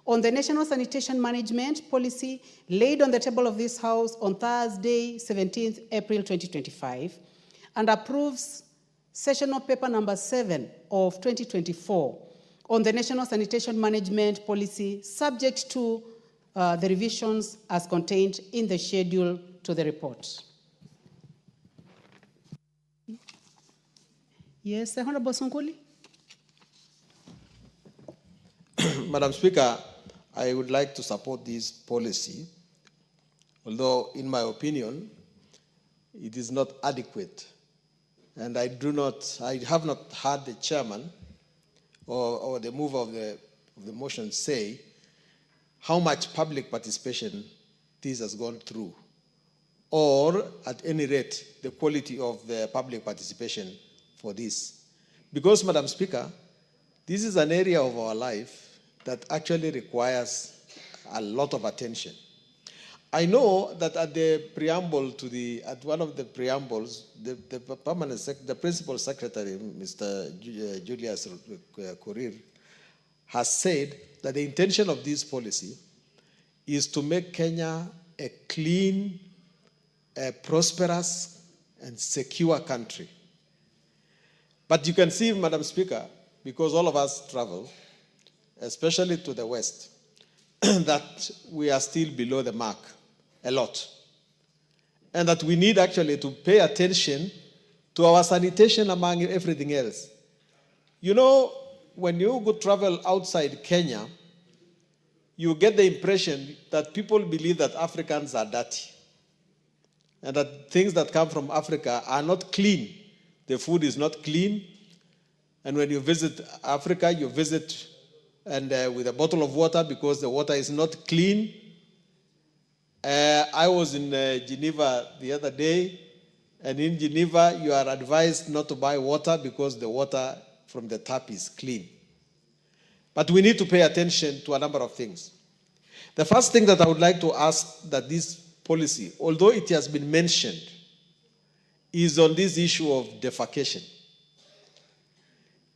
on the National Sanitation Management Policy laid on the table of this House on Thursday, 17th April 2025, and approves sessional paper number 7 of 2024 on the National Sanitation Management Policy, subject to the revisions as contained in the schedule to the report. Yes, Honorable Sonkuli. Madam Speaker, I would like to support this policy, although in my opinion, it is not adequate. And I have not heard the chairman or the mover of the motion say how much public participation this has gone through, or at any rate, the quality of the public participation for this. Because, Madam Speaker, this is an area of our life that actually requires a lot of attention. I know that at the preamble at one of the preambles, the principal secretary, Mr. Julius Korir, has said that the intention of this policy is to make Kenya a clean, a prosperous, and secure country. But you can see, Madam Speaker, because all of us travel, especially to the West, that we are still below the mark a lot. And that we need actually to pay attention to our sanitation among everything else. You know, when you go travel outside Kenya, you get the impression that people believe that Africans are dirty and that things that come from Africa are not clean. The food is not clean. And when you visit Africa, you visit with a bottle of water because the water is not clean. I was in Geneva the other day, and in Geneva, you are advised not to buy water because the water from the tap is clean. But we need to pay attention to a number of things. The first thing that I would like to ask that this policy, although it has been mentioned, is on this issue of defecation.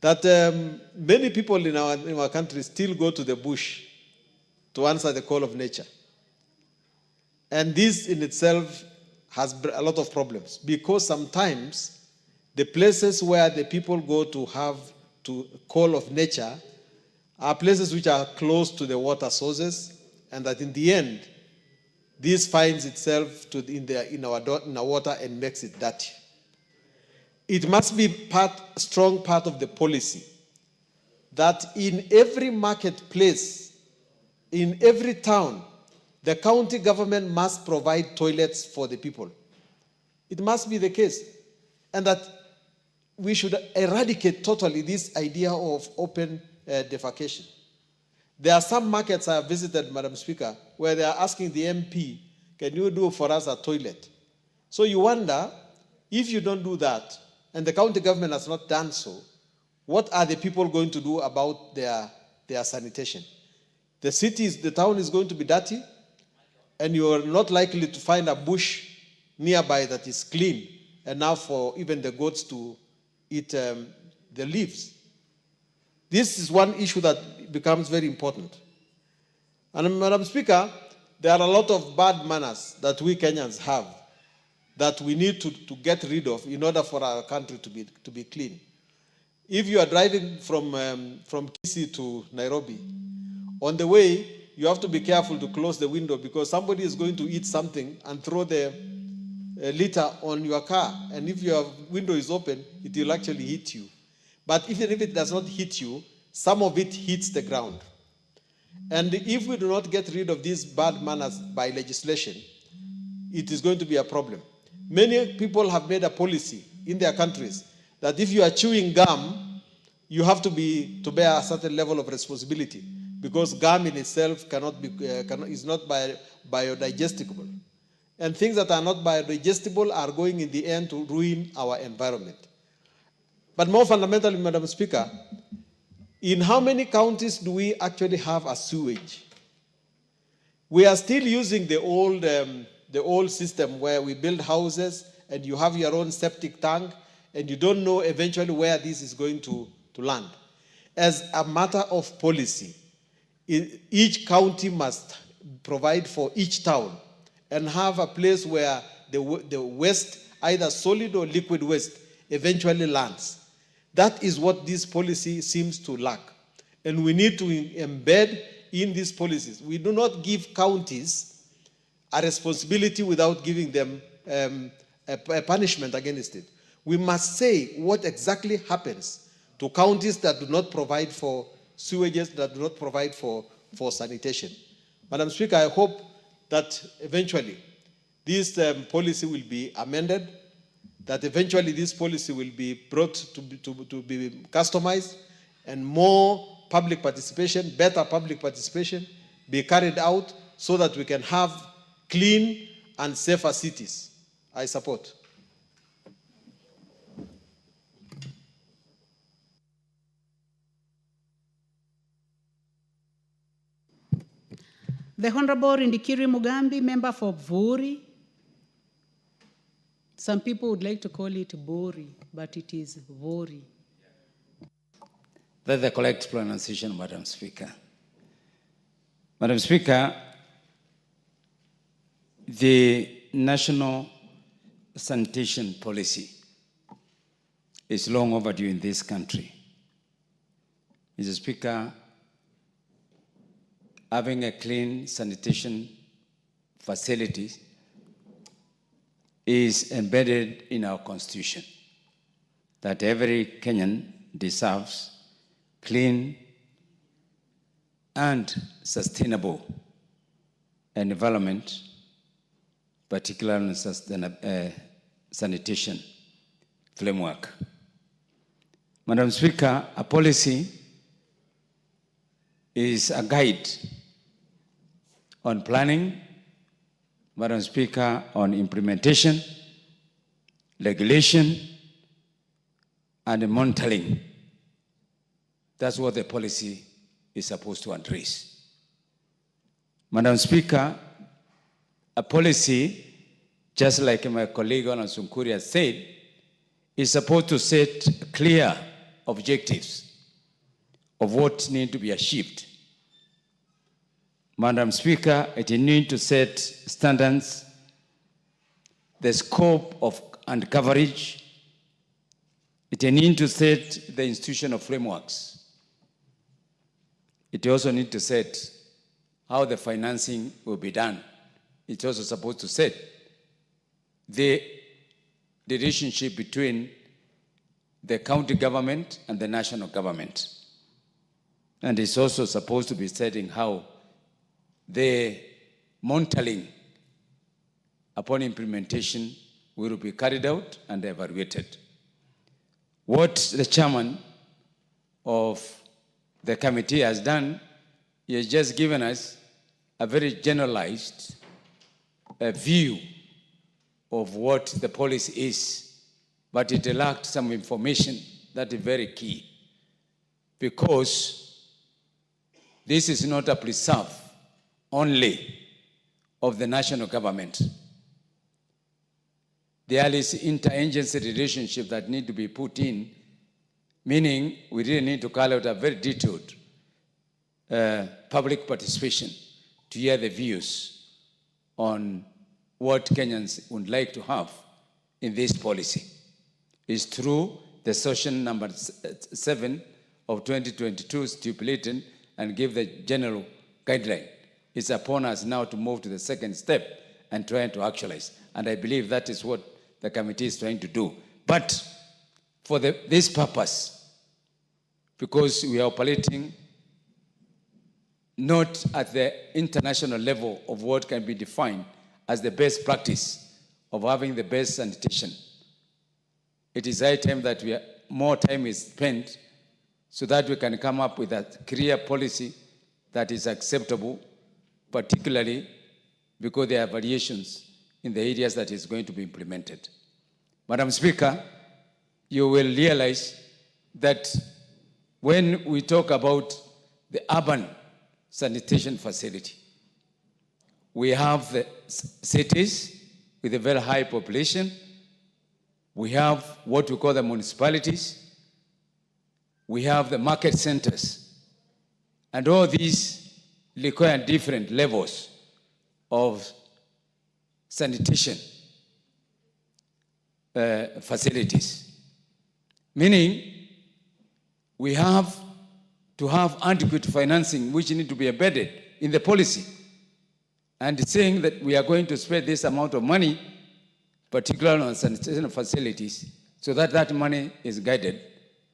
That many people in our country still go to the bush to answer the call of nature. And this in itself has a lot of problems because sometimes the places where the people go to have to call of nature are places which are close to the water sources, and that in the end, this finds itself in our water and makes it dirty. It must be strong part of the policy that in every marketplace, in every town, the county government must provide toilets for the people. It must be the case. And that we should eradicate totally this idea of open defecation. There are some markets I have visited, Madam Speaker, where they are asking the MP, can you do for us a toilet? So you wonder, if you don't do that, and the county government has not done so, what are the people going to do about their sanitation? The town is going to be dirty, and you are not likely to find a bush nearby that is clean enough for even the goats to eat the leaves. This is one issue that becomes very important. And Madam Speaker, there are a lot of bad manners that we Kenyans have that we need to get rid of in order for our country to be clean. If you are driving from Kisii to Nairobi, on the way, you have to be careful to close the window because somebody is going to eat something and throw the litter on your car. And if your window is open, it will actually hit you. But even if it does not hit you, some of it hits the ground. And if we do not get rid of these bad manners by legislation, it is going to be a problem. Many people have made a policy in their countries that if you are chewing gum, you have to bear a certain level of responsibility because gum in itself is not biodigestible. And things that are not biodigestible are going in the end to ruin our environment. But more fundamentally, Madam Speaker, in how many counties do we actually have a sewage? We are still using the old system where we build houses and you have your own septic tank and you don't know eventually where this is going to land. As a matter of policy, each county must provide for each town and have a place where the waste, either solid or liquid waste, eventually lands. That is what this policy seems to lack. And we need to embed in these policies. We do not give counties a responsibility without giving them a punishment against it. We must say what exactly happens to counties that do not provide for sewages, that do not provide for sanitation. Madam Speaker, I hope that eventually this policy will be amended, that eventually this policy will be brought to be customized, and more public participation, better public participation, be carried out so that we can have clean and safer cities. I support. The Honorable Indikiri Mugambi, member for Vuri. Some people would like to call it Bori, but it is Vori. That's the correct pronunciation, Madam Speaker. Madam Speaker, the national sanitation policy is long overdue in this country. Mr. Speaker, having a clean sanitation facility is embedded in our Constitution, that every Kenyan deserves clean and sustainable environment, particularly sanitation framework. Madam Speaker, a policy is a guide on planning, Madam Speaker, on implementation, regulation, and monitoring. That's what the policy is supposed to address. Madam Speaker, a policy, just like my colleague Honorable Sunkuria said, is supposed to set clear objectives of what needs to be achieved. Madam Speaker, it needs to set standards, the scope of and coverage. It needs to set the institutional frameworks. It also needs to set how the financing will be done. It's also supposed to set the relationship between the county government and the national government. And it's also supposed to be setting how the monitoring upon implementation will be carried out and evaluated. What the chairman of the committee has done, he has just given us a very generalized view of what the policy is, but it lacked some information that is very key, because this is not a preserve only of the national government. There is interagency relationship that need to be put in, meaning we really need to call out a very detailed public participation to hear the views on what Kenyans would like to have in this policy. It's true, the session number 7 of 2022 stipulated and give the general guideline. It's upon us now to move to the second step and try to actualize. And I believe that is what the committee is trying to do. But for this purpose, because we are operating not at the international level of what can be defined as the best practice of having the best sanitation, it is high time that more time is spent so that we can come up with a clear policy that is acceptable, particularly because there are variations in the areas that is going to be implemented. Madam Speaker, you will realize that when we talk about the urban sanitation facility, we have the cities with a very high population. We have what we call the municipalities. We have the market centers. And all these require different levels of sanitation facilities. Meaning, we have to have adequate financing which need to be embedded in the policy. And saying that we are going to spend this amount of money, particularly on sanitation facilities, so that that money is guided,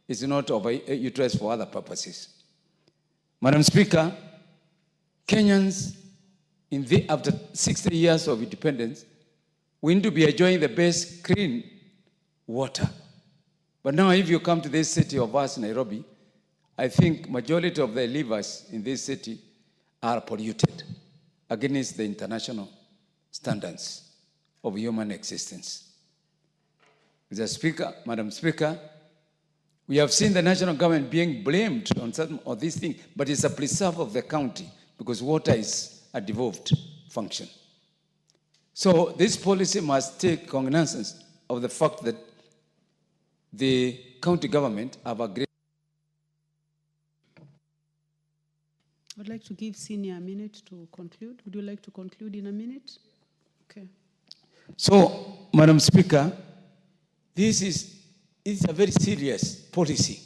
is not overutilized for other purposes. Madam Speaker, Kenyans, after 60 years of independence, we need to be enjoying the best clean water. But now if you come to this city of us, Nairobi, I think majority of the rivers in this city are polluted against the international standards of human existence. Mr. Speaker, Madam Speaker, we have seen the national government being blamed on certain of these things, but it's a preserve of the county because water is a devolved function. So this policy must take cognizance of the fact that the county government have agreed. I'd like to give Senior a minute to conclude. Would you like to conclude in a minute? Okay. So, Madam Speaker, this is a very serious policy.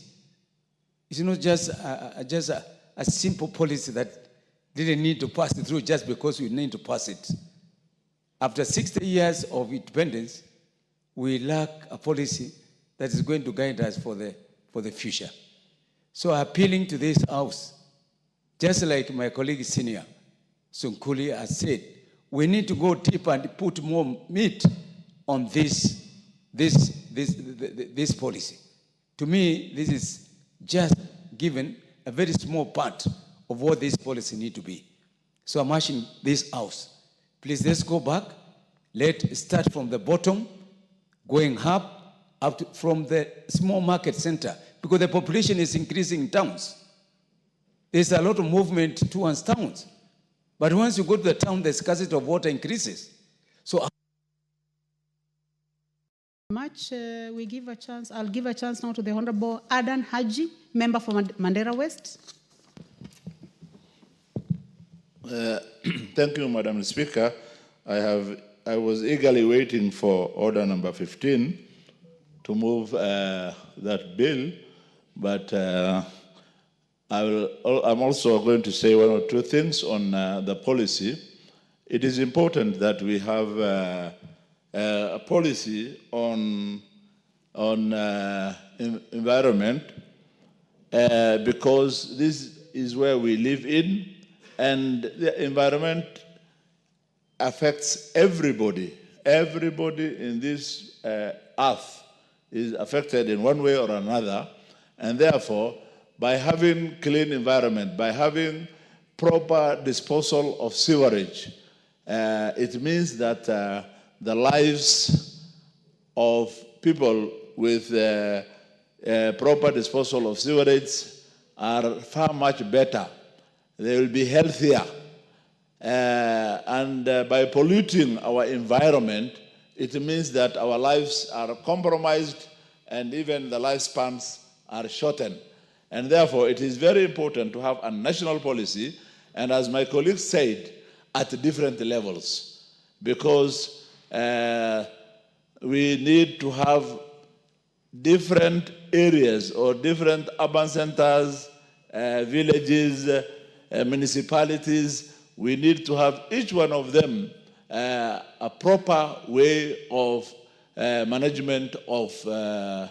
It's not just a simple policy that didn't need to pass it through just because we need to pass it. After 60 years of independence, we lack a policy that is going to guide us for the future. So appealing to this House, just like my colleague Senior Sunkuli has said, we need to go deeper and put more meat on this policy. To me, this is just given a very small part of what this policy need to be. So I'm asking this House, please let's go back. Let's start from the bottom, going up to, from the small market center, because the population is increasing in towns. There's a lot of movement towards towns. But once you go to the town, the scarcity of water increases. So we give a chance. I'll give a chance now to the Honorable Adan Haji, member for Mandera West. Thank you, Madam Speaker. I was eagerly waiting for order number 15 to move that bill, but I'm also going to say one or two things on the policy. It is important that we have a policy on environment because this is where we live in, and the environment affects everybody. Everybody in this earth is affected in one way or another, and therefore, by having clean environment, by having proper disposal of sewerage, it means that the lives of people with proper disposal of sewerage are far much better. They will be healthier. And by polluting our environment, it means that our lives are compromised and even the lifespans are shortened. And therefore, it is very important to have a national policy, and as my colleague said, at different levels. because we need to have different areas or different urban centers, villages, municipalities. We need to have each one of them a proper way of management of the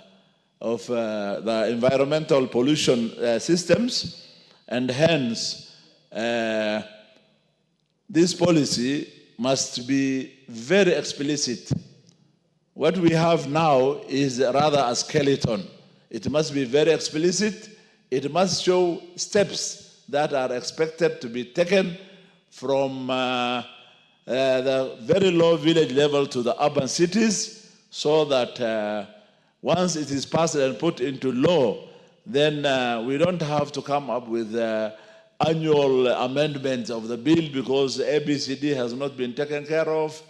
environmental pollution systems, and hence this policy must be very explicit. What we have now is rather a skeleton. It must be very explicit. It must show steps that are expected to be taken from the very low village level to the urban cities, so that once it is passed and put into law, then we don't have to come up with annual amendments of the bill because ABCD has not been taken care of.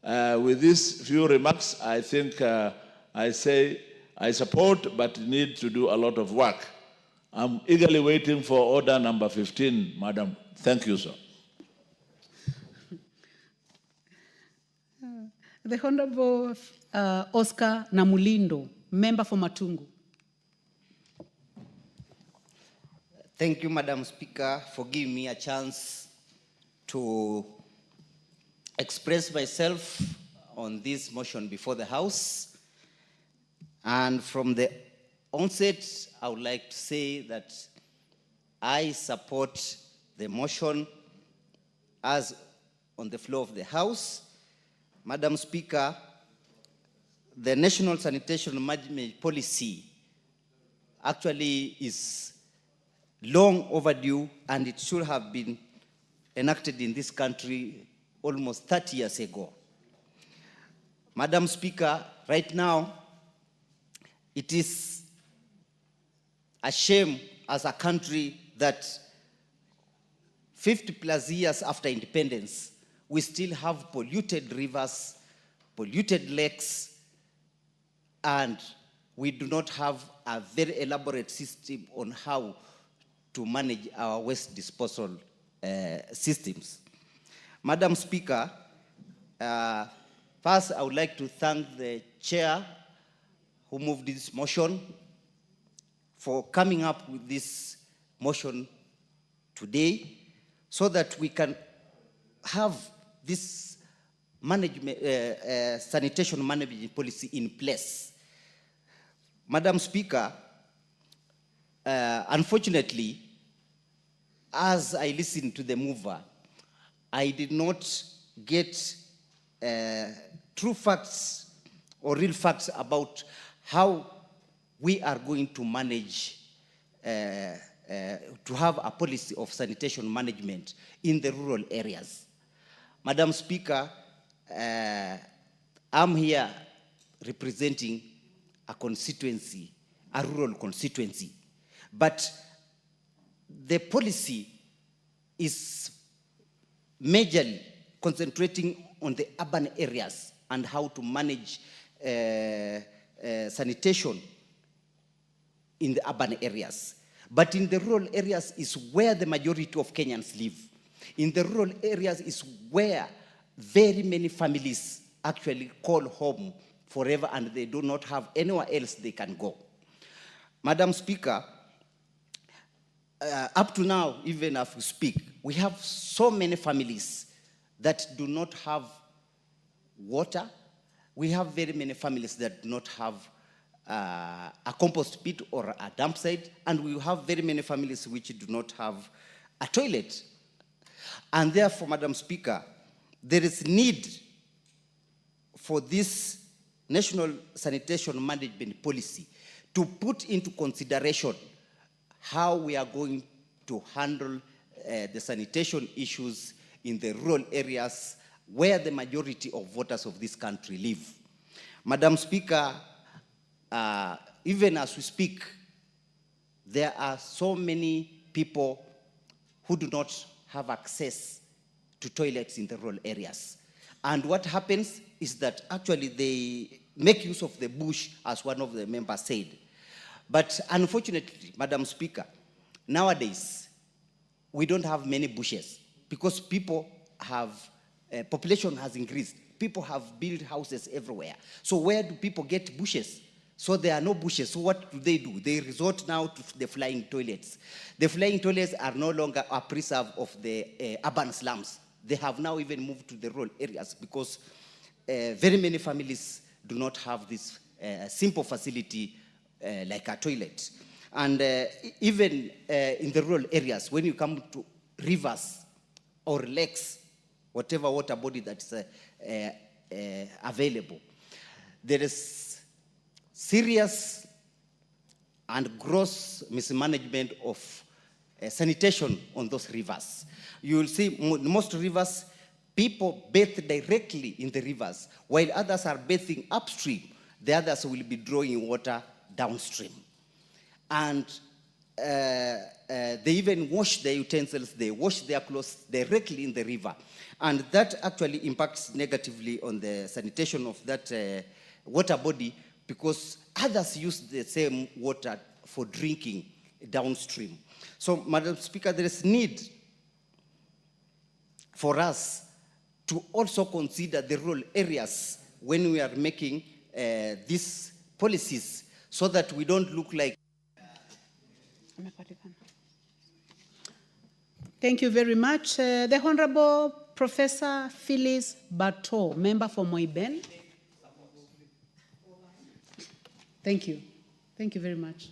With these few remarks, I think I say I support, but need to do a lot of work. I'm eagerly waiting for order number 15, Madam. Thank you, sir. The Honorable Oscar Namulindo, member for Matungu. Thank you, Madam Speaker, for giving me a chance to express myself on this motion before the House. And from the onset, I would like to say that I support the motion as on the floor of the House. Madam Speaker, the National Sanitation Management Policy actually is long overdue, and it should have been enacted in this country almost 30 years ago. Madam Speaker, right now, it is a shame as a country that 50 plus years after independence, we still have polluted rivers, polluted lakes, and we do not have a very elaborate system on how to manage our waste disposal systems. Madam Speaker, first I would like to thank the chair who moved this motion for coming up with this motion today so that we can have this management, sanitation management policy in place. Madam Speaker, unfortunately, as I listened to the mover, I did not get true facts or real facts about how we are going to manage to have a policy of sanitation management in the rural areas. Madam Speaker, I'm here representing a constituency, a rural constituency, but the policy is majorly concentrating on the urban areas and how to manage sanitation in the urban areas. But in the rural areas is where the majority of Kenyans live. In the rural areas is where very many families actually call home forever and they do not have anywhere else they can go. Madam Speaker, up to now, even as we speak, we have so many families that do not have water. We have very many families that do not have a compost pit or a dump site, and we have very many families which do not have a toilet. And therefore, Madam Speaker, there is need for this National Sanitation Management Policy to put into consideration how we are going to handle the sanitation issues in the rural areas where the majority of voters of this country live. Madam Speaker, even as we speak, there are so many people who do not have access to toilets in the rural areas. And what happens is that actually they make use of the bush, as one of the members said. But unfortunately, Madam Speaker, nowadays, we don't have many bushes because people have population has increased. People have built houses everywhere. So where do people get bushes? So there are no bushes. So what do? They resort now to the flying toilets. The flying toilets are no longer a preserve of the urban slums. They have now even moved to the rural areas because very many families do not have this simple facility like a toilet. And even in the rural areas, when you come to rivers or lakes, whatever water body that's available, there is serious and gross mismanagement of sanitation on those rivers. You will see most rivers, people bathe directly in the rivers, while others are bathing upstream. The others will be drawing water downstream. And they even wash their utensils, they wash their clothes directly in the river. And that actually impacts negatively on the sanitation of that water body because others use the same water for drinking downstream. So, Madam Speaker, there is need for us to also consider the rural areas when we are making these policies so that we don't look like. Thank you very much. The Honorable Professor Phyllis Bato, member for Moiben. Thank you. Thank you very much.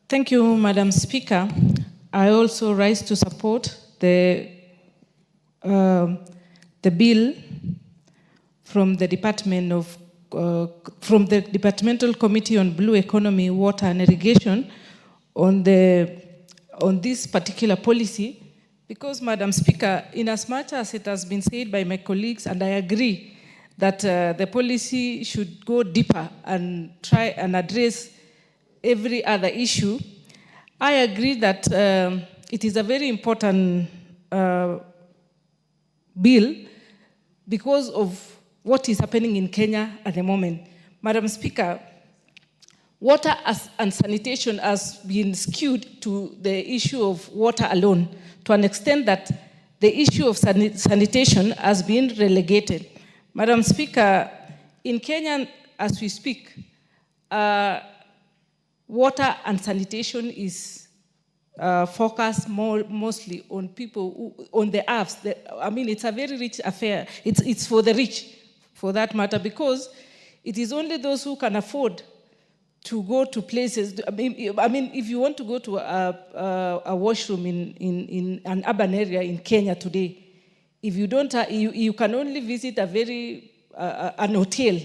Thank you, Madam Speaker. I also rise to support the bill from the Department of from the Departmental Committee on Blue Economy, Water and Irrigation on this particular policy, because, Madam Speaker, in as much as it has been said by my colleagues, and I agree that the policy should go deeper and try and address every other issue, I agree that it is a very important bill because of what is happening in Kenya at the moment. Madam Speaker, water and sanitation has been skewed to the issue of water alone, to an extent that the issue of sanitation has been relegated. Madam Speaker, in Kenya, as we speak, water and sanitation is focused mostly on people, on the haves. I mean, it's a very rich affair. It's for the rich, for that matter, because it is only those who can afford to go to places. I mean, if you want to go to a washroom in an urban area in Kenya today, if you don't, you can only visit an hotel,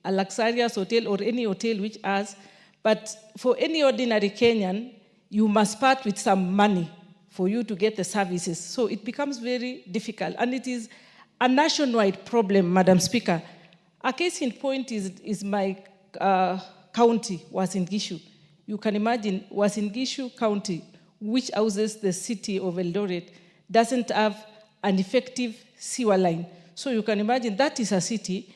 a luxurious hotel or any hotel which has. But for any ordinary Kenyan, you must part with some money for you to get the services. So it becomes very difficult. And it is a nationwide problem, Madam Speaker. A case in point is my county, Uasin Gishu. You can imagine Uasin Gishu County, which houses the city of Eldoret, doesn't have an effective sewer line. So you can imagine that is a city,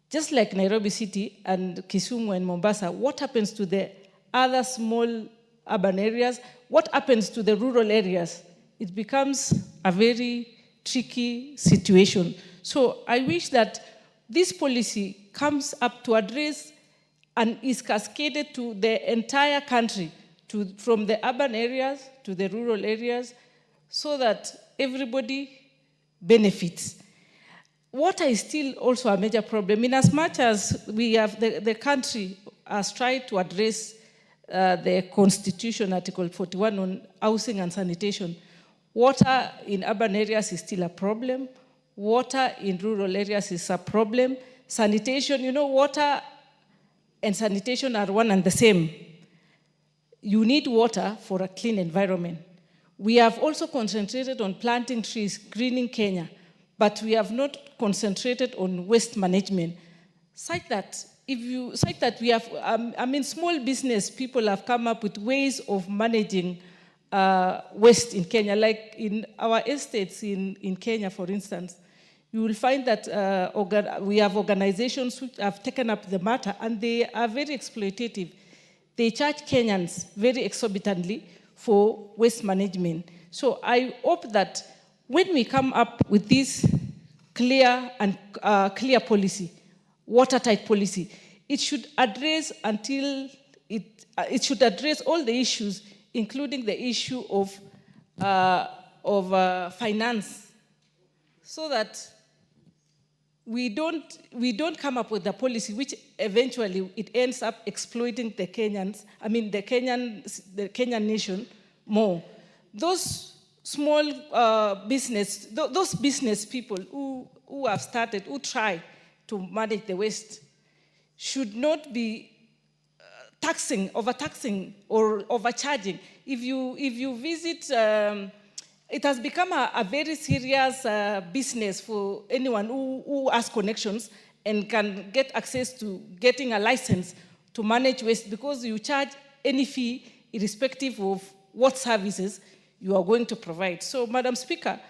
just like Nairobi City and Kisumu and Mombasa. What happens to the other small urban areas? What happens to the rural areas? It becomes a very tricky situation. So I wish that this policy comes up to address and is cascaded to the entire country, from the urban areas to the rural areas, so that everybody benefits. Water is still also a major problem. In as much as we have, the country has tried to address the Constitution, Article 41 on housing and sanitation, water in urban areas is still a problem. Water in rural areas is a problem. Sanitation, water and sanitation are one and the same. You need water for a clean environment. We have also concentrated on planting trees, greening Kenya, but we have not concentrated on waste management. Such that we have, small business people have come up with ways of managing waste in Kenya, like in our estates in Kenya, for instance. You will find that we have organizations which have taken up the matter, and they are very exploitative. They charge Kenyans very exorbitantly for waste management. So I hope that when we come up with this clear and clear policy, watertight policy, it should address it should address all the issues, including the issue of finance, so that we don't come up with a policy which eventually it ends up exploiting the Kenyans, the Kenyan nation more. Those small business, those business people who have started, who try to manage the waste, should not be overtaxing or overcharging. If you visit, it has become a very serious business for anyone who has connections and can get access to getting a license to manage waste, because you charge any fee irrespective of what services you are going to provide. So, Madam Speaker,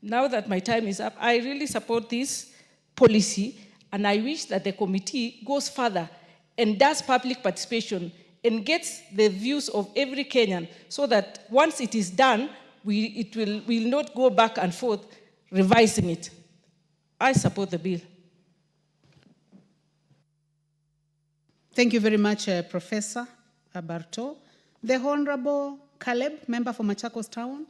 now that my time is up, I really support this policy, and I wish that the committee goes further and does public participation and gets the views of every Kenyan, so that once it is done, it will not go back and forth revising it. I support the bill. Thank you very much, Professor Barto. The Honorable Caleb, member for Machakos Town.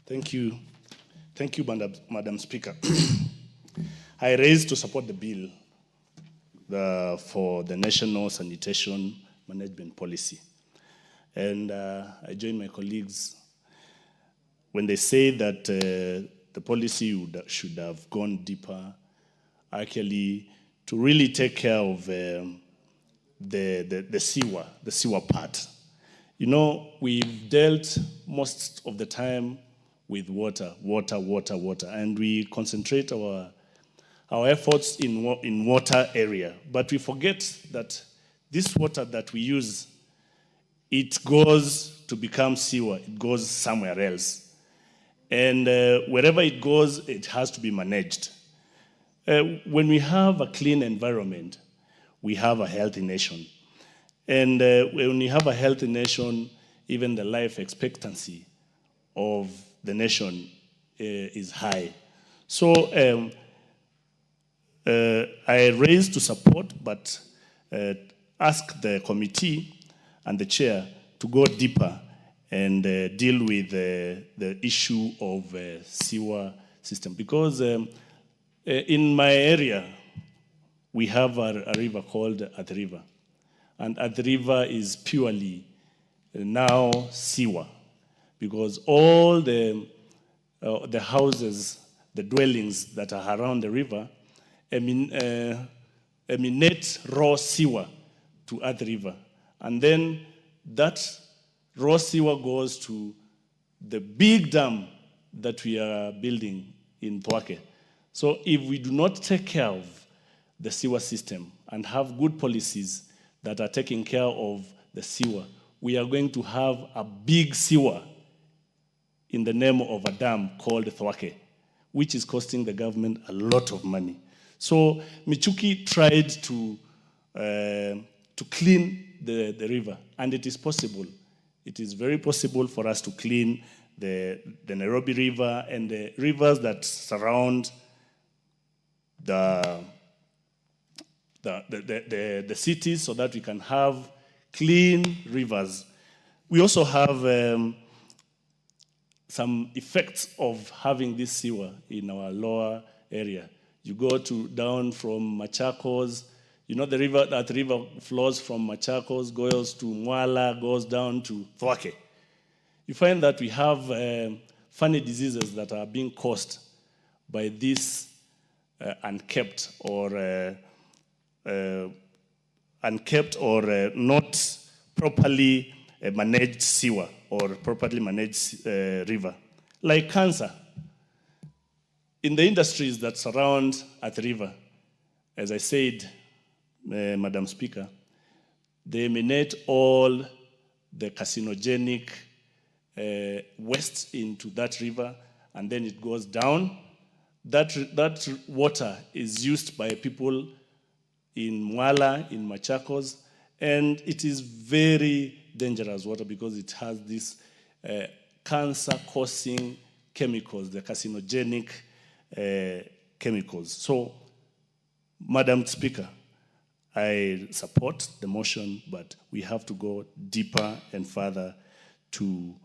Thank you. Thank you, Madam Speaker. I raised to support the bill for the National Sanitation Management Policy. And I join my colleagues when they say that the policy should have gone deeper, actually, to really take care of the sewer part. You know, we've dealt most of the time with water, and we concentrate our efforts in water area. But we forget that this water that we use, it goes to become sewer, it goes somewhere else. And wherever it goes, it has to be managed. When we have a clean environment, we have a healthy nation. And when we have a healthy nation, even the life expectancy of the nation is high. So I raise to support, but ask the committee and the chair to go deeper and deal with the issue of sewer system. Because in my area, we have a river called Athi River. And Athi River is purely now sewer, because all the houses, the dwellings that are around the river emanate raw sewer to Athi River. And then that raw sewer goes to the big dam that we are building in Thwake. So if we do not take care of the sewer system and have good policies that are taking care of the sewer, we are going to have a big sewer in the name of a dam called Thwake, which is costing the government a lot of money. So Michuki tried to clean the river, and it is possible. It is very possible for us to clean the Nairobi River and the rivers that surround the cities, so that we can have clean rivers. We also have some effects of having this sewer in our lower area. You go down from Machakos, you know that river flows from Machakos, goes to Mwala, goes down to Thwake. You find that we have funny diseases that are being caused by this unkept or not properly managed sewer or properly managed river, like cancer. In the industries that surround Athi River, as I said, Madam Speaker, they emanate all the carcinogenic waste into that river, and then it goes down. That water is used by people in Mwala, in Machakos, and it is very dangerous water because it has this cancer-causing chemicals, the carcinogenic chemicals. So, Madam Speaker, I support the motion, but we have to go deeper and further to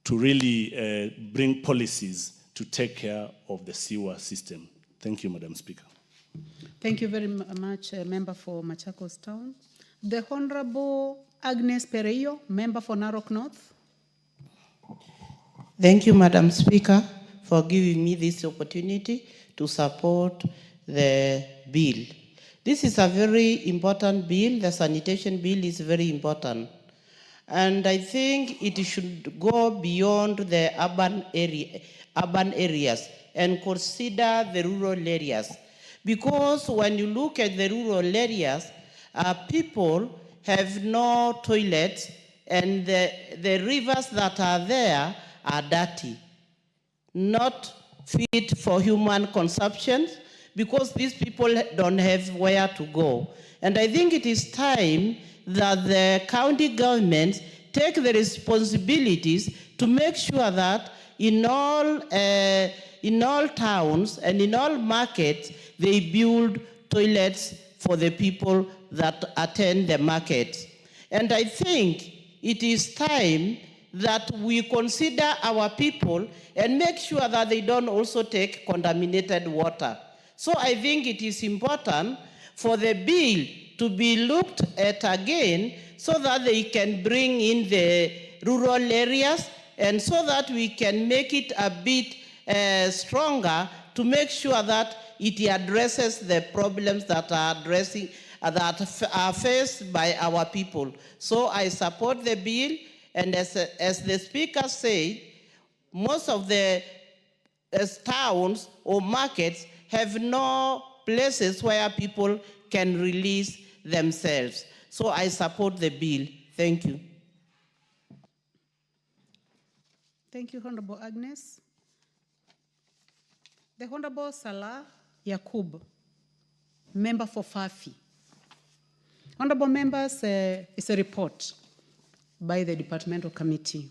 really bring policies to take care of the sewer system. Thank you, Madam Speaker. Thank you very much, Member for Machakos Town. The Honorable Agnes Pereyo, Member for Narok North. Thank you, Madam Speaker, for giving me this opportunity to support the bill. This is a very important bill. The sanitation bill is very important. And I think it should go beyond the urban areas and consider the rural areas. Because when you look at the rural areas, people have no toilets, and the rivers that are there are dirty, not fit for human consumption, because these people don't have where to go. And I think it is time that the county governments take the responsibilities to make sure that in all towns and in all markets, they build toilets for the people that attend the markets. And I think it is time that we consider our people and make sure that they don't also take contaminated water. So I think it is important for the bill to be looked at again so that they can bring in the rural areas and so that we can make it a bit stronger to make sure that it addresses the problems that are faced by our people. So I support the bill, and as the Speaker said, most of the towns or markets have no places where people can release themselves. So I support the bill. Thank you. Thank you, Honorable Agnes. The Honorable Salah Yakub, Member for Fafi. Honorable members, it's a report by the Departmental Committee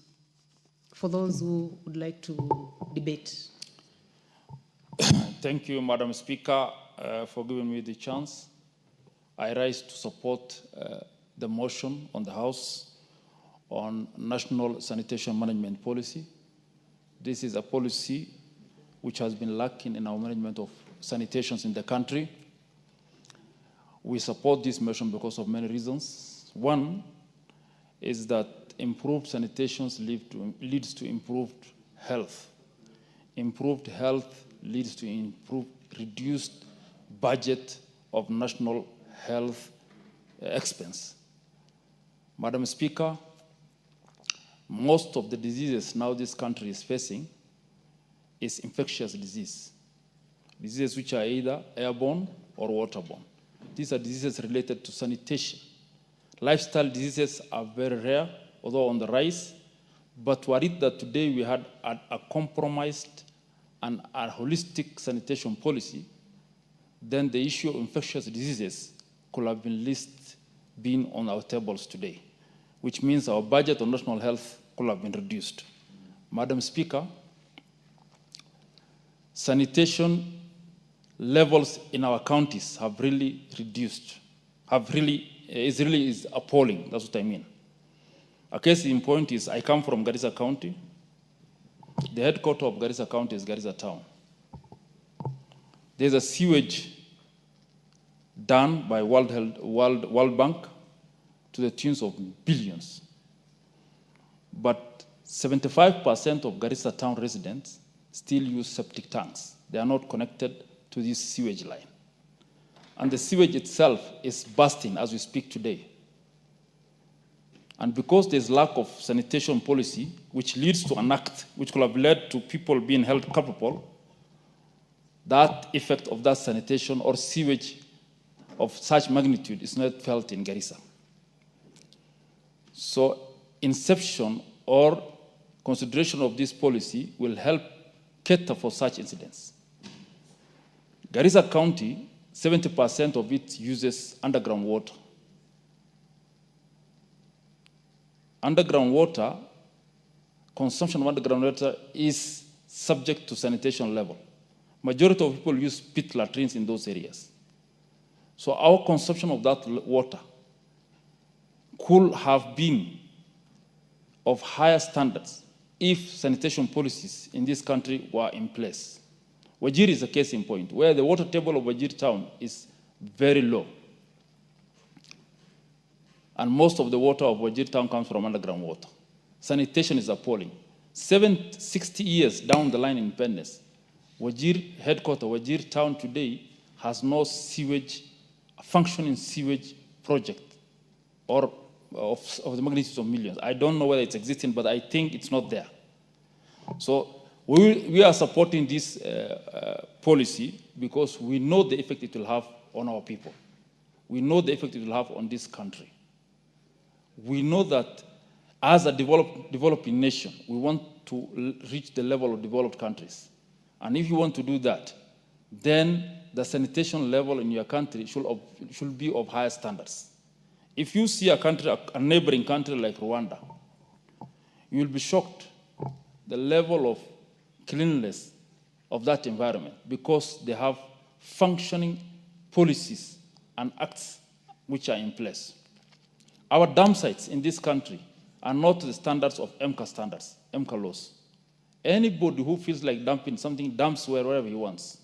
for those who would like to debate. Thank you, Madam Speaker, for giving me the chance. I rise to support the motion on the House on National Sanitation Management Policy. This is a policy which has been lacking in our management of sanitations in the country. We support this motion because of many reasons. One is that improved sanitations leads to improved health. Improved health leads to reduced budget of national health expense. Madam Speaker, most of the diseases now this country is facing is infectious diseases which are either airborne or waterborne. These are diseases related to sanitation. Lifestyle diseases are very rare, although on the rise, but were it that today we had a compromised and a holistic sanitation policy, then the issue of infectious diseases could have been on our tables today, which means our budget on national health could have been reduced. Madam Speaker, sanitation levels in our counties have really reduced, is appalling, that's what I mean. A case in point is, I come from Garissa County. The headquarters of Garissa County is Garissa Town. There's a sewage done by World Bank to the tunes of billions. But 75% of Garissa Town residents still use septic tanks. They are not connected to this sewage line. And the sewage itself is bursting as we speak today. And because there's lack of sanitation policy, which leads to an act which could have led to people being held culpable, that effect of that sanitation or sewage of such magnitude is not felt in Garissa. So inception or consideration of this policy will help cater for such incidents. Garissa County 70% of it uses underground water. Underground water, consumption of underground water is subject to sanitation level. Majority of people use pit latrines in those areas. So our consumption of that water could have been of higher standards if sanitation policies in this country were in place. Wajir is a case in point, where the water table of Wajir town is very low. And most of the water of Wajir town comes from underground water. Sanitation is appalling. 60 years down the line in independence, Wajir headquarters, Wajir town today has no sewage, functioning sewage project or of the magnitude of millions. I don't know whether it's existing, but I think it's not there. So we are supporting this policy because we know the effect it will have on our people. We know the effect it will have on this country. We know that as a developing nation, we want to reach the level of developed countries. And if you want to do that, then the sanitation level in your country should be of higher standards. If you see a neighboring country like Rwanda, you will be shocked the level of cleanliness of that environment because they have functioning policies and acts which are in place. Our dam sites in this country are not to the standards of MCA laws. Anybody who feels like dumping something dumps wherever he wants.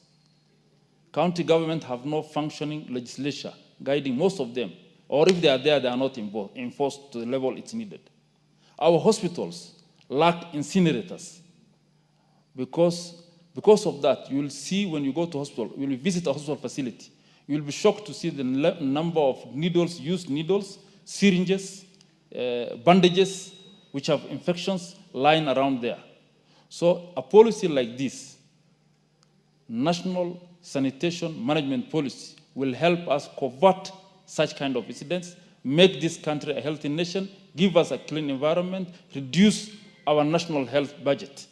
County government have no functioning legislature guiding most of them, or if they are there, they are not enforced to the level it's needed. Our hospitals lack incinerators. Because of that, you will see when you go to hospital, you will visit a hospital facility, you will be shocked to see the number of needles, used needles, syringes, bandages, which have infections lying around there. So a policy like this, national sanitation management policy, will help us convert such kind of incidents, make this country a healthy nation, give us a clean environment, reduce our national health budget.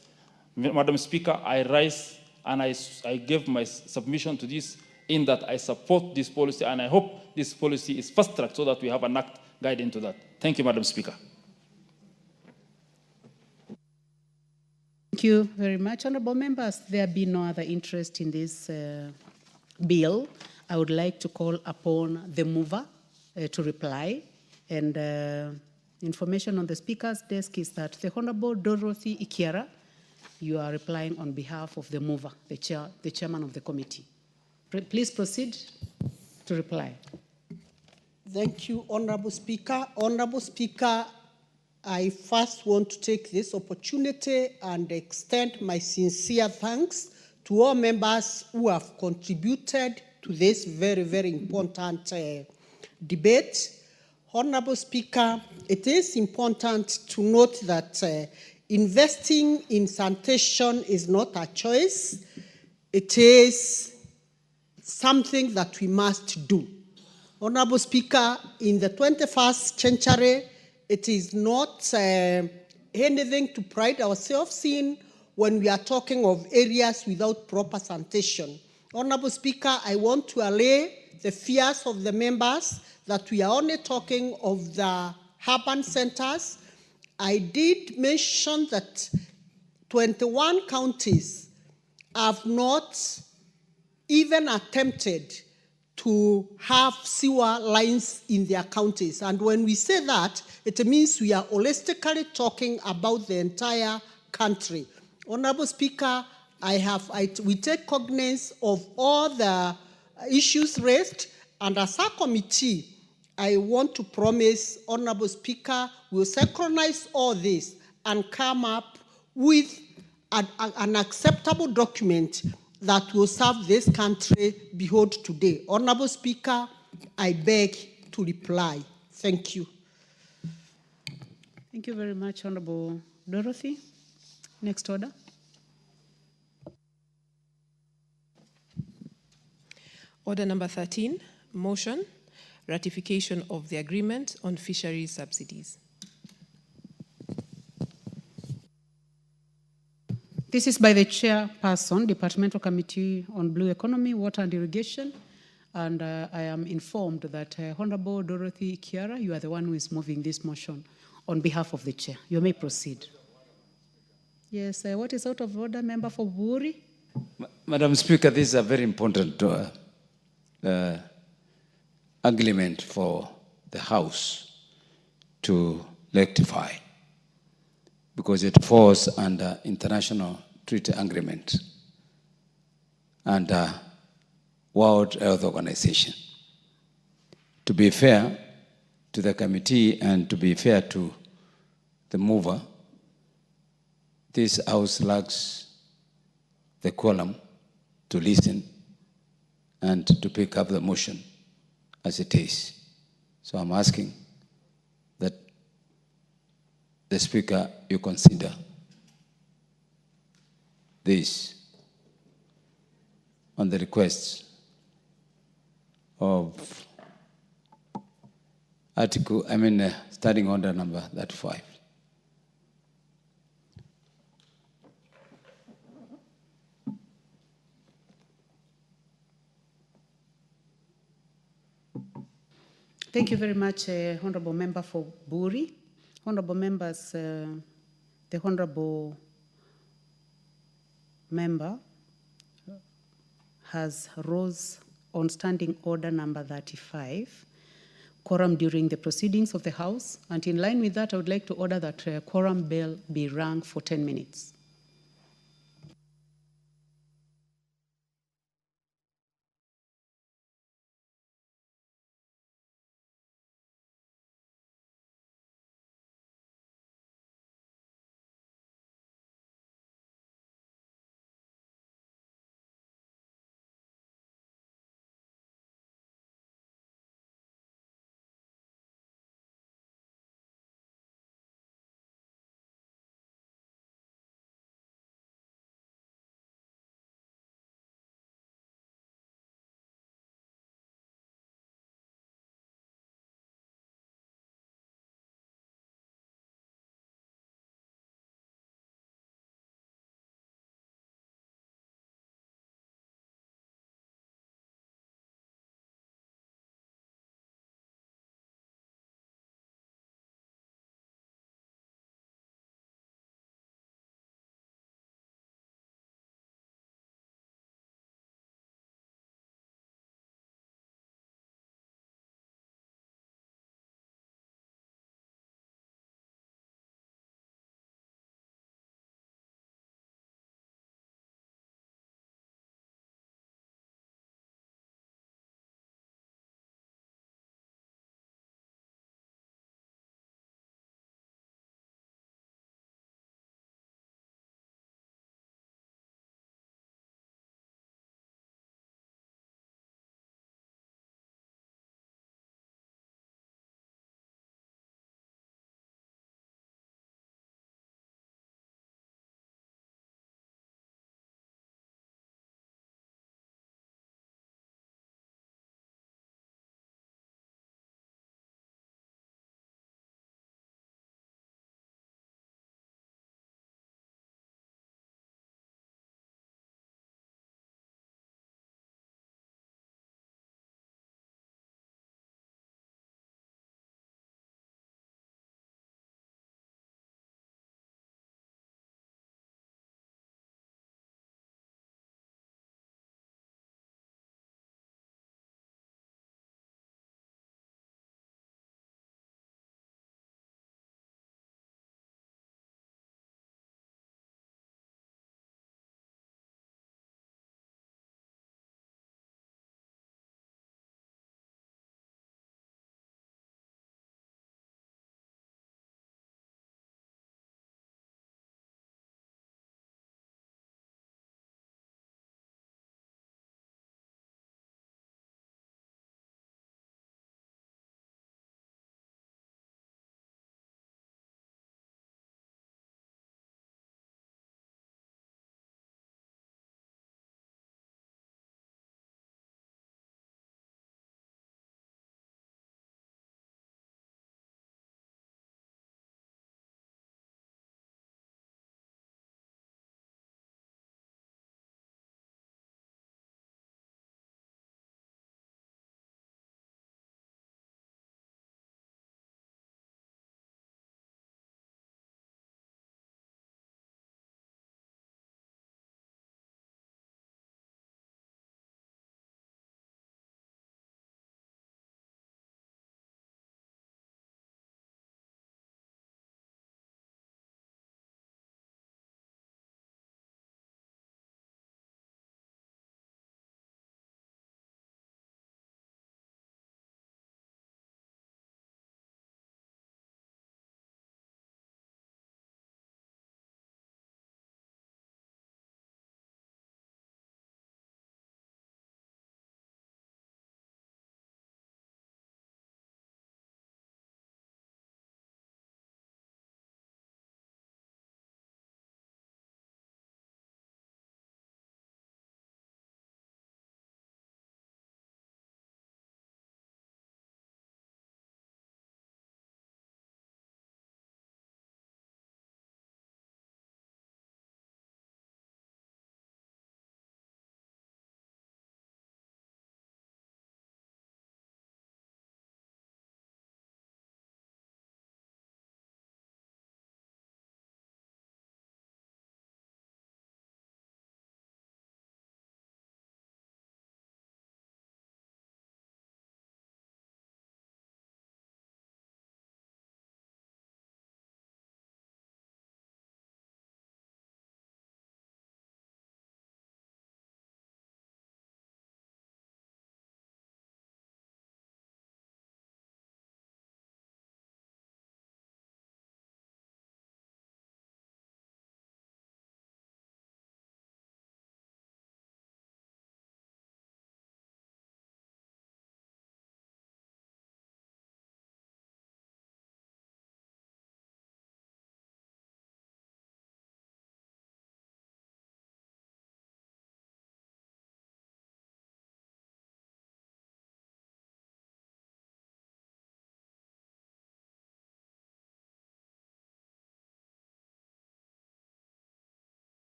Madam Speaker, I rise and I give my submission to this in that I support this policy, and I hope this policy is fast-tracked so that we have an act guiding to that. Thank you, Madam Speaker. Thank you very much, honorable members. There be no other interest in this bill. I would like to call upon the mover to reply. And information on the speaker's desk is that the Honorable Dorothy Ikiara, you are replying on behalf of the mover, the chairman of the committee. Please proceed to reply. Thank you, Honorable Speaker. Honorable Speaker, I first want to take this opportunity and extend my sincere thanks to all members who have contributed to this very, very important debate. Honorable Speaker, it is important to note that investing in sanitation is not a choice. It is something that we must do. Honorable Speaker, in the 21st century, it is not anything to pride ourselves in when we are talking of areas without proper sanitation. Honorable Speaker, I want to allay the fears of the members that we are only talking of the urban centers. I did mention that 21 counties have not even attempted to have sewer lines in their counties. And when we say that, it means we are holistically talking about the entire country. Honorable Speaker, we take cognizance of all the issues raised, and as a committee, I want to promise, Honorable Speaker, we'll synchronize all this and come up with an acceptable document that will serve this country beyond today. Honorable Speaker, I beg to reply. Thank you. Thank you very much, Honorable Dorothy. Next order. Order number 13, motion, ratification of the agreement on fisheries subsidies. This is by the chairperson, Departmental Committee on Blue Economy, Water and Irrigation. And I am informed that Honorable Dorothy Kiara, you are the one who is moving this motion on behalf of the chair. You may proceed. Yes, what is out of order, member for Buri? Madam Speaker, this is a very important agreement for the House to rectify because it falls under international treaty agreement and World Health Organization. To be fair to the committee and to be fair to the mover, this House lacks the quorum to listen and to pick up the motion as it is. So I'm asking that the Speaker, you consider this on the requests of starting order number 35. Thank you very much, Honorable Member for Buri. Honorable members, the Honorable Member has rose on standing order number 35, quorum during the proceedings of the House. And in line with that, I would like to order that quorum bell be rung for 10 minutes.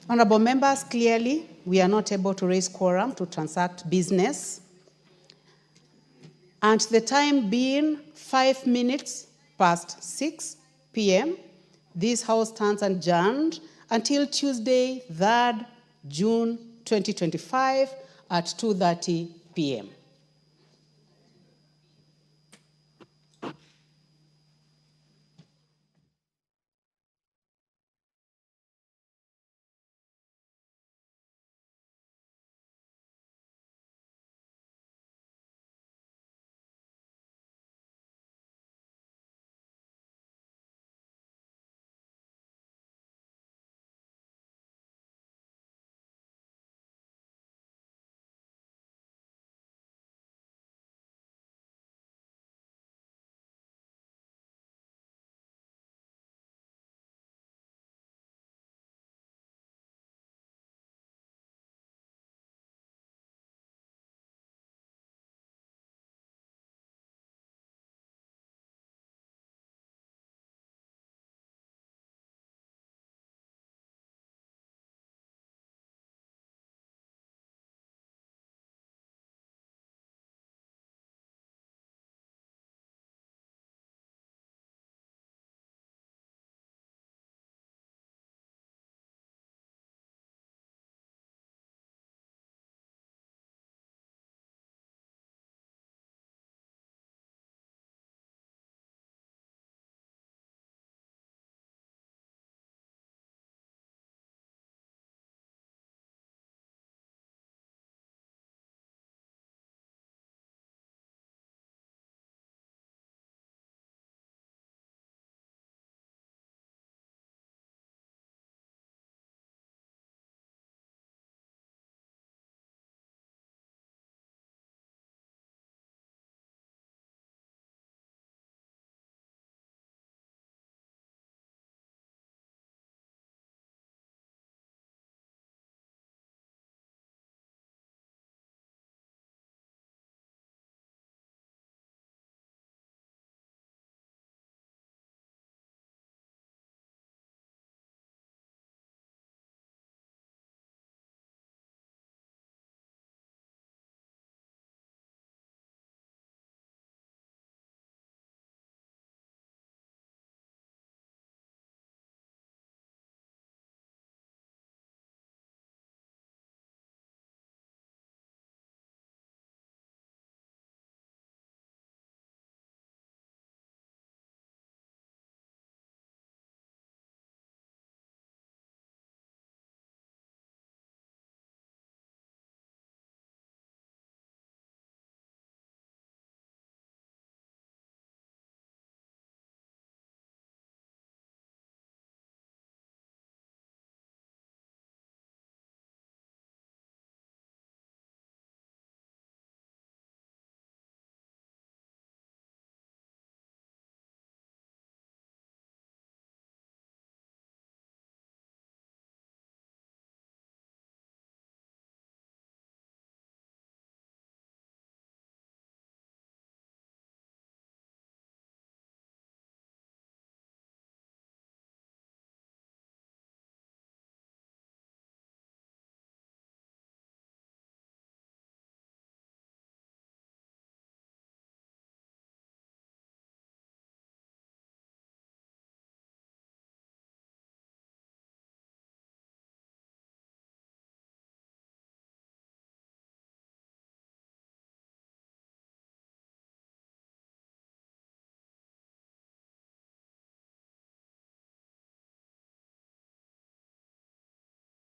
Honorable members, clearly, we are not able to raise quorum to transact business. And the time being 5 minutes past 6 p.m., this House stands adjourned until Tuesday, 3rd June 2025 at 2:30 p.m.